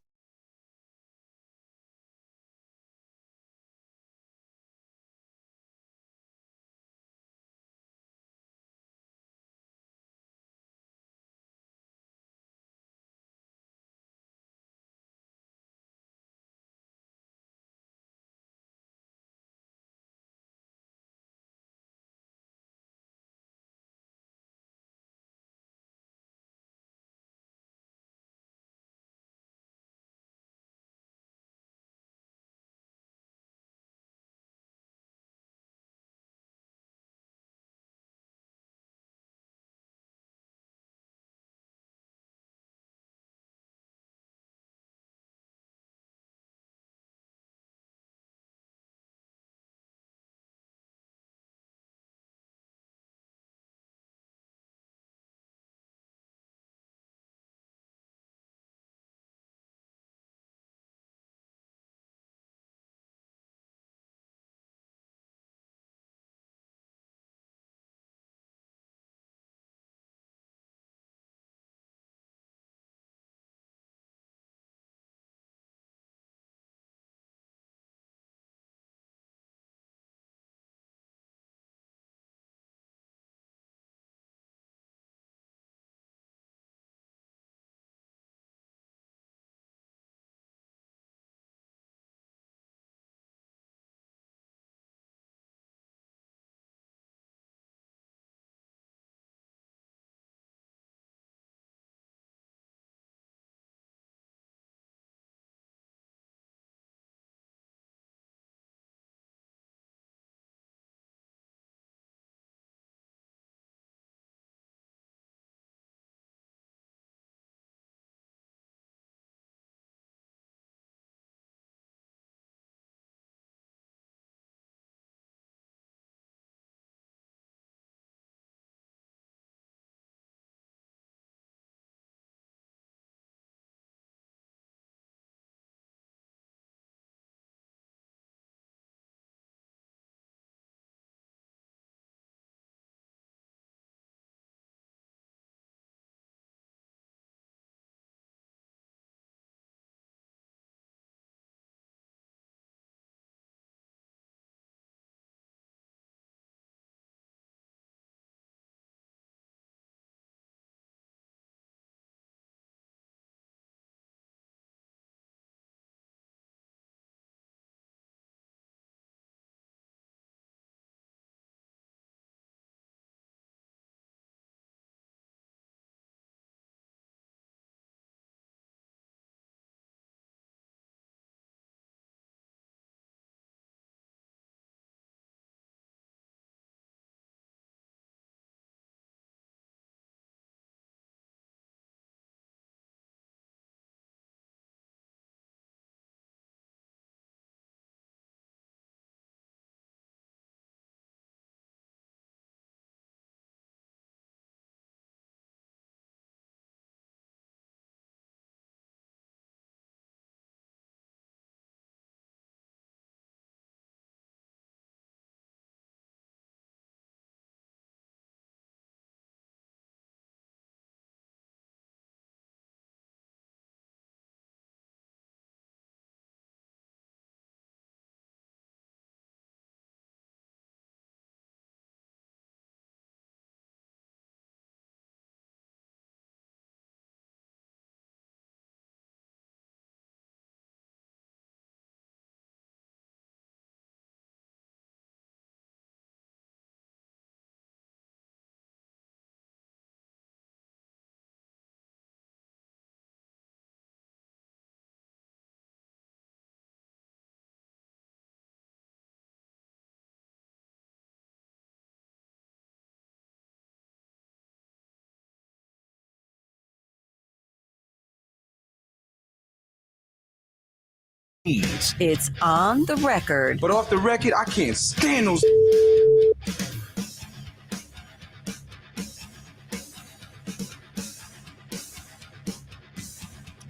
It's On the Record. But off the record, I can't stand those.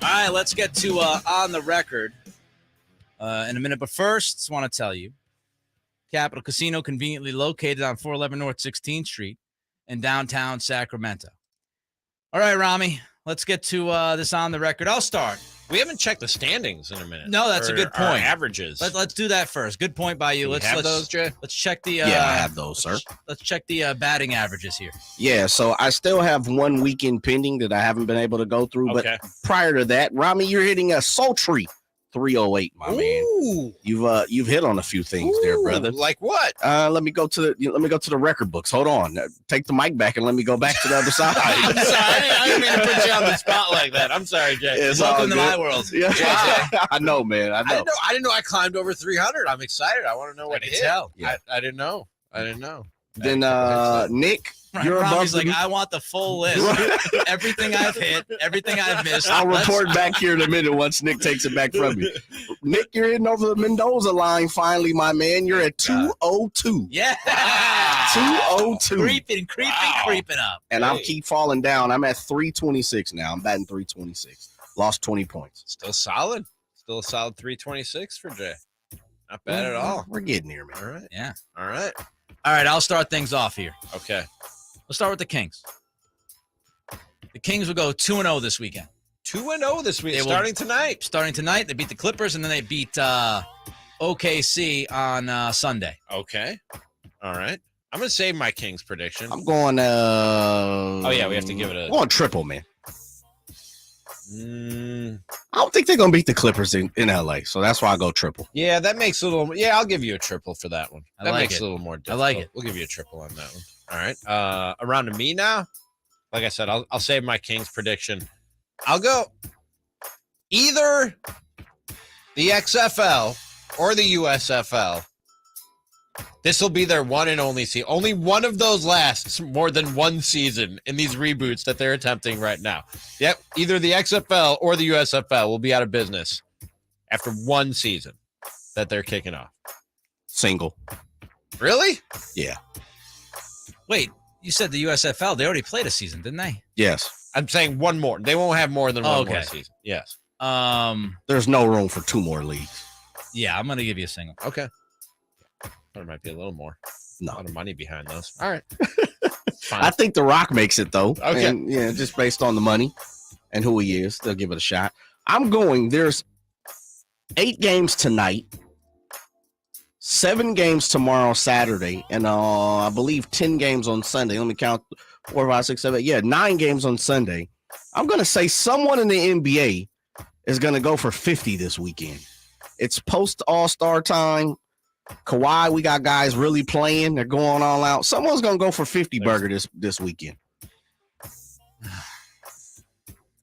All right, let's get to On the Record in a minute. But first, just want to tell you, Capital Casino, conveniently located on 411 North 16th Street in downtown Sacramento. All right, Ramie, let's get to this On the Record. I'll start. We haven't checked the standings in a minute. No, that's a good point. Averages. Let's do that first. Good point by you. Let's have those, Jay? Let's check the. Yeah, I have those, sir. Let's check the batting averages here. Yeah, so I still have one weekend pending that I haven't been able to go through. Okay. But prior to that, Ramie, you're hitting a sultry 308, my man. You've hit on a few things there, brother. Like what? Let me go to the record books. Hold on. Take the mic back and let me go back to the other side. I'm sorry. I didn't mean to put you on the spot like that. I'm sorry, Jay. It's Welcome to my world. Yeah. Wow. I know, man. I know. I didn't know I climbed over 300. I'm excited. I want to know what it hit. Yeah. I didn't know. Then Nick, you're Ramie's above like, I want the full list. Everything I've hit, everything I've missed. I'll report back here in a minute once Nick takes it back from you. Nick, you're hitting over the Mendoza line finally, my man. You're at 202. Yeah. 202. Creeping up. And I'll keep falling down. I'm at 326 now. I'm batting 326. Lost 20 points. Still solid. Still a solid 326 for Jay. Not bad at all. We're getting here, man. All right. Yeah. All right. All right, I'll start things off here. Okay. Let's start with the Kings. The Kings will go 2-0 this weekend. 2-0 this week, starting tonight. They beat the Clippers, and then they beat OKC on Sunday. Okay. All right. I'm going to save my Kings prediction. I'm going oh, yeah, we have to give it a... I'm going triple, man. I don't think they're going to beat the Clippers in LA, so that's why I go triple. Yeah, that makes a little... Yeah, I'll give you a triple for that one. That like makes it. a little more difficult. I like it. We'll give you a triple on that one. All right. Around to me now. Like I said, I'll save my Kings prediction. I'll go either the XFL or the USFL. This will be their one and only season. Only one of those lasts more than one season in these reboots that they're attempting right now. Yep, either the XFL or the USFL will be out of business after one season that they're kicking off. Single. Really? Yeah. Wait, you said the USFL. They already played a season, didn't they? Yes. I'm saying one more. They won't have more than one more season. Yes. There's no room for two more leagues. Yeah, I'm going to give you a single. Okay. There might be a little more. No. A lot of money behind those. All right. I think The Rock makes it, though. Okay. And, yeah, just based on the money and who he is, they'll give it a shot. I'm going, there's 8 games tonight, 7 games tomorrow, Saturday, and I believe 10 games on Sunday. Let me count 4, 5, 6, 7. Yeah, 9 games on Sunday. I'm going to say someone in the NBA is going to go for 50 this weekend. It's post All-Star time. Kawhi, we got guys really playing. They're going all out. Someone's going to go for 50 burger this weekend.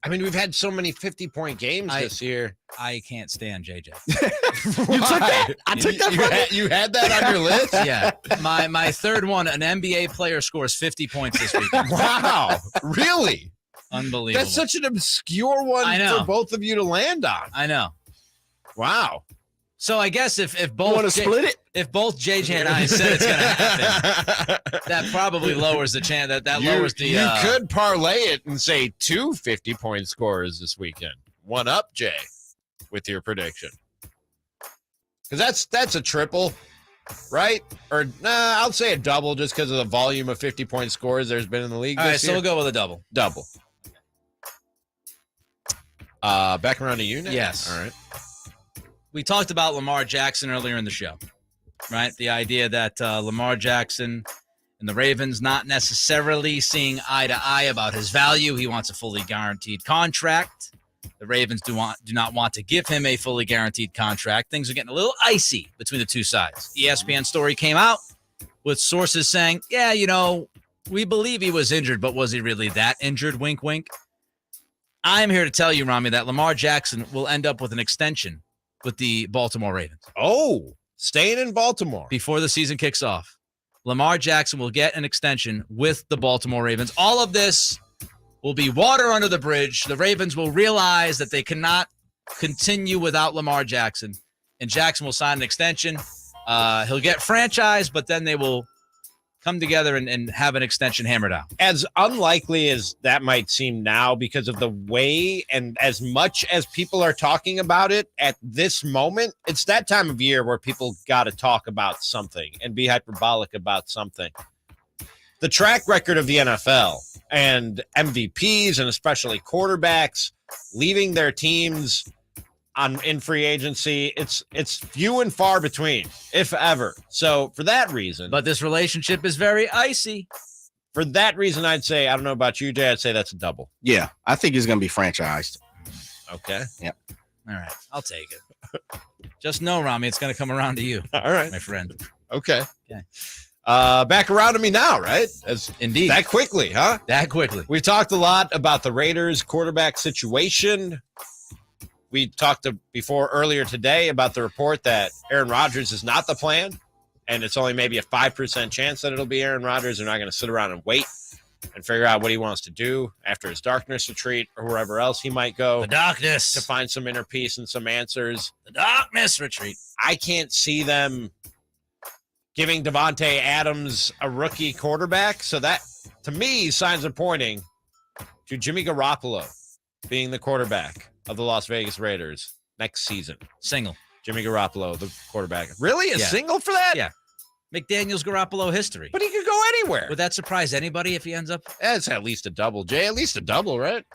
I mean, we've had so many 50-point games this year. I can't stand JJ. You took that? I took that. You had that on your list? Yeah. My third one, an NBA player scores 50 points this weekend. Wow. Really? Unbelievable. That's such an obscure one for both of you to land on. I know. Wow. So I guess if both want to split it? If both JJ and I said it's going to happen, that probably lowers the chance. That lowers the. You could parlay it and say 2 50-point scorers this weekend. One up, Jay, with your prediction. Because that's a triple, right? Or I'll say a double just because of the volume of 50-point scores there's been in the league. All right, this so year. we'll go with a double. Double. Back around to you now? Yes. All right. We talked about Lamar Jackson earlier in the show, right? The idea that Lamar Jackson and the Ravens not necessarily seeing eye to eye about his value. He wants a fully guaranteed contract. The Ravens do not want to give him a fully guaranteed contract. Things are getting a little icy between the two sides. ESPN story came out with sources saying, yeah, we believe he was injured, but was he really that injured? Wink, wink. I'm here to tell you, Ramie, that Lamar Jackson will end up with an extension with the Baltimore Ravens. Oh, staying in Baltimore. Before the season kicks off, Lamar Jackson will get an extension with the Baltimore Ravens. All of this will be water under the bridge. The Ravens will realize that they cannot continue without Lamar Jackson, and Jackson will sign an extension. He'll get franchised, but then they will come together and have an extension hammered out. As unlikely as that might seem now because of the way and as much as people are talking about it at this moment, it's that time of year where people got to talk about something and be hyperbolic about something. The track record of the NFL and MVPs and especially quarterbacks leaving their teams in free agency, it's few and far between, if ever. So for that reason, but this relationship is very icy. For that reason, I'd say, I don't know about you, Jay, I'd say that's a double. Yeah, I think he's going to be franchised. Okay. Yep. All right, I'll take it. Just know, Ramie, it's going to come around to you. All right, my friend. Okay. Back around to me now, right? Indeed. That quickly, huh? That quickly. We've talked a lot about the Raiders quarterback situation. We talked earlier today about the report that Aaron Rodgers is not the plan, and it's only maybe a 5% chance that it'll be Aaron Rodgers. They're not going to sit around and wait and figure out what he wants to do after his darkness retreat or wherever else he might go. The darkness. To find some inner peace and some answers. The darkness retreat. I can't see them giving Devontae Adams a rookie quarterback. So that, to me, signs are pointing to Jimmy Garoppolo being the quarterback of the Las Vegas Raiders next season. Single. Jimmy Garoppolo, the quarterback. Really? A single for that? Yeah. McDaniel's Garoppolo history. But he could go anywhere. Would that surprise anybody if he ends up? It's at least a double, Jay. At least a double, right?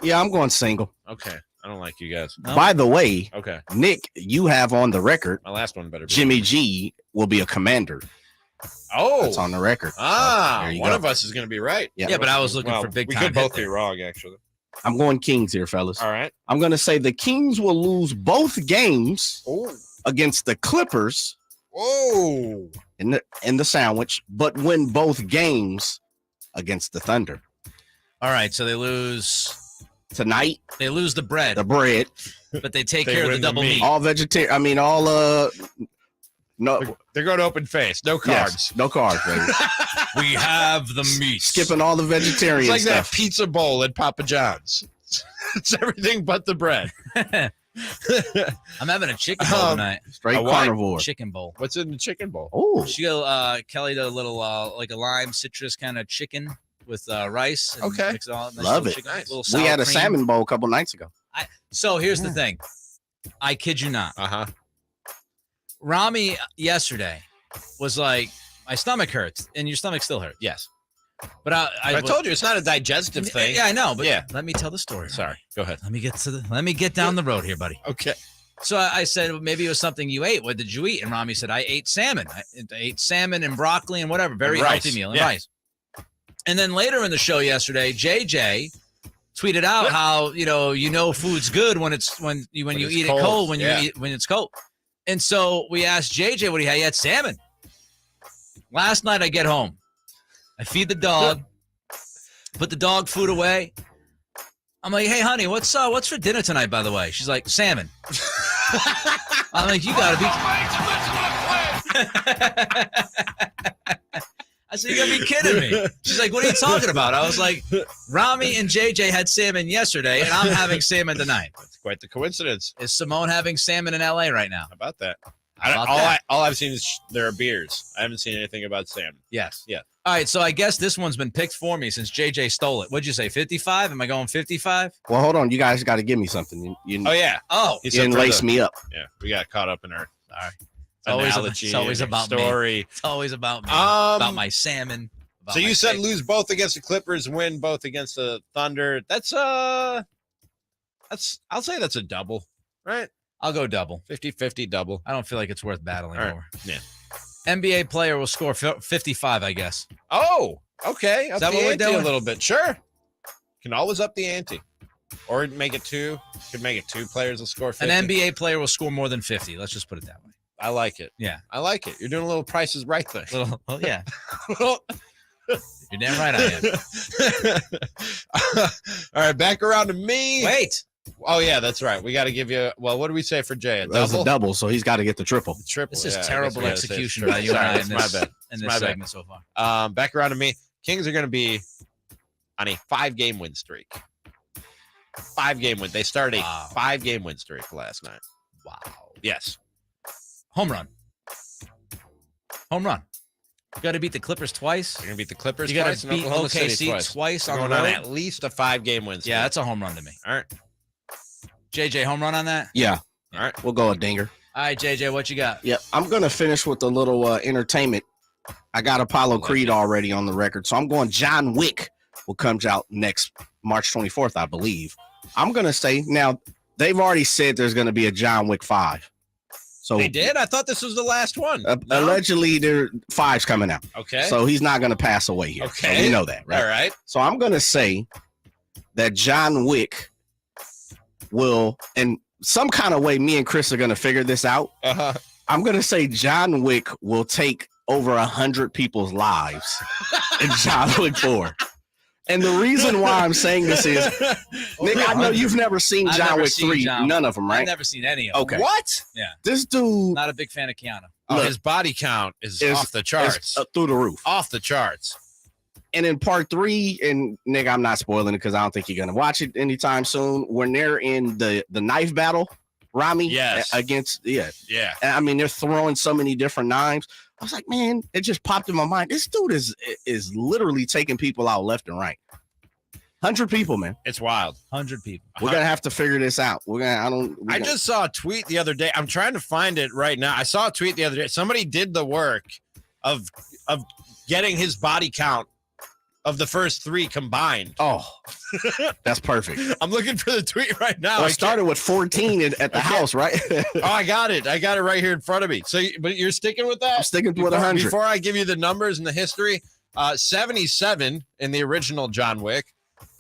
Yeah, I'm going single. Okay. I don't like you guys. No. By the way, okay, Nick, you have on the record. My last one better be Jimmy G will be a commander. Oh, that's on the record. One of us is going to be right. Yeah, but I was looking for big time. We could both be wrong, actually. I'm going Kings here, fellas. All right. I'm going to say the Kings will lose both games against the Clippers. Oh, in the sandwich, but win both games against the Thunder. All right, so they lose tonight. They lose the bread. But they take care of the double meat. All vegetarian. I mean, all no. They're going to open face. No cards. Yes, no cards, baby. We have the meat. Skipping all the vegetarian It's like stuff. that pizza bowl at Papa John's. It's everything but the bread. I'm having a chicken bowl tonight. Straight carnivore. Chicken bowl. What's in the chicken bowl? Oh, Kelly did a little like a lime citrus kind of chicken with rice. And okay, mix it all, love it. Chicken, nice. We had a salmon bowl a couple nights ago. So here's the thing. I kid you not. Ramie yesterday was like, my stomach hurts, and your stomach still hurts. Yes. But I told you it's not a digestive thing. Yeah, I know. But yeah, let me tell the story. Sorry. Go ahead. Let me get down the road here, buddy. Okay. So I said, well, maybe it was something you ate. What did you eat? And Ramie said, I ate salmon. I ate salmon and broccoli and whatever. Very healthy meal and rice. And then later in the show yesterday, JJ tweeted out how you know food's good when you eat it cold, when it's cold. And so we asked JJ what he had. He had salmon. Last night I get home. I feed the dog, put the dog food away. I'm like, hey, honey, what's for dinner tonight, by the way? She's like, salmon. I'm like, you got to be. I said, you got to be kidding me. She's like, what are you talking about? I was like, Ramie and JJ had salmon yesterday, and I'm having salmon tonight. That's quite the coincidence. Is Simone having salmon in LA right now? How about that? All I've seen is there are beers. I haven't seen anything about salmon. Yes. Yeah. All right, so I guess this one's been picked for me since JJ stole it. What'd you say, 55? Am I going 55? Well, hold on. You guys got to give me something. Oh, yeah. Oh. You didn't lace me up. Yeah, we got caught up in our It's always about story. Me. It's always about me. About my salmon. So you said lose both against the Clippers, win both against the Thunder. I'll say that's a double, right? I'll go double. 50-50 double. I don't feel like it's worth battling over. Yeah. NBA player will score 55, I guess. Oh, okay. Up Is that the what we're ante doing? a little bit. Sure. Can always up the ante. Or make it two. Could make it two players will score 50. An NBA player will score more than 50. Let's just put it that way. I like it. Yeah. I like it. You're doing a little Price is Right thing. Well, yeah. You're damn right I am. All right, back around to me. Wait. Oh, yeah, that's right. We got to give you, well, what do we say for Jay? A That's double? a double, so he's got to get the triple. Triple. This is yeah, terrible execution by you and I in this segment so far. Back around to me. Kings are going to be on a 5-game win streak. 5-game win. They started a 5-game win streak last night. Wow. Yes. Home run. Home run. You got to beat the Clippers twice. You're going to beat the Clippers You got twice to and beat Oklahoma OKC City twice on going the road. on at least a 5-game win streak. Yeah, that's a home run to me. All right. JJ, home run on that? Yeah. All right. We'll go a dinger. All right, JJ, what you got? Yeah, I'm going to finish with a little entertainment. I got Apollo Creed already on the record, so I'm going John Wick will come out next March 24th, I believe. I'm going to say, now, they've already said there's going to be a John Wick 5. So they did? I thought this was the last one. Allegedly, there 5's coming out. Okay. So he's not going to pass away here. Okay. So we know that, right? All right. So I'm going to say that John Wick will, and some kind of way me and Chris are going to figure this out. Uh-huh. I'm going to say John Wick will take over 100 people's lives in John Wick 4. And the reason why I'm saying this is, Nick, I know you've never seen John Wick 3, none of them, right? I've never seen any of them. Okay. What? Yeah. This dude. Not a big fan of Keanu. Look, his body count is off the charts. Through the roof. Off the charts. And in part 3, and Nick, I'm not spoiling it because I don't think you're going to watch it anytime soon. When they're in the knife battle, Ramie, against, yeah. And, I mean, they're throwing so many different knives. I was like, man, it just popped in my mind. This dude is literally taking people out left and right. 100 people, man. It's wild. 100 people. We're gonna have to figure this out. I just saw a tweet the other day. I'm trying to find it right now. I saw a tweet the other day. Somebody did the work of getting his body count of the first 3 combined. Oh, that's perfect. I'm looking for the tweet right now. Well, I started with 14 at the house, right? I got it. I got it right here in front of me. So, but you're sticking with that? I'm sticking with 100. Before I give you the numbers and the history, 77 in the original John Wick,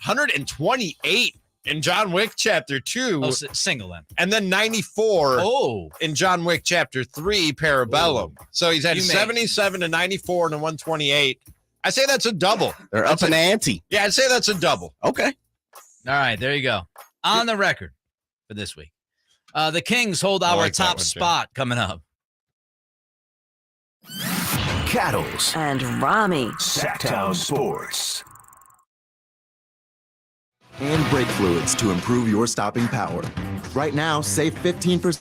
128 in John Wick Chapter 2. Oh, single then. And then 94 in John Wick Chapter 3, Parabellum. So he's had 77 to 94 and a 128. I say that's a double. They're up in the ante. Yeah, I'd say that's a double. Okay. All right, there you go. On the record for this week. The Kings hold our top spot coming up. Cattles and Ramie. Sactown Sports. And brake fluids to improve your stopping power. Right now, save 15%.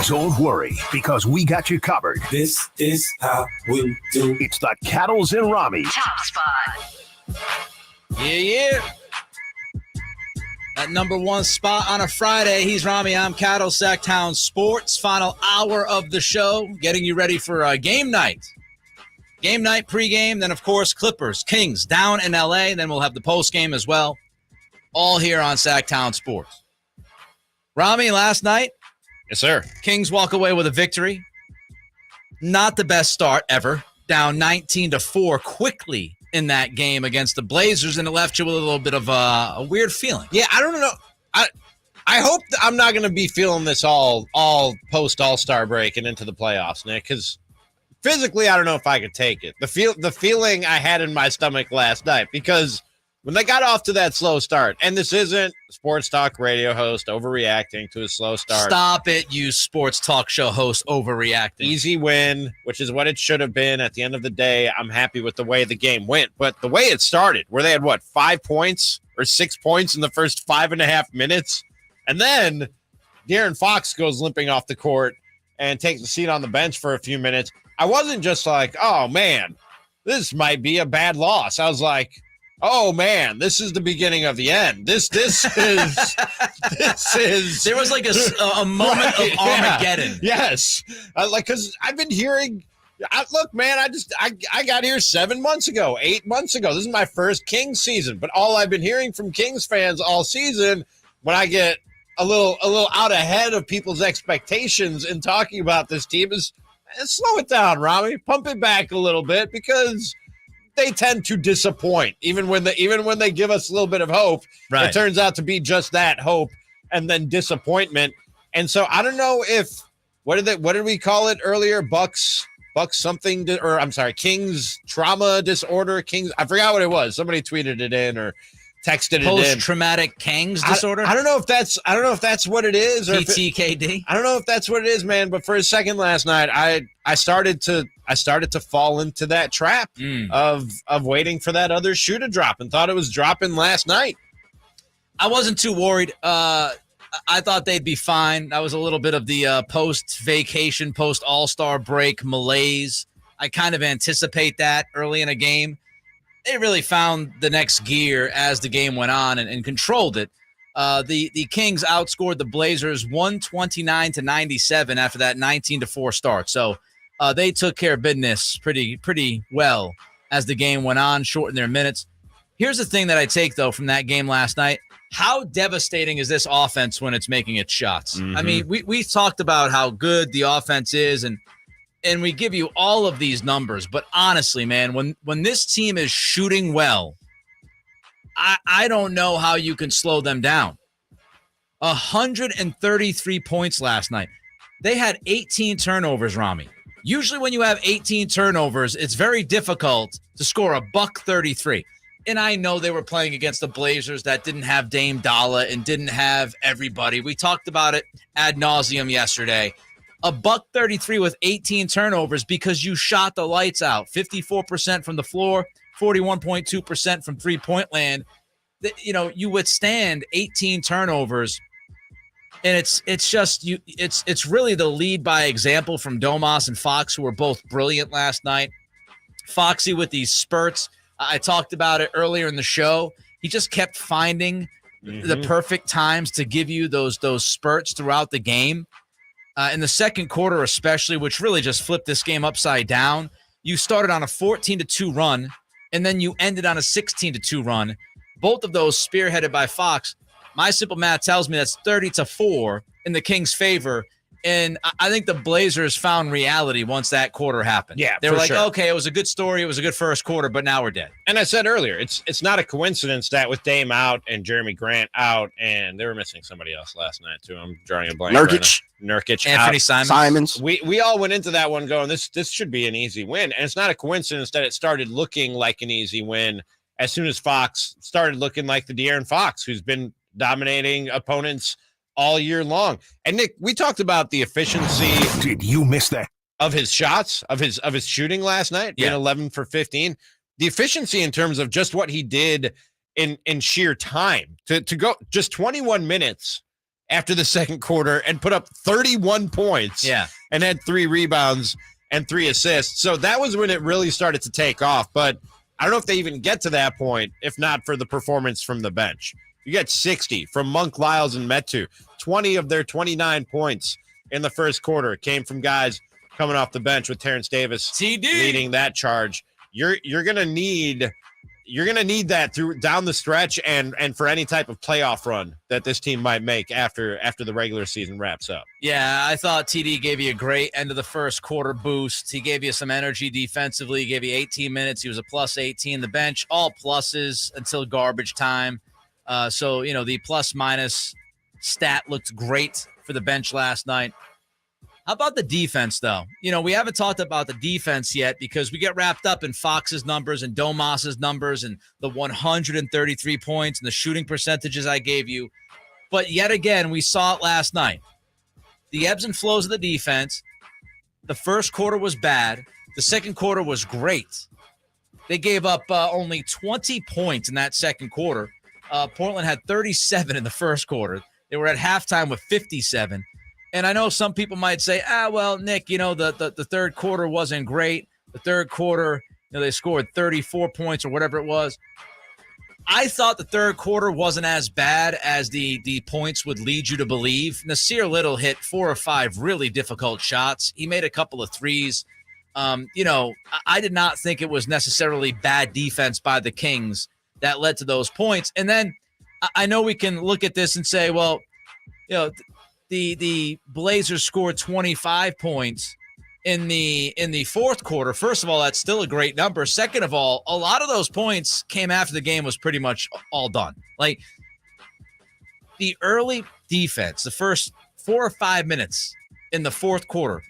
Don't worry, because we got you covered. This is how we do. It's the Cattles and Ramie. Top spot. Yeah. At number one spot on a Friday, he's Ramie. I'm Cattle, Sactown Sports. Final hour of the show, getting you ready for game night. Game night pregame, then, of course, Clippers, Kings down in L.A., then we'll have the postgame as well. All here on Sactown Sports. Ramie, last night, yes, sir. Kings walk away with a victory. Not the best start ever. Down 19-4 quickly in that game against the Blazers, and it left you with a little bit of a weird feeling. Yeah, I don't know. I hope I'm not going to be feeling this all post All-Star break and into the playoffs, Nick, because physically I don't know if I could take it. The feeling I had in my stomach last night, because when they got off to that slow start, and this isn't a sports talk radio host overreacting to a slow start. Stop it, you sports talk show host overreacting. Easy win, which is what it should have been. At the end of the day, I'm happy with the way the game went. But the way it started, where they had, 5 points or 6 points in the first 5.5 minutes? And then De'Aaron Fox goes limping off the court and takes a seat on the bench for a few minutes. I wasn't just like, oh, man, this might be a bad loss. I was like, oh man, this is the beginning of the end. This is There was like a moment of Armageddon. Yeah. Yes, because I've been hearing. Look, man, I got here 7 months ago, 8 months ago. This is my first Kings season, but all I've been hearing from Kings fans all season, when I get a little out ahead of people's expectations in talking about this team, is slow it down, Ramie. Pump it back a little bit, because they tend to disappoint even when they give us a little bit of hope. Right. It turns out to be just that, hope, and then disappointment. And so I don't know if what did we call it earlier? Bucks something, Kings trauma disorder. Kings, I forgot what it was. Somebody tweeted it in or texted it in. Post-traumatic Kings disorder. I don't know if that's what it is, or PTKD. I don't know if that's what it is, man. But for a second last night, I started to fall into that trap of waiting for that other shoe to drop, and thought it was dropping last night. I wasn't too worried. I thought they'd be fine. That was a little bit of the post-vacation, post-All-Star break malaise. I kind of anticipate that early in a game. They really found the next gear as the game went on and controlled it. The Kings outscored the Blazers 129-97 after that 19-4 start. So they took care of business pretty well as the game went on, shortened their minutes. Here's the thing that I take, though, from that game last night. How devastating is this offense when it's making its shots? Mm-hmm. I mean, we talked about how good the offense is, and we give you all of these numbers. But honestly, man, when this team is shooting well, I don't know how you can slow them down. 133 points last night. They had 18 turnovers, Ramie. Usually when you have 18 turnovers, it's very difficult to score a $133. And I know they were playing against the Blazers that didn't have Dame Dalla and didn't have everybody. We talked about it ad nauseum yesterday. A $133 with 18 turnovers because you shot the lights out. 54% from the floor, 41.2% from three-point land. You withstand 18 turnovers, and it's really the lead by example from Domas and Fox, who were both brilliant last night. Foxy with these spurts. I talked about it earlier in the show. He just kept finding the perfect times to give you those spurts throughout the game. In the second quarter especially, which really just flipped this game upside down, you started on a 14-2 run, and then you ended on a 16-2 run. Both of those spearheaded by Fox. My simple math tells me that's 30-4 in the Kings' favor. And I think the Blazers found reality once that quarter happened. Yeah, they were like, sure. Okay, it was a good story. It was a good first quarter, but now we're dead. And I said earlier, it's not a coincidence that with Dame out and Jeremy Grant out, and they were missing somebody else last night too. I'm drawing a blank. Nurkic, Anthony Simons. We all went into that one going, this should be an easy win. And it's not a coincidence that it started looking like an easy win as soon as Fox started looking like the De'Aaron Fox, who's been dominating opponents all year long. And Nick, we talked about the efficiency. Did you miss that? Of his shots, of his shooting last night, being 11 for 15. The efficiency in terms of just what he did in sheer time to go just 21 minutes after the second quarter and put up 31 points. Yeah. And had 3 rebounds and 3 assists. So that was when it really started to take off. But I don't know if they even get to that point if not for the performance from the bench. You get 60 from Monk, Lyles, and Metu. 20 of their 29 points in the first quarter came from guys coming off the bench with Terrence Davis leading that charge. You're gonna need that through down the stretch and for any type of playoff run that this team might make after the regular season wraps up. Yeah, I thought TD gave you a great end of the first quarter boost. He gave you some energy defensively. He gave you 18 minutes. He was a plus 18. The bench, all pluses until garbage time. So, the plus-minus stat looked great for the bench last night. How about the defense, though? We haven't talked about the defense yet because we get wrapped up in Fox's numbers and Domas's numbers and the 133 points and the shooting percentages I gave you. But yet again, we saw it last night. The ebbs and flows of the defense. The first quarter was bad. The second quarter was great. They gave up only 20 points in that second quarter. Portland had 37 in the first quarter. They were at halftime with 57. And I know some people might say, well, Nick, the third quarter wasn't great. The third quarter, they scored 34 points or whatever it was. I thought the third quarter wasn't as bad as the points would lead you to believe. Nasir Little hit 4 or 5 really difficult shots. He made a couple of threes. I did not think it was necessarily bad defense by the Kings that led to those points. And then I know we can look at this and say, well, the Blazers scored 25 points in the fourth quarter. First of all, that's still a great number. Second of all, a lot of those points came after the game was pretty much all done. Like the early defense, the first 4 or 5 minutes in the fourth quarter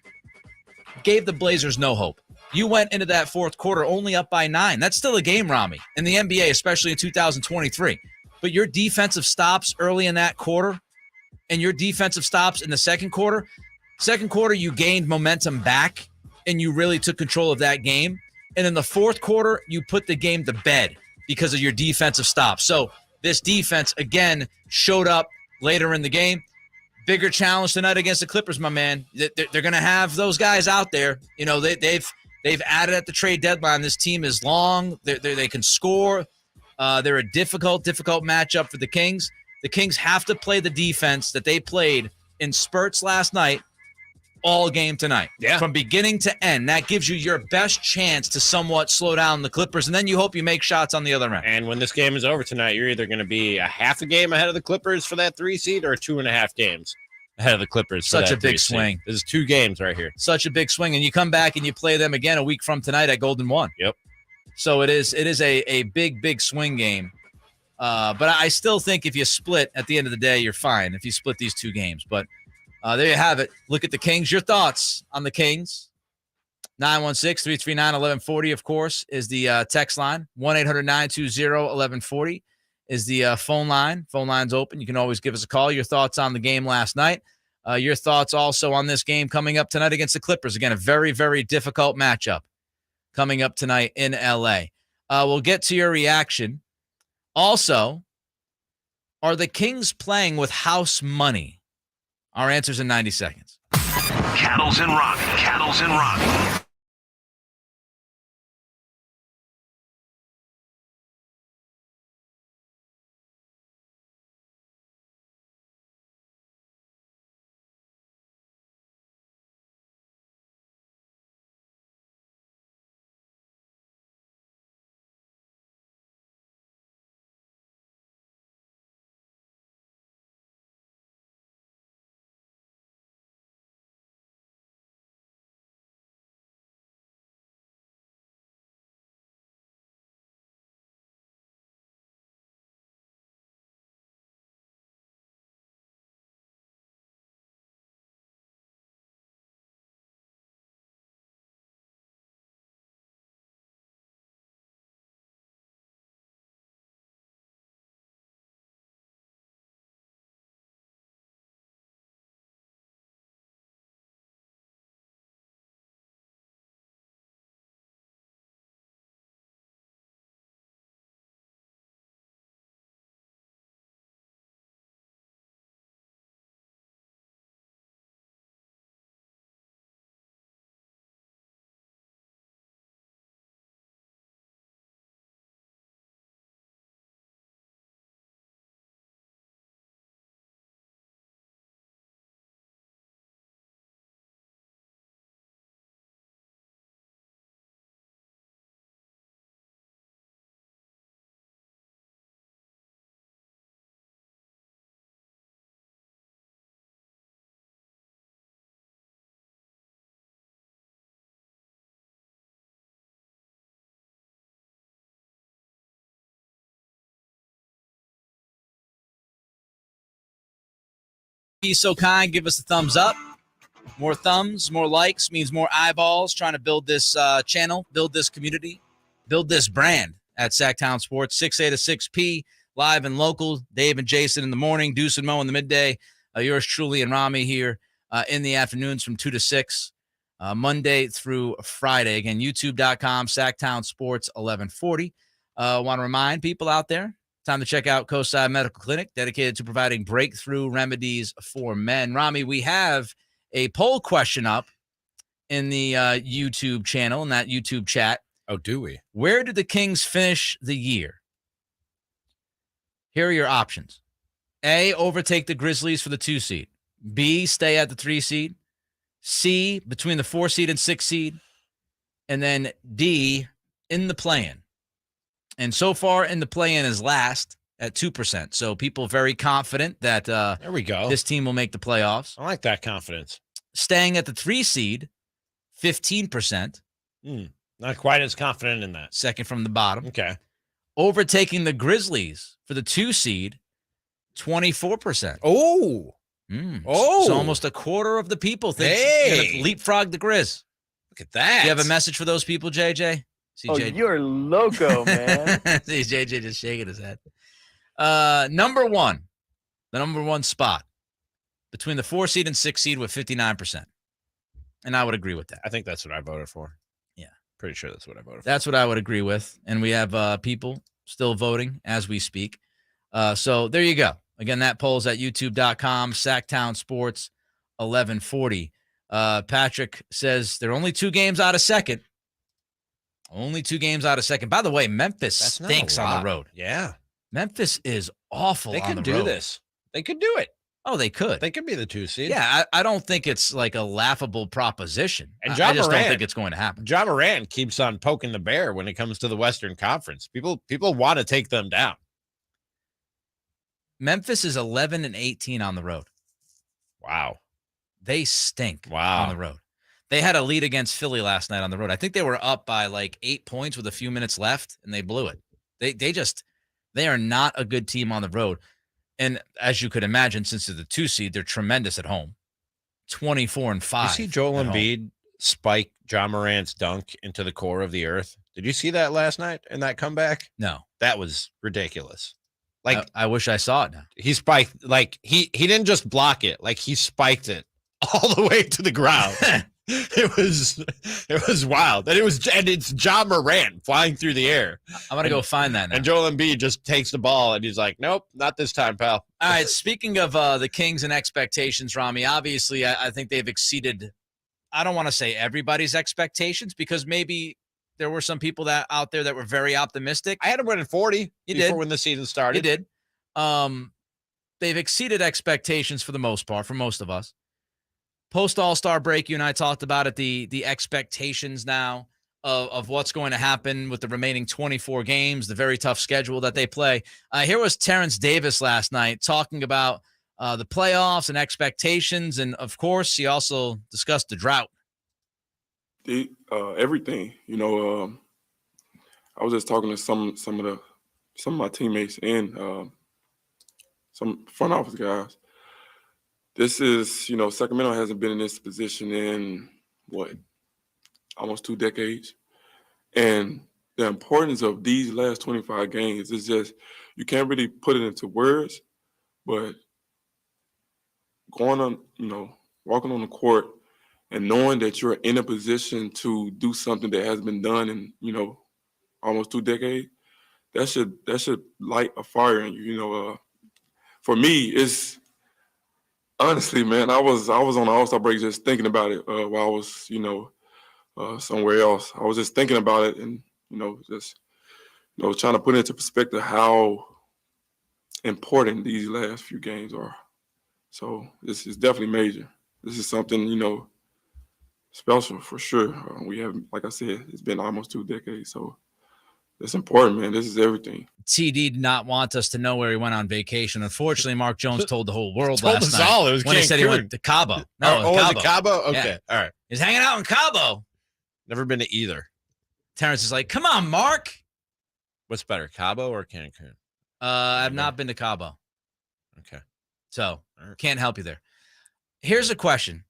gave the Blazers no hope. You went into that fourth quarter only up by 9. That's still a game, Ramie, in the NBA, especially in 2023. But your defensive stops early in that quarter and your defensive stops in the second quarter, you gained momentum back and you really took control of that game. And in the fourth quarter, you put the game to bed because of your defensive stops. So this defense, again, showed up later in the game. Bigger challenge tonight against the Clippers, my man. They're going to have those guys out there. They've added at the trade deadline. This team is long. They can score. They're a difficult matchup for the Kings. The Kings have to play the defense that they played in spurts last night all game tonight. Yeah. From beginning to end. That gives you your best chance to somewhat slow down the Clippers, and then you hope you make shots on the other end. And when this game is over tonight, you're either going to be a half a game ahead of the Clippers for that 3 seed or 2.5 games ahead of the Clippers. Such a big swing. This is 2 games right here. Such a big swing. And you come back and you play them again a week from tonight at Golden 1. Yep. So it is a big swing game. But I still think if you split at the end of the day, you're fine if you split these 2 games. But there you have it. Look at the Kings. Your thoughts on the Kings? 916-339-1140, of course, is the text line. 1-800-920-1140 is the phone line. Phone line's open. You can always give us a call. Your thoughts on the game last night. Your thoughts also on this game coming up tonight against the Clippers. Again, a very, very difficult matchup coming up tonight in L.A. We'll get to your reaction. Also, are the Kings playing with house money? Our answer's in 90 seconds. Cattles and Ramie. Be so kind, give us a thumbs up. More thumbs, more likes means more eyeballs. Trying to build this channel, build this community, build this brand at Sactown Sports. 6A to 6P, live and local. Dave and Jason in the morning, Deuce and Mo in the midday. Yours truly and Ramie here in the afternoons from 2 to 6, Monday through Friday. Again, youtube.com, Sactown Sports 1140. Want to remind people out there, time to check out Coastside Medical Clinic, dedicated to providing breakthrough remedies for men. Ramie, we have a poll question up in the YouTube channel, in that YouTube chat. Oh, do we? Where did the Kings finish the year? Here are your options. A, overtake the Grizzlies for the 2 seed. B, stay at the 3 seed. C, between the 4 seed and 6 seed. And then D, in the play-in. And so far in the play-in is last at 2%. So people very confident that there we go. This team will make the playoffs. I like that confidence. Staying at the 3 seed, 15%. Not quite as confident in that. Second from the bottom. Okay. Overtaking the Grizzlies for the 2 seed, 24%. Oh. So almost a quarter of the people think you're going to leapfrog the Grizz. Look at that. Do you have a message for those people, JJ? See, JJ. You're loco, man. See JJ just shaking his head. Number one, the number one spot between the 4 seed and 6 seed with 59%. And I would agree with that. I think that's what I voted for. Yeah. Pretty sure that's what I voted for. That's what I would agree with. And we have people still voting as we speak. So there you go. Again, that poll's at youtube.com, Sactown Sports 1140. Patrick says they're only 2 games out of second. Only 2 games out of second. By the way, Memphis stinks on the road. Yeah. Memphis is awful They on could the road. do this. They could do it. Oh, they could. They could be the 2 seed. Yeah, I don't think it's like a laughable proposition. And I just don't think it's going to happen. Ja Morant keeps on poking the bear when it comes to the Western Conference. People want to take them down. Memphis is 11-18 on the road. Wow. They stink on the road. They had a lead against Philly last night on the road. I think they were up by like 8 points with a few minutes left, and they blew it. They are not a good team on the road. And as you could imagine, since they're the 2 seed, they're tremendous at home. 24-5. You see Joel Embiid spike Ja Morant's dunk into the core of the earth? Did you see that last night in that comeback? No. That was ridiculous. Like I wish I saw it now. He spiked, like he didn't just block it, like he spiked it all the way to the ground. It was wild. And it's Ja Morant flying through the air. I'm gonna go find that now. And Joel Embiid just takes the ball and he's like, nope, not this time, pal. All right. Speaking of the Kings and expectations, Ramie, obviously I think they've exceeded, I don't want to say everybody's expectations, because maybe there were some people that out there that were very optimistic. I had them winning 40 You before did. when the season started. You did. They've exceeded expectations for the most part, for most of us. Post All-Star break, you and I talked about it, the expectations now of what's going to happen with the remaining 24 games, the very tough schedule that they play. Here was Terrence Davis last night talking about the playoffs and expectations, and of course, he also discussed the drought. Everything, I was just talking to some of my teammates and some front office guys. This is, Sacramento hasn't been in this position in almost 2 decades. And the importance of these last 25 games is just, you can't really put it into words, but going on, walking on the court and knowing that you're in a position to do something that has been done in, almost 2 decades, that should light a fire in you. For me, it's honestly, man, I was on the All-Star break just thinking about it while I was, somewhere else. I was just thinking about it and, trying to put into perspective how important these last few games are. So this is definitely major. This is something, special for sure. We have, like I said, it's been almost 2 decades. So it's important, man. This is everything. TD did not want us to know where he went on vacation. Unfortunately, Mark Jones told the whole world Told last us night all. It was when he said he Cancun. went to Cabo. Was Cabo. it Cabo? Okay. Yeah. All right. He's hanging out in Cabo. Never been to either. Terrence is like, come on, Mark. What's better, Cabo or Cancun? I've not been to Cabo. Okay. So can't help you there. Here's a question.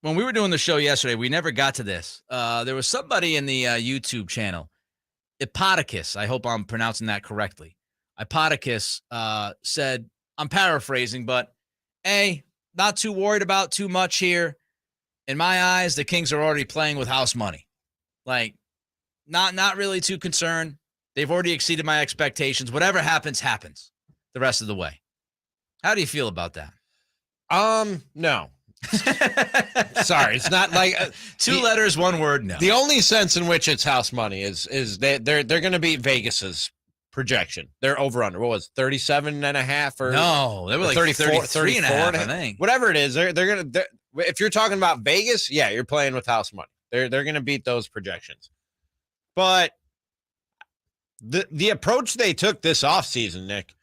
When we were doing the show yesterday, we never got to this. There was somebody in the YouTube channel, Ipodicus. I hope I'm pronouncing that correctly. Ipodicus said, I'm paraphrasing, but not too worried about too much here. In my eyes, the Kings are already playing with house money. Like, not really too concerned. They've already exceeded my expectations. Whatever happens, happens the rest of the way. How do you feel about that? No. Sorry, it's not like two letters, one word. No. The only sense in which it's house money is they're going to beat Vegas's projection. They're over under. What was 37.5 or no? They were like 33 and a half, I think. Whatever it is, they're going to. If you're talking about Vegas, yeah, you're playing with house money. They're going to beat those projections. But the approach they took this offseason, Nick,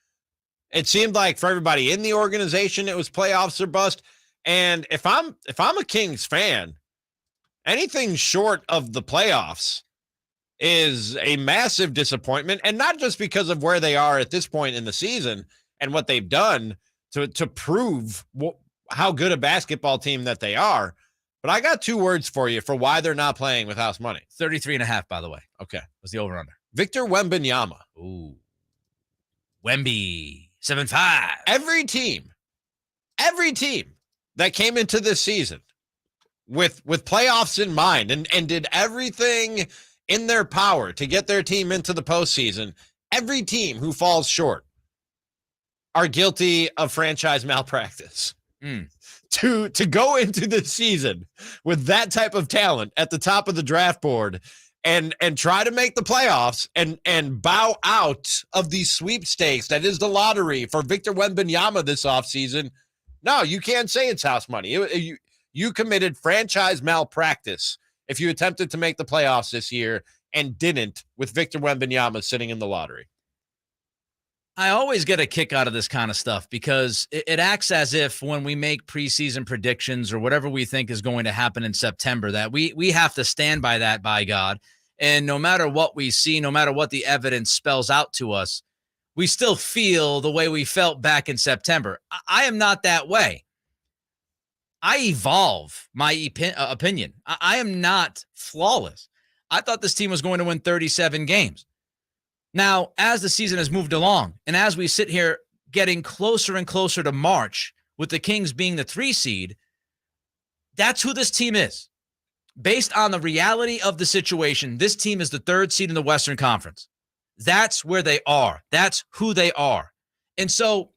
it seemed like for everybody in the organization, it was playoffs or bust. And if I'm a Kings fan, anything short of the playoffs is a massive disappointment, and not just because of where they are at this point in the season and what they've done to prove how good a basketball team that they are. But I got two words for you for why they're not playing with house money. 33.5, by the way. Okay. Was the over-under. Victor Wembanyama. Ooh. Wemby. 7'5". Every team that came into this season with playoffs in mind and did everything in their power to get their team into the postseason, every team who falls short are guilty of franchise malpractice. To go into this season with that type of talent at the top of the draft board and try to make the playoffs and bow out of the sweepstakes that is the lottery for Victor Wembanyama this offseason. No, you can't say it's house money. You committed franchise malpractice if you attempted to make the playoffs this year and didn't with Victor Wembanyama sitting in the lottery. I always get a kick out of this kind of stuff because it acts as if when we make preseason predictions or whatever we think is going to happen in September, that we have to stand by that, by God. And no matter what we see, no matter what the evidence spells out to us, we still feel the way we felt back in September. I am not that way. I evolve my opinion. I am not flawless. I thought this team was going to win 37 games. Now, as the season has moved along, and as we sit here getting closer and closer to March, with the Kings being the 3 seed, that's who this team is. Based on the reality of the situation, this team is the 3rd seed in the Western Conference. That's where they are. That's who they are. And so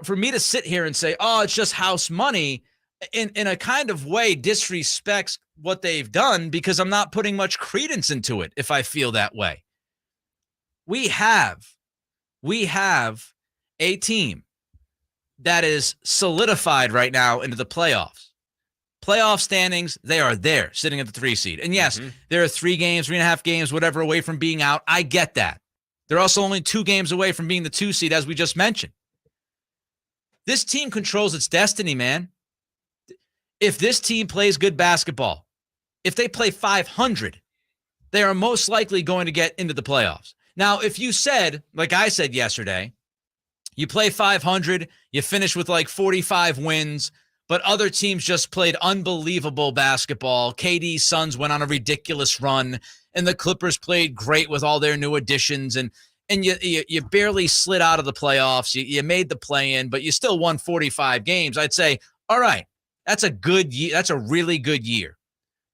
for me to sit here and say, oh, it's just house money, in a kind of way disrespects what they've done because I'm not putting much credence into it if I feel that way. We have a team that is solidified right now into the playoffs. Playoff standings, they are there, sitting at the 3 seed. And yes, there are 3 games, 3.5 games, whatever, away from being out. I get that. They're also only 2 games away from being the 2 seed, as we just mentioned. This team controls its destiny, man. If this team plays good basketball, if they play 500, they are most likely going to get into the playoffs. Now, if you said, like I said yesterday, you play 500, you finish with like 45 wins, but other teams just played unbelievable basketball. KD's Suns went on a ridiculous run, and the Clippers played great with all their new additions, and you barely slid out of the playoffs. You made the play-in, but you still won 45 games. I'd say, all right, that's a good year. That's a really good year.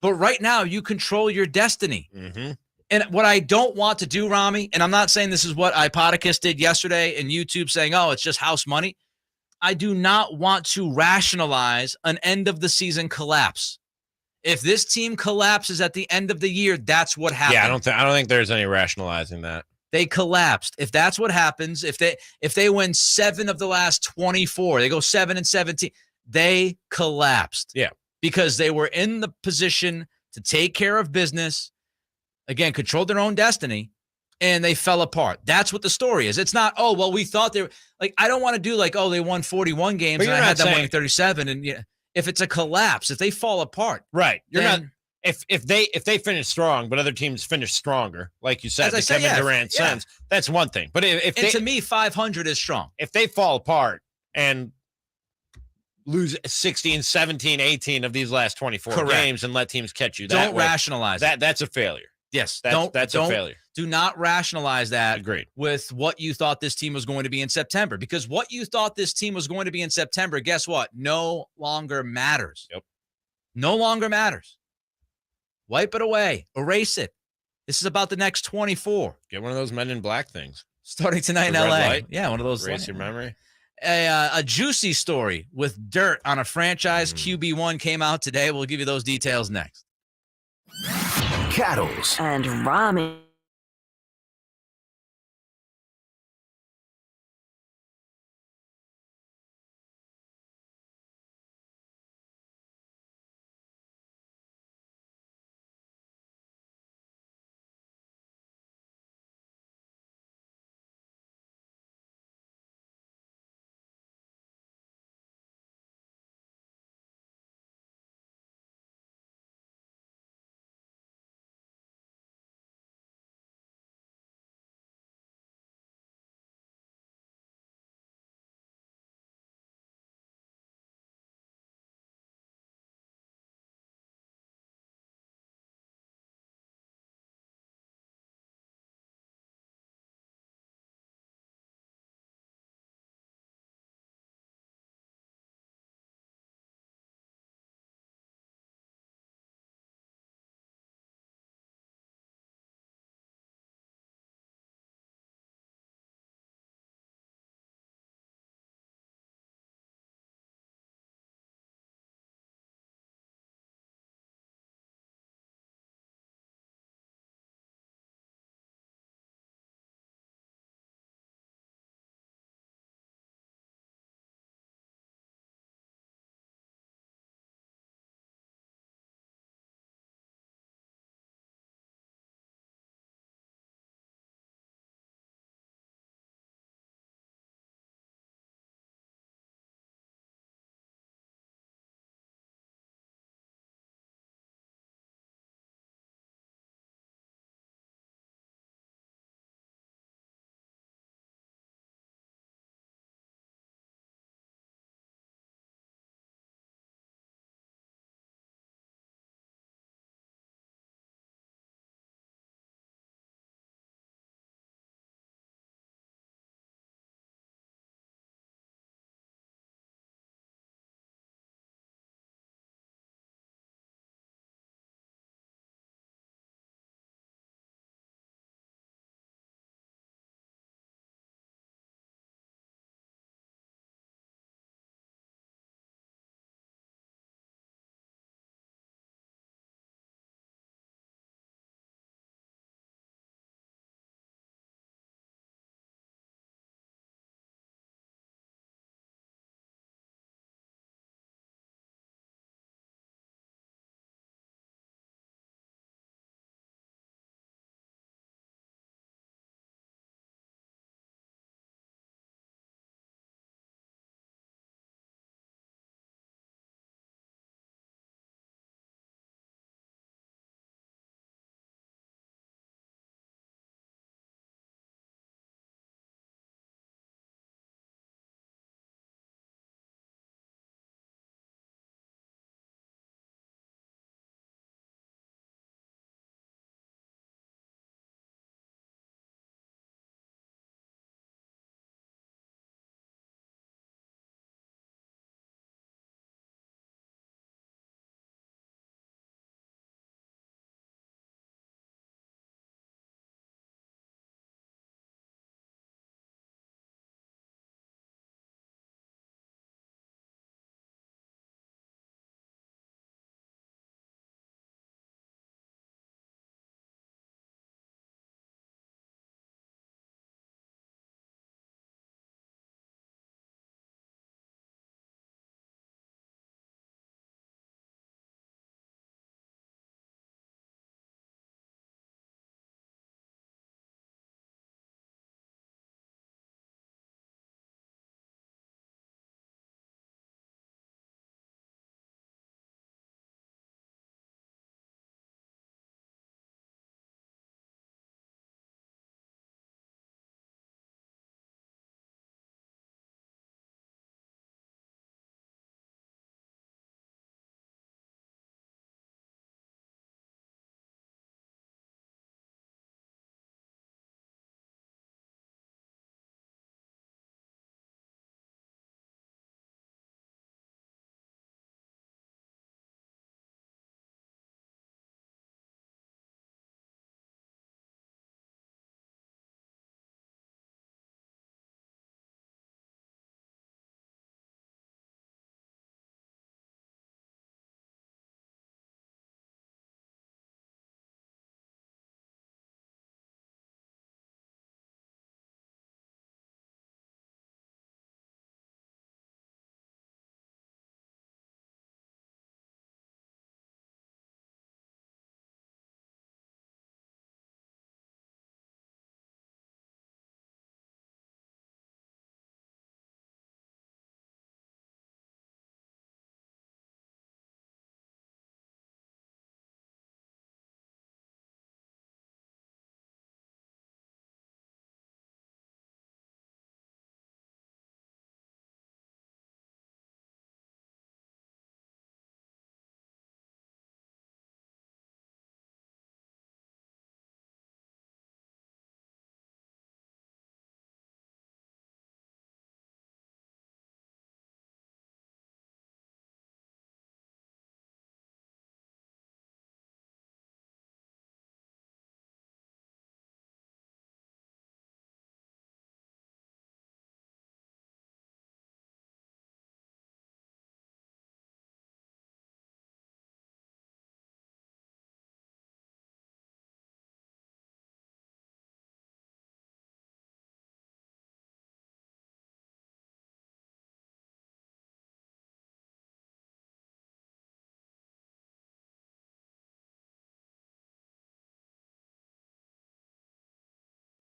But right now, you control your destiny. And what I don't want to do, Ramie, and I'm not saying this is what Ipodicus did yesterday in YouTube saying, oh, it's just house money. I do not want to rationalize an end of the season collapse. If this team collapses at the end of the year, that's what happens. Yeah, I don't think there's any rationalizing that. They collapsed. If that's what happens, if they win 7 of the last 24, they go 7-17, they collapsed. Yeah. Because they were in the position to take care of business, again, controlled their own destiny, and they fell apart. That's what the story is. It's not, oh, well, we thought they were, like, I don't want to do like, oh, they won 41 games and I had them winning 37. And yeah, if it's a collapse, if they fall apart. Right. You're not, if they finish strong, but other teams finish stronger, like you said, the Kevin Durant sense, that's one thing. But if to me, 500 is strong. If they fall apart and lose 16, 17, 18 of these last 24 Correct. games and let teams catch you. Don't rationalize that. That's a failure. Yes. That's a failure. Do not rationalize that. Agreed. With what you thought this team was going to be in September. Because what you thought this team was going to be in September, guess what? No longer matters. Yep. No longer matters. Wipe it away. Erase it. This is about the next 24. Get one of those Men in Black things. Starting tonight in The red LA. light. Yeah, one of those. Erase your memory. A juicy story with dirt on a franchise QB1 came out today. We'll give you those details next. Cattles And Ramie.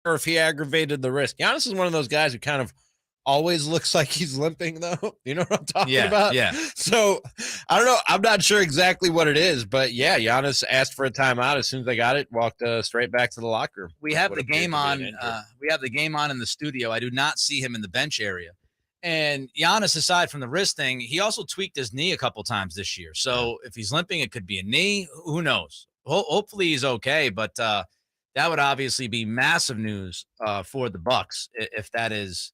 or if he aggravated the wrist. Giannis is one of those guys who kind of always looks like he's limping, though. You know what I'm talking about? Yeah. So I don't know. I'm not sure exactly what it is, but yeah, Giannis asked for a timeout. As soon as they got it, walked straight back to the locker room. We have the game on. We have the game on in the studio. I do not see him in the bench area. And Giannis, aside from the wrist thing, he also tweaked his knee a couple times this year. So if he's limping, it could be a knee. Who knows? Hopefully he's okay. But that would obviously be massive news for the Bucks if that is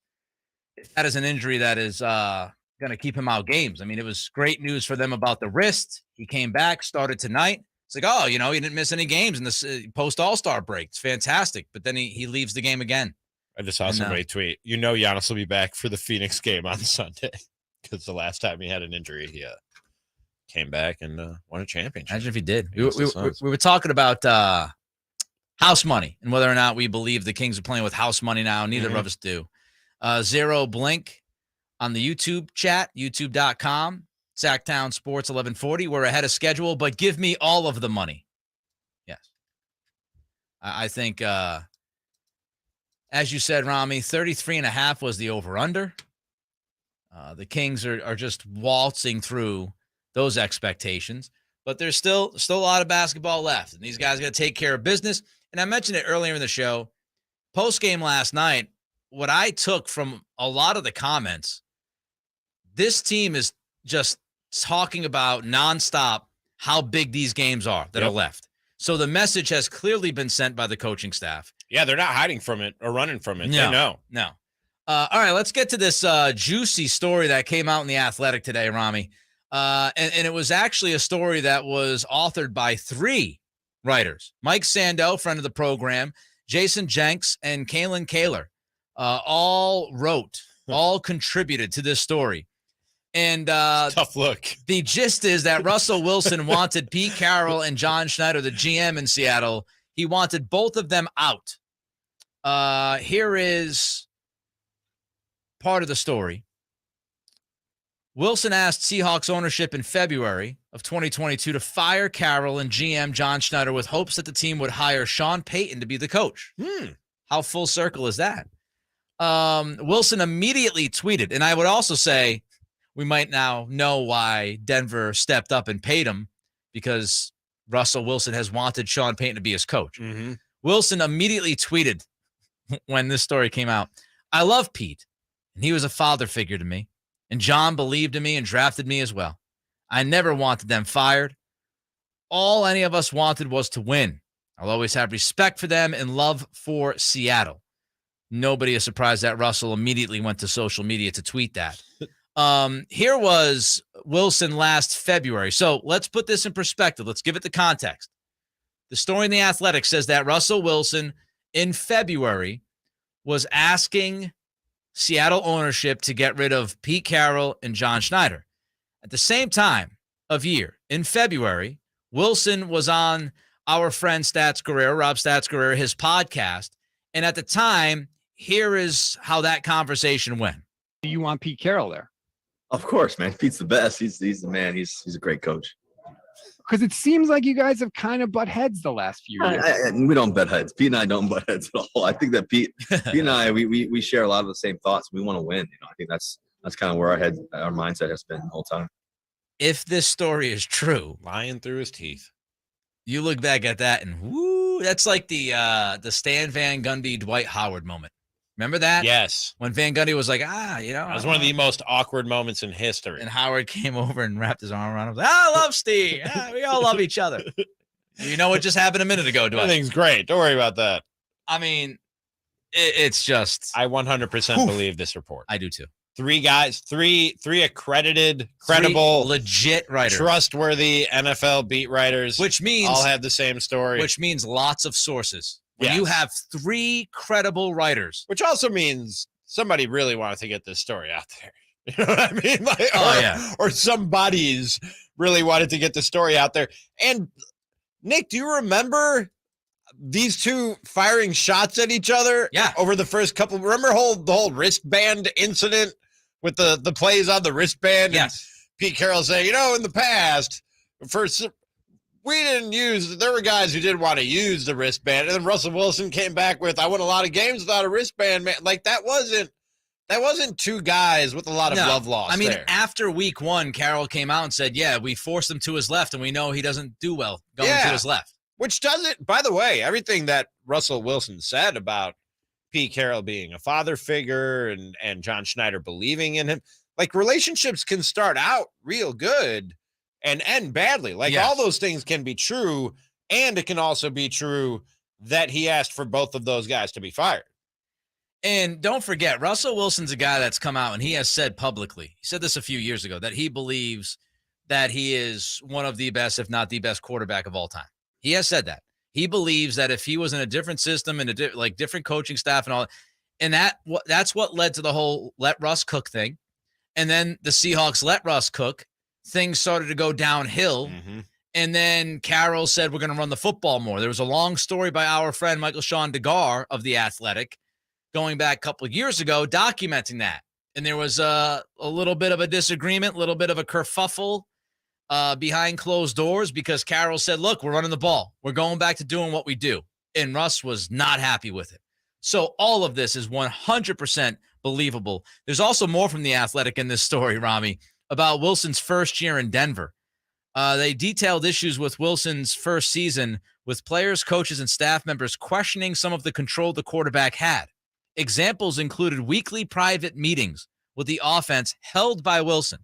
an injury that is going to keep him out games. I mean, it was great news for them about the wrist. He came back, started tonight. It's like, oh, he didn't miss any games in this post-All-Star break. It's fantastic. But then he leaves the game again. I just saw somebody tweet, Giannis will be back for the Phoenix game on Sunday because the last time he had an injury, he came back and won a championship. Imagine if he did. We were talking about house money and whether or not we believe the Kings are playing with house money now. Neither of us do. Zero Blink on the YouTube chat, youtube.com, Sactown Sports 1140. We're ahead of schedule, but give me all of the money. Yes. I think, as you said, Ramie, 33.5 was the over-under. The Kings are just waltzing through those expectations, but there's still a lot of basketball left, and these guys got to take care of business. And I mentioned it earlier in the show, post-game last night, what I took from a lot of the comments, this team is just talking about nonstop how big these games are that are left. So the message has clearly been sent by the coaching staff. Yeah, they're not hiding from it or running from it. They know. No. All right, let's get to this juicy story that came out in The Athletic today, Ramie. And it was actually a story that was authored by 3 writers. Mike Sando, friend of the program, Jason Jenks, and Kalen Kaler. All contributed to this story. And tough look. The gist is that Russell Wilson wanted Pete Carroll and John Schneider, the GM in Seattle. He wanted both of them out. Here is part of the story. Wilson asked Seahawks ownership in February of 2022 to fire Carroll and GM John Schneider with hopes that the team would hire Sean Payton to be the coach. How full circle is that? Wilson immediately tweeted, and I would also say we might now know why Denver stepped up and paid him, because Russell Wilson has wanted Sean Payton to be his coach. Wilson immediately tweeted when this story came out, I love Pete, and he was a father figure to me, and John believed in me and drafted me as well. I never wanted them fired. All any of us wanted was to win. I'll always have respect for them and love for Seattle. Nobody is surprised that Russell immediately went to social media to tweet that. Here was Wilson last February. So let's put this in perspective. Let's give it the context. The story in The Athletic says that Russell Wilson in February was asking Seattle ownership to get rid of Pete Carroll and John Schneider. At the same time of year, in February, Wilson was on our friend Rob Stats Guerrero, his podcast. And at the time, here is how that conversation went. Do you want Pete Carroll there? Of course, man. Pete's the best. He's the man. He's a great coach. Because it seems like you guys have kind of butt heads the last few years. We don't butt heads. Pete and I don't butt heads at all. I think that Pete and I, we share a lot of the same thoughts. We want to win. I think that's kind of where our mindset has been the whole time. If this story is true, lying through his teeth, you look back at that and woo, that's like the Stan Van Gundy, Dwight Howard moment. Remember that? Yes. When Van Gundy was like, That was one of the most awkward moments in history. And Howard came over and wrapped his arm around him. I love Steve. We all love each other. You know what just happened a minute ago, Dwight? Everything's great. Don't worry about that. I mean, it's just. I 100% believe this report. I do too. 3 guys, three accredited, credible, legit writers, trustworthy NFL beat writers, which means all have the same story. Which means lots of sources. When you have 3 credible writers, which also means somebody really wanted to get this story out there. You know what I mean? Or somebody's really wanted to get the story out there. And Nick, do you remember these 2 firing shots at each other? Yeah. Over the first couple. Remember the whole wristband incident with the plays on the wristband? Yes. And Pete Carroll saying, in the past, there were guys who did want to use the wristband. And then Russell Wilson came back with, I won a lot of games without a wristband, man. Like that wasn't two guys with a lot of love lost. I mean, there. After week 1, Carroll came out and said, yeah, we forced him to his left, and we know he doesn't do well going to his left. Which doesn't, by the way, everything that Russell Wilson said about Pete Carroll being a father figure and John Schneider believing in him, like relationships can start out real good and end badly. Like all those things can be true, and it can also be true that he asked for both of those guys to be fired. And don't forget, Russell Wilson's a guy that's come out and he has said publicly, he said this a few years ago, that he believes that he is one of the best, if not the best quarterback of all time. He has said that. He believes that if he was in a different system and different coaching staff and all, and that's what led to the whole let Russ cook thing. And then the Seahawks let Russ cook. Things started to go downhill. Mm-hmm. And then Carroll said, we're going to run the football more. There was a long story by our friend Michael Sean DeGar of The Athletic going back a couple of years ago documenting that. And there was a little bit of a disagreement, a little bit of a kerfuffle behind closed doors because Carroll said, look, we're running the ball. We're going back to doing what we do. And Russ was not happy with it. So all of this is 100% believable. There's also more from The Athletic in this story, Ramie, about Wilson's first year in Denver. They detailed issues with Wilson's first season with players, coaches, and staff members questioning some of the control the quarterback had. Examples included weekly private meetings with the offense held by Wilson.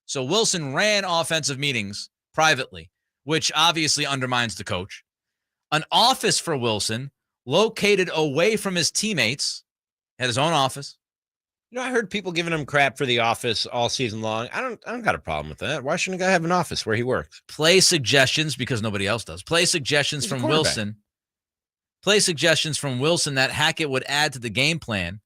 So Wilson ran offensive meetings privately, which obviously undermines the coach. An office for Wilson located away from his teammates, had his own office. You know, I heard people giving him crap for the office all season long. I don't got a problem with that. Why shouldn't a guy have an office where he works? Play suggestions, because nobody else does. Play suggestions from Wilson. Play suggestions from Wilson that Hackett would add to the game plan,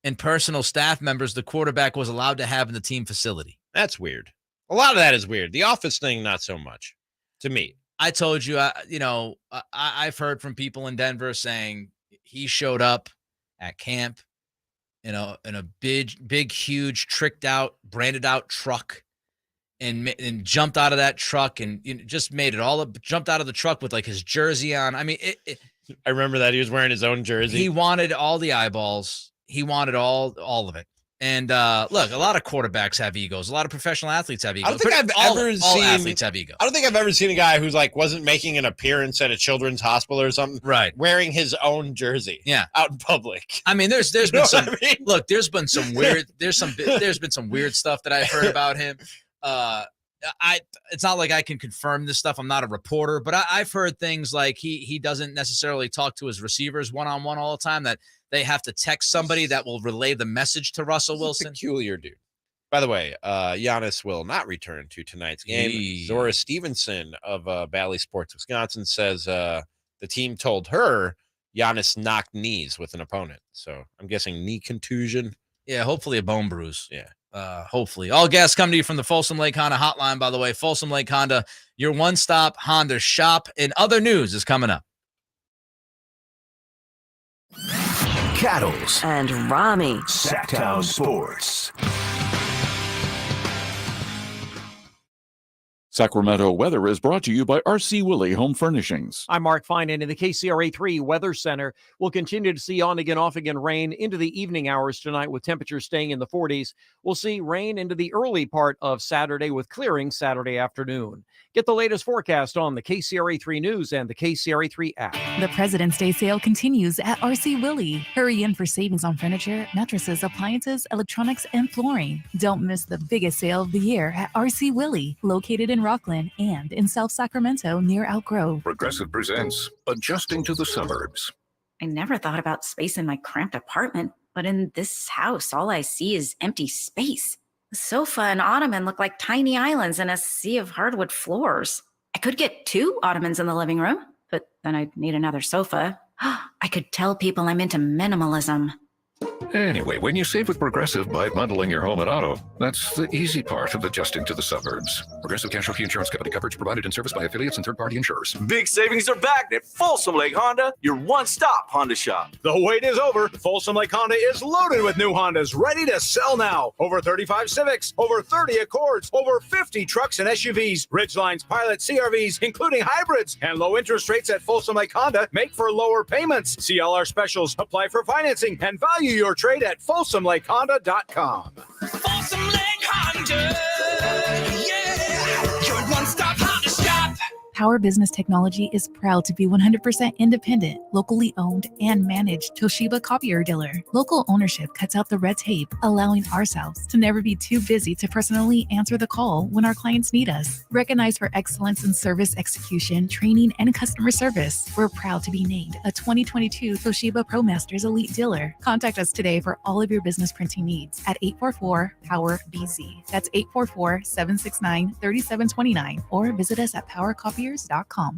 and personal staff members the quarterback was allowed to have in the team facility. That's weird. A lot of that is weird. The office thing, not so much to me. I told you, I've heard from people in Denver saying he showed up at camp in a big, huge, tricked out, branded out truck, and jumped out of that truck and just made it all up. Jumped out of the truck with like his jersey on. I mean, I remember that he was wearing his own jersey. He wanted all the eyeballs. He wanted all of it. And look, a lot of quarterbacks have egos. A lot of professional athletes have egos. I don't think all athletes have egos. I don't think I've ever seen a guy who's like wasn't making an appearance at a children's hospital or something, right? Wearing his own jersey, out in public. I mean, there's been some. Look, there's been some weird. There's been some weird stuff that I've heard about him. It's not like I can confirm this stuff. I'm not a reporter, but I've heard things like he doesn't necessarily talk to his receivers one-on-one all the time, that they have to text somebody that will relay the message to Russell Wilson. Peculiar dude. By the way, Giannis will not return to tonight's game. Zora Stevenson of Bally Sports Wisconsin says the team told her Giannis knocked knees with an opponent. So I'm guessing knee contusion. Yeah, hopefully a bone bruise. Yeah. Hopefully. All guests come to you from the Folsom Lake Honda hotline, by the way. Folsom Lake Honda, your one-stop Honda shop. And other news is coming up. Cattles and Ramie. Sactown Sports. Sacramento weather is brought to you by R.C. Willey Home Furnishings. I'm Mark Finan in the KCRA3 Weather Center. We'll continue to see on again, off again rain into the evening hours tonight with temperatures staying in the 40s. We'll see rain into the early part of Saturday with clearing Saturday afternoon. Get the latest forecast on the KCRA3 News and the KCRA3 app. The President's Day sale continues at R.C. Willey. Hurry in for savings on furniture, mattresses, appliances, electronics, and flooring. Don't miss the biggest sale of the year at R.C. Willey, located in Rockland and in South Sacramento near Elk Grove. Progressive presents Adjusting to the Suburbs. I never thought about space in my cramped apartment, but in this house, all I see is empty space. The sofa and ottoman look like tiny islands in a sea of hardwood floors. I could get 2 ottomans in the living room, but then I'd need another sofa. I could tell people I'm into minimalism. Anyway, when you save with Progressive by bundling your home and auto, that's the easy part of adjusting to the suburbs. Progressive Casualty Insurance Company, coverage provided and serviced by affiliates and third-party insurers. Big savings are back at Folsom Lake Honda, your one-stop Honda shop. The wait is over. Folsom Lake Honda is loaded with new Hondas ready to sell now. Over 35 Civics, over 30 Accords, over 50 trucks and SUVs, Ridgelines, Pilot, CRVs, including hybrids, and low interest rates at Folsom Lake Honda make for lower payments. See all our specials, apply for financing, and value your trade at FolsomLakeHonda.com. Folsom Lake Honda, yeah, your one-stop Honda shop. Power Business Technology is proud to be 100% independent, locally owned, and managed Toshiba copier dealer. Local ownership cuts out the red tape, allowing ourselves to never be too busy to personally answer the call when our clients need us. Recognized for excellence in service execution, training, and customer service, we're proud to be named a 2022 Toshiba ProMasters Elite Dealer. Contact us today for all of your business printing needs at 844-POWER-BZ. That's 844-769-3729, or visit us at PowerCopier.com.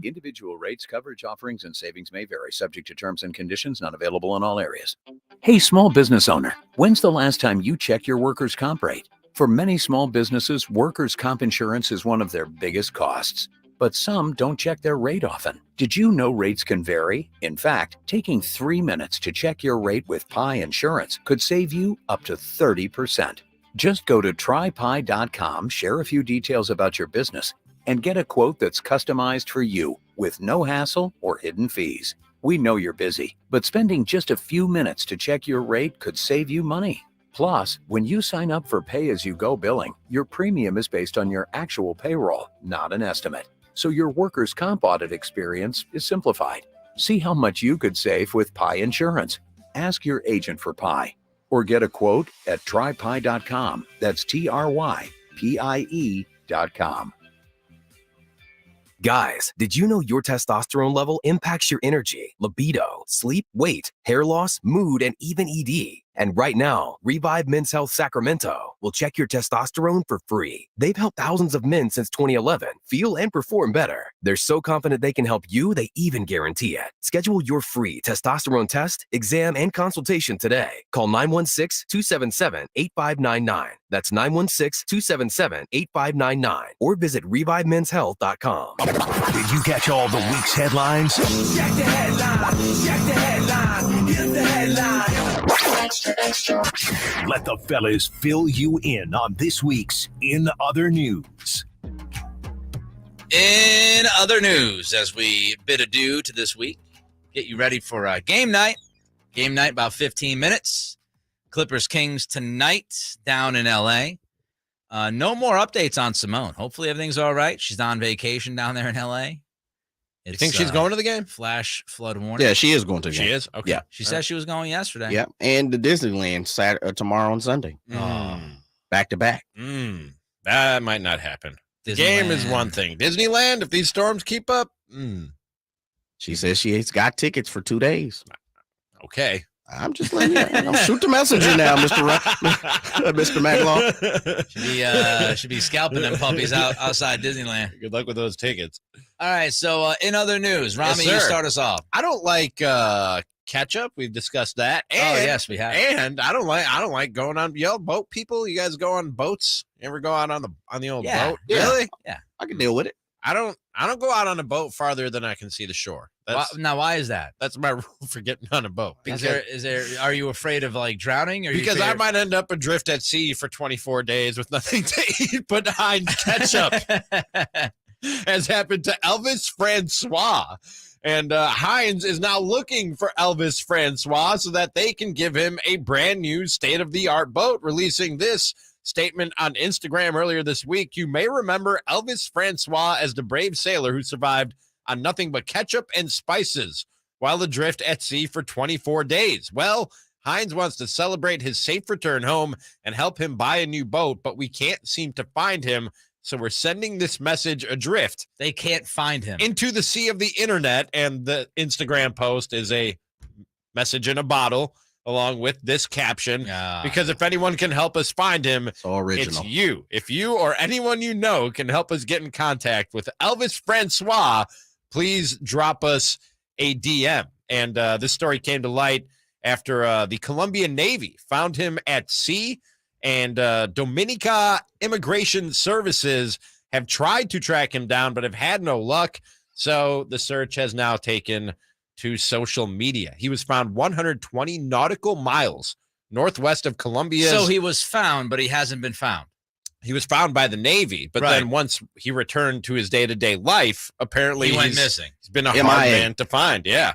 Individual rates, coverage, offerings, and savings may vary, subject to terms and conditions, not available in all areas. Hey, small business owner, when's the last time you checked your workers' comp rate? For many small businesses, workers' comp insurance is one of their biggest costs, but some don't check their rate often. Did you know rates can vary? In fact, taking 3 minutes to check your rate with Pi Insurance could save you up to 30%. Just go to trypi.com, share a few details about your business, and get a quote that's customized for you with no hassle or hidden fees. We know you're busy, but spending just a few minutes to check your rate could save you money. Plus, when you sign up for pay-as-you-go billing, your premium is based on your actual payroll, not an estimate. So your workers' comp audit experience is simplified. See how much you could save with Pi Insurance. Ask your agent for Pi, or get a quote at trypi.com. That's TRYPIE.com. Guys, did you know your testosterone level impacts your energy, libido, sleep, weight, hair loss, mood, and even ED? And right now, Revive Men's Health Sacramento will check your testosterone for free. They've helped thousands of men since 2011 feel and perform better. They're so confident they can help you, they even guarantee it. Schedule your free testosterone test, exam, and consultation today. Call 916-277-8599. That's 916-277-8599. Or visit ReviveMen'sHealth.com. Did you catch all the week's headlines? Check the headline, check the headline, here's the headline. Extra. Let the fellas fill you in on this week's In Other News. In other news, as we bid adieu to this week, get you ready for game night. Game night, about 15 minutes. Clippers Kings tonight down in L.A. No more updates on Simone. Hopefully everything's all right. She's on vacation down there in L.A. You think she's going to the game? Flash flood warning. Yeah, she is going to the game. She is? Okay. Yeah. She said she was going yesterday. Yeah, and the Disneyland tomorrow and Sunday. Back to back. That might not happen. The game is one thing. Disneyland, if these storms keep up. She says she's got tickets for 2 days. Okay. I'm just letting you know. Shoot the messenger now, Mr. Maglaw. Should be scalping them puppies outside Disneyland. Good luck with those tickets. All right, so in other news, Ramie, you start us off. I don't like ketchup. We've discussed that. And, yes, we have. And I don't like going on boat people. You guys go on boats? You ever go out on the old boat? Yeah. Really? Yeah. I can deal with it. I don't go out on a boat farther than I can see the shore. Why is that? That's my rule for getting on a boat. Are you afraid of like drowning? Because I might end up adrift at sea for 24 days with nothing to eat but Heinz ketchup, as happened to Elvis Francois. And Heinz is now looking for Elvis Francois so that they can give him a brand new state-of-the-art boat, releasing this statement on Instagram earlier this week. You may remember Elvis Francois as the brave sailor who survived on nothing but ketchup and spices while adrift at sea for 24 days. Well, Heinz wants to celebrate his safe return home and help him buy a new boat, but we can't seem to find him. So we're sending this message adrift. They can't find him. Into the sea of the internet, and the Instagram post is a message in a bottle along with this caption, because if anyone can help us find him, it's you. If you or anyone you know can help us get in contact with Elvis Francois, please drop us a DM. And this story came to light after the Colombian Navy found him at sea, and Dominica Immigration Services have tried to track him down but have had no luck. So the search has now taken to social media. He was found 120 nautical miles northwest of Colombia. So he was found, but he hasn't been found. He was found by the Navy, but then once he returned to his day-to-day life, apparently he went missing. He's been a hard man to find. Yeah.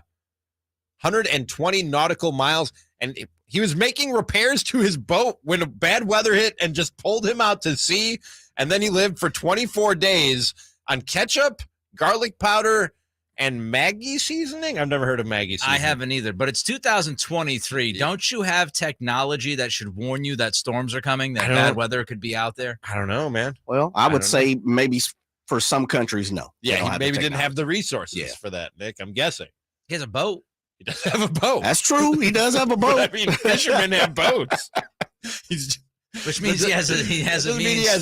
120 nautical miles, and he was making repairs to his boat when bad weather hit and just pulled him out to sea, and then he lived for 24 days on ketchup, garlic powder, and Maggie seasoning. I've never heard of Maggie seasoning. I haven't either, but it's 2023. Yeah. Don't you have technology that should warn you that storms are coming, that bad weather could be out there? I don't know, man. Well, I would say maybe for some countries, no. Yeah, he maybe didn't have the resources for that, Nick. I'm guessing. He has a boat. He does have a boat. That's true. He does have a boat. I mean, fishermen have boats. Which means he has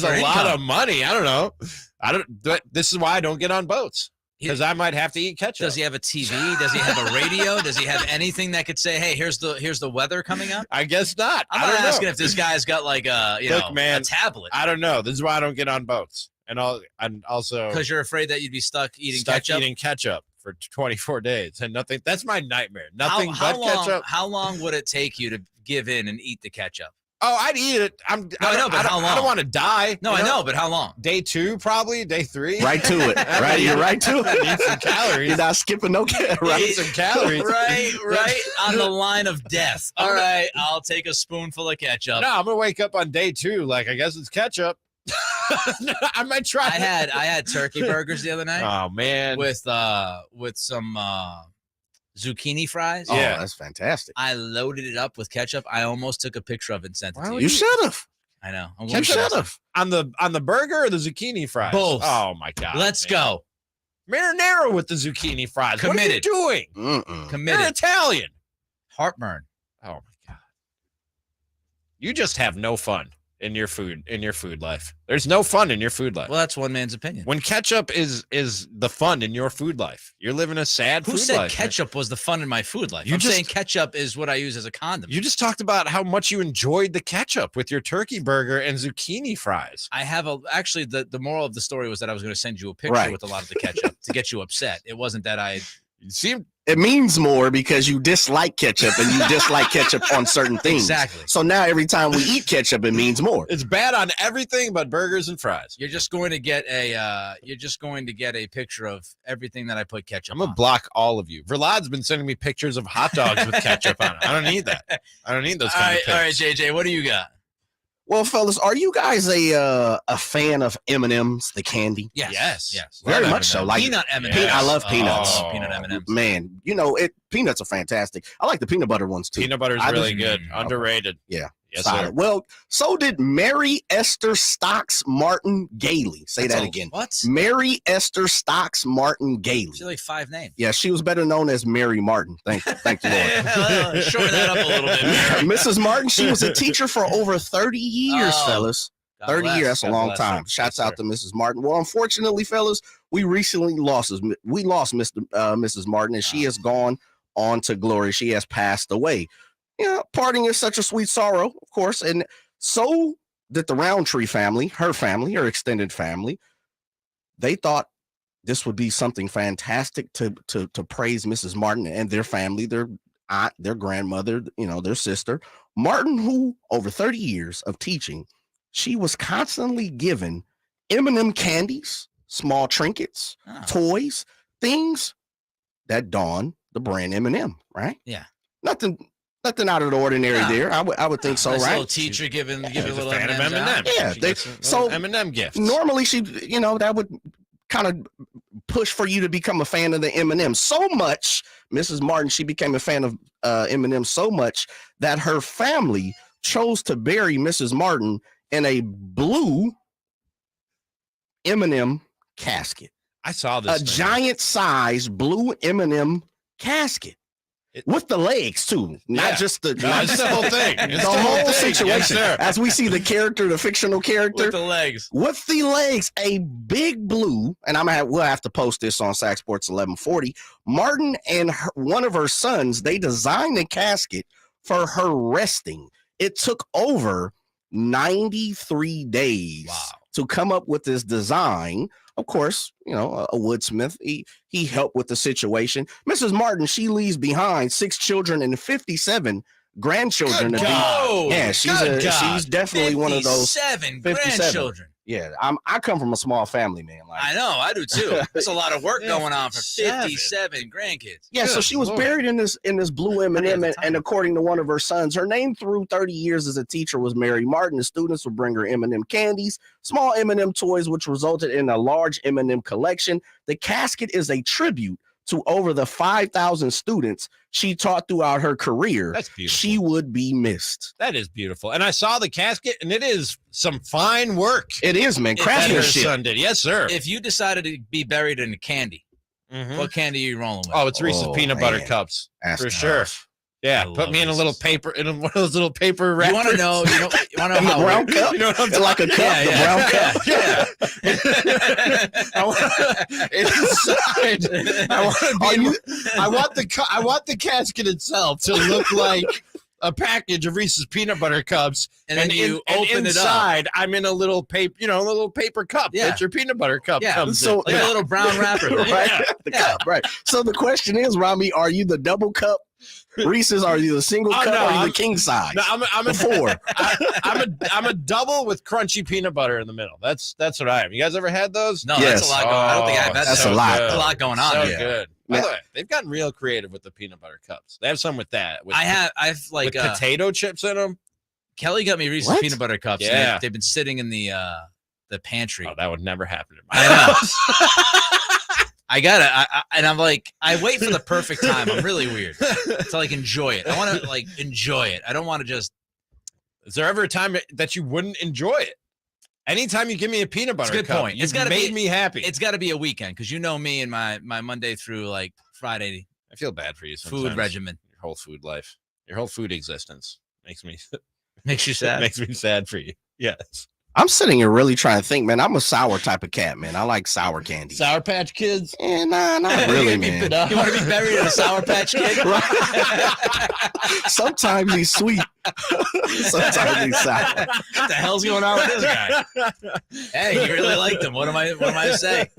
a lot of money. I don't know. This is why I don't get on boats. Because I might have to eat ketchup. Does he have a TV? Does he have a radio? Does he have anything that could say, "Hey, here's the weather coming up"? I guess not. I'm not asking if this guy's got like a a tablet. I don't know. This is why I don't get on boats, and also because you're afraid that you'd be stuck eating ketchup for 24 days and nothing. That's my nightmare. Nothing but ketchup. How long would it take you to give in and eat the ketchup? Oh, I'd eat it. I know, but how long? I don't want to die. No, I know, but how long? Day 2, probably. Day 3. Right to it. Right, you're right to it. Need some calories. You're not skipping no calories. Need some calories. Right on the line of death. All right, I'll take a spoonful of ketchup. No, I'm gonna wake up on day 2. Like, I guess it's ketchup. I might try. I had turkey burgers the other night. Oh man, with some zucchini fries. Oh, yeah, that's fantastic. I loaded it up with ketchup. I almost took a picture of it and sent it to you. You should have. I know. You should have. On the burger or the zucchini fries? Both. Oh my god. Let's go. Marinara with the zucchini fries. Committed. What are you doing? Committed. You're Italian. Heartburn. Oh my god. You just have no fun in your food life. There's no fun in your food life. Well, that's one man's opinion. When ketchup is the fun in your food life, you're living a sad food life. Who said ketchup was the fun in my food life? I'm saying ketchup is what I use as a condom. You just talked about how much you enjoyed the ketchup with your turkey burger and zucchini fries. I have actually the moral of the story was that I was going to send you a picture with a lot of the ketchup to get you upset. It wasn't that it means more because you dislike ketchup and you dislike ketchup on certain things. Exactly. So now every time we eat ketchup, it means more. It's bad on everything but burgers and fries. You're just going to get a picture of everything that I put ketchup on. I'm gonna block all of you. Verlad's been sending me pictures of hot dogs with ketchup on it. I don't need that. I don't need those kind of pics. All right, JJ, what do you got? Well, fellas, are you guys a fan of M&M's, the candy? Yes. Very much so. Like peanut M&M's. I love peanuts. Peanut M&M's. Man, peanuts are fantastic. I like the peanut butter ones too. Peanut butter is really good. Underrated. Yeah. Yes, solid. sir. Well, so did Mary Esther Stocks Martin Gailey. Say that again. What? Mary Esther Stocks Martin Gailey. She's like 5 names. Yeah, she was better known as Mary Martin. Thank you, Lord. Shorten that up a little bit. Mrs. Martin, she was a teacher for over 30 years, fellas. 30 years, that's a long time. Shouts out to Mrs. Martin. Well, unfortunately, fellas, we recently lost Mrs. Martin, and she has gone on to glory. She has passed away. Parting is such a sweet sorrow, of course, and so did the Roundtree family, her extended family. They thought this would be something fantastic to praise Mrs. Martin and their family, their aunt, their grandmother, their sister. Martin, who over 30 years of teaching, she was constantly given M&M candies, small trinkets, toys, things that dawn the brand M&M, right? Yeah. Nothing out of the ordinary there. I would think so, nice right? Little teacher giving a little M&M. Yeah, so M&M gifts. Normally, that would kind of push for you to become a fan of the M&M. So much, Mrs. Martin, she became a fan of M&M so much that her family chose to bury Mrs. Martin in a blue M&M casket. I saw this. Giant size blue M&M casket. with the legs too, not just the. It's the whole thing. It's the whole thing. situation. Yes, as we see the character, the fictional character, with the legs, a big blue, and we'll have to post this on Sac Sports 1140. Martin and one of her sons, they designed a casket for her resting. It took over 93 days to come up with this design. Of course, a woodsmith. He helped with the situation. Mrs. Martin, she leaves behind 6 children and 57 grandchildren. She's definitely one of those 57 grandchildren. Yeah, I come from a small family, man. I know, I do too. There's a lot of work going on for 57 grandkids. Yeah, so she was buried in this blue M&M, and according to one of her sons, her name through 30 years as a teacher was Mary Martin. The students would bring her M&M candies, small M&M toys, which resulted in a large M&M collection. The casket is a tribute to over the 5,000 students she taught throughout her career. That's beautiful. She would be missed. That is beautiful. And I saw the casket, and it is some fine work. It is, man. Craftsmanship. Son did. Yes, sir. If you decided to be buried in a candy, what candy are you rolling with? Oh, it's Reese's peanut butter cups. For sure. Yeah, put me in a little paper, in one of those little paper wrappers. You want to know how brown cup? You know what I'm like a cup, the brown cup. Yeah. I want the casket itself to look like a package of Reese's peanut butter cups, and then you open inside, it up. I'm in a little paper, a little paper cup. Yeah. That your peanut butter cup comes in. Like a little brown wrapper, right? The cup, right? So the question is, Ramie, are you the double cup Reese's? Are you the single cup? Or are you the king size? No, I'm a 4. I'm a double with crunchy peanut butter in the middle. That's what I am. You guys ever had those? No, that's a lot going on. I don't think I've had that's a lot. There's a lot going on. So here. good. By the way, they've gotten real creative with the peanut butter cups. They have some with that. I've like with potato chips in them. Kelly got me Reese's peanut butter cups. Yeah, and they've been sitting in the pantry. Oh, that would never happen in my house. I got it. And I'm like, I wait for the perfect time. I'm really weird to like enjoy it. I want to like enjoy it. I don't want to just. Is there ever a time that you wouldn't enjoy it? Anytime you give me a peanut butter That's a good cup, point. It's got to made me happy. It's got to be a weekend because you know me and my Monday through like Friday. I feel bad for you sometimes. Food regimen. Your whole food life. Your whole food existence makes me you sad. Makes me sad for you. Yes. I'm sitting here really trying to think, man. I'm a sour type of cat, man. I like sour candy. Sour Patch Kids? Nah, not really, man. You want to be buried in a Sour Patch Kid? Sometimes he's sweet. Sometimes he's sour. What the hell's going on with this guy? Hey, you really liked him. What am I to say?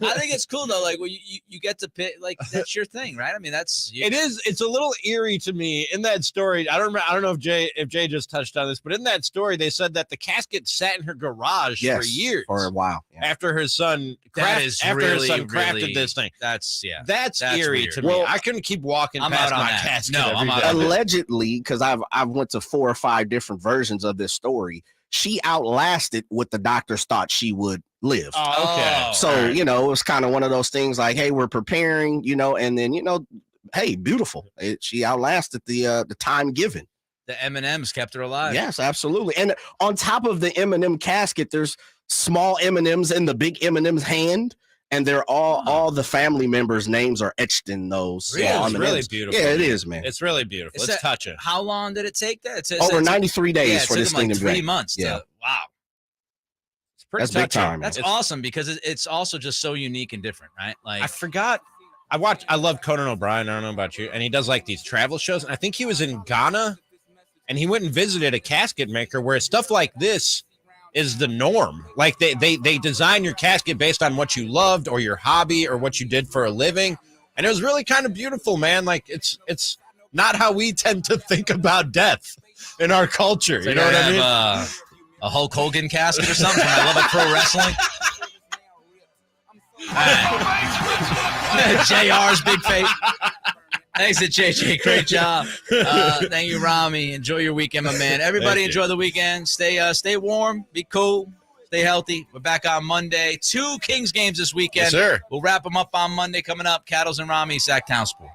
I think it's cool though. Like, well, you get to pick. Like, that's your thing, right? I mean, it is. It's a little eerie to me in that story. I don't know if Jay just touched on this, but in that story, they said that the casket sat in her garage for years, for a while, after her son crafted this thing. That's eerie weird. to me. I couldn't keep walking past my casket. No, I'm out. Allegedly, because I've went to 4 or 5 different versions of this story. She outlasted what the doctors thought she would live. Oh, okay. So, it was kind of one of those things like, hey, we're preparing, and then, hey, beautiful. She outlasted the time given. The M&Ms kept her alive. Yes, absolutely. And on top of the M&M casket, there's small M&Ms in the big M&M's hand. And they're all the family members' names are etched in those. Really? It's really beautiful. Yeah, it is, man. It's really beautiful. Let's touch it. How long did it take that? Over 93 days for this thing to be 3 months. Yeah. Wow. It's pretty That's big time. That's awesome because it's also just so unique and different, right? Like I forgot. I love Conan O'Brien. I don't know about you. And he does like these travel shows. And I think he was in Ghana and he went and visited a casket maker where stuff like this is the norm. Like they design your casket based on what you loved or your hobby or what you did for a living. And it was really kind of beautiful, man. Like it's not how we tend to think about death in our culture. You know what I mean? A Hulk Hogan casket or something. I love it. Pro wrestling. JR's big face. Thanks to JJ. Great job. Thank you, Ramie. Enjoy your weekend, my man. Everybody enjoy the weekend. Stay warm. Be cool. Stay healthy. We're back on Monday. 2 Kings games this weekend. Yes, sir. We'll wrap them up on Monday coming up. Cattles and Ramie, Sactown Sports.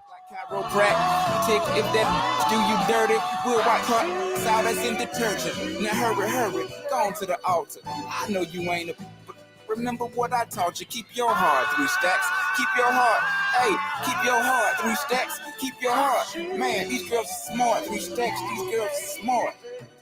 Chiropractic, if that do you dirty, we'll wipe her out as in detergent. Now hurry, go on to the altar. I know you ain't but remember what I taught you. Keep your heart 3 stacks. keep your heart. Hey, keep your heart. 3 stacks, keep your heart. Man, these girls are smart. 3 stacks, these girls are smart.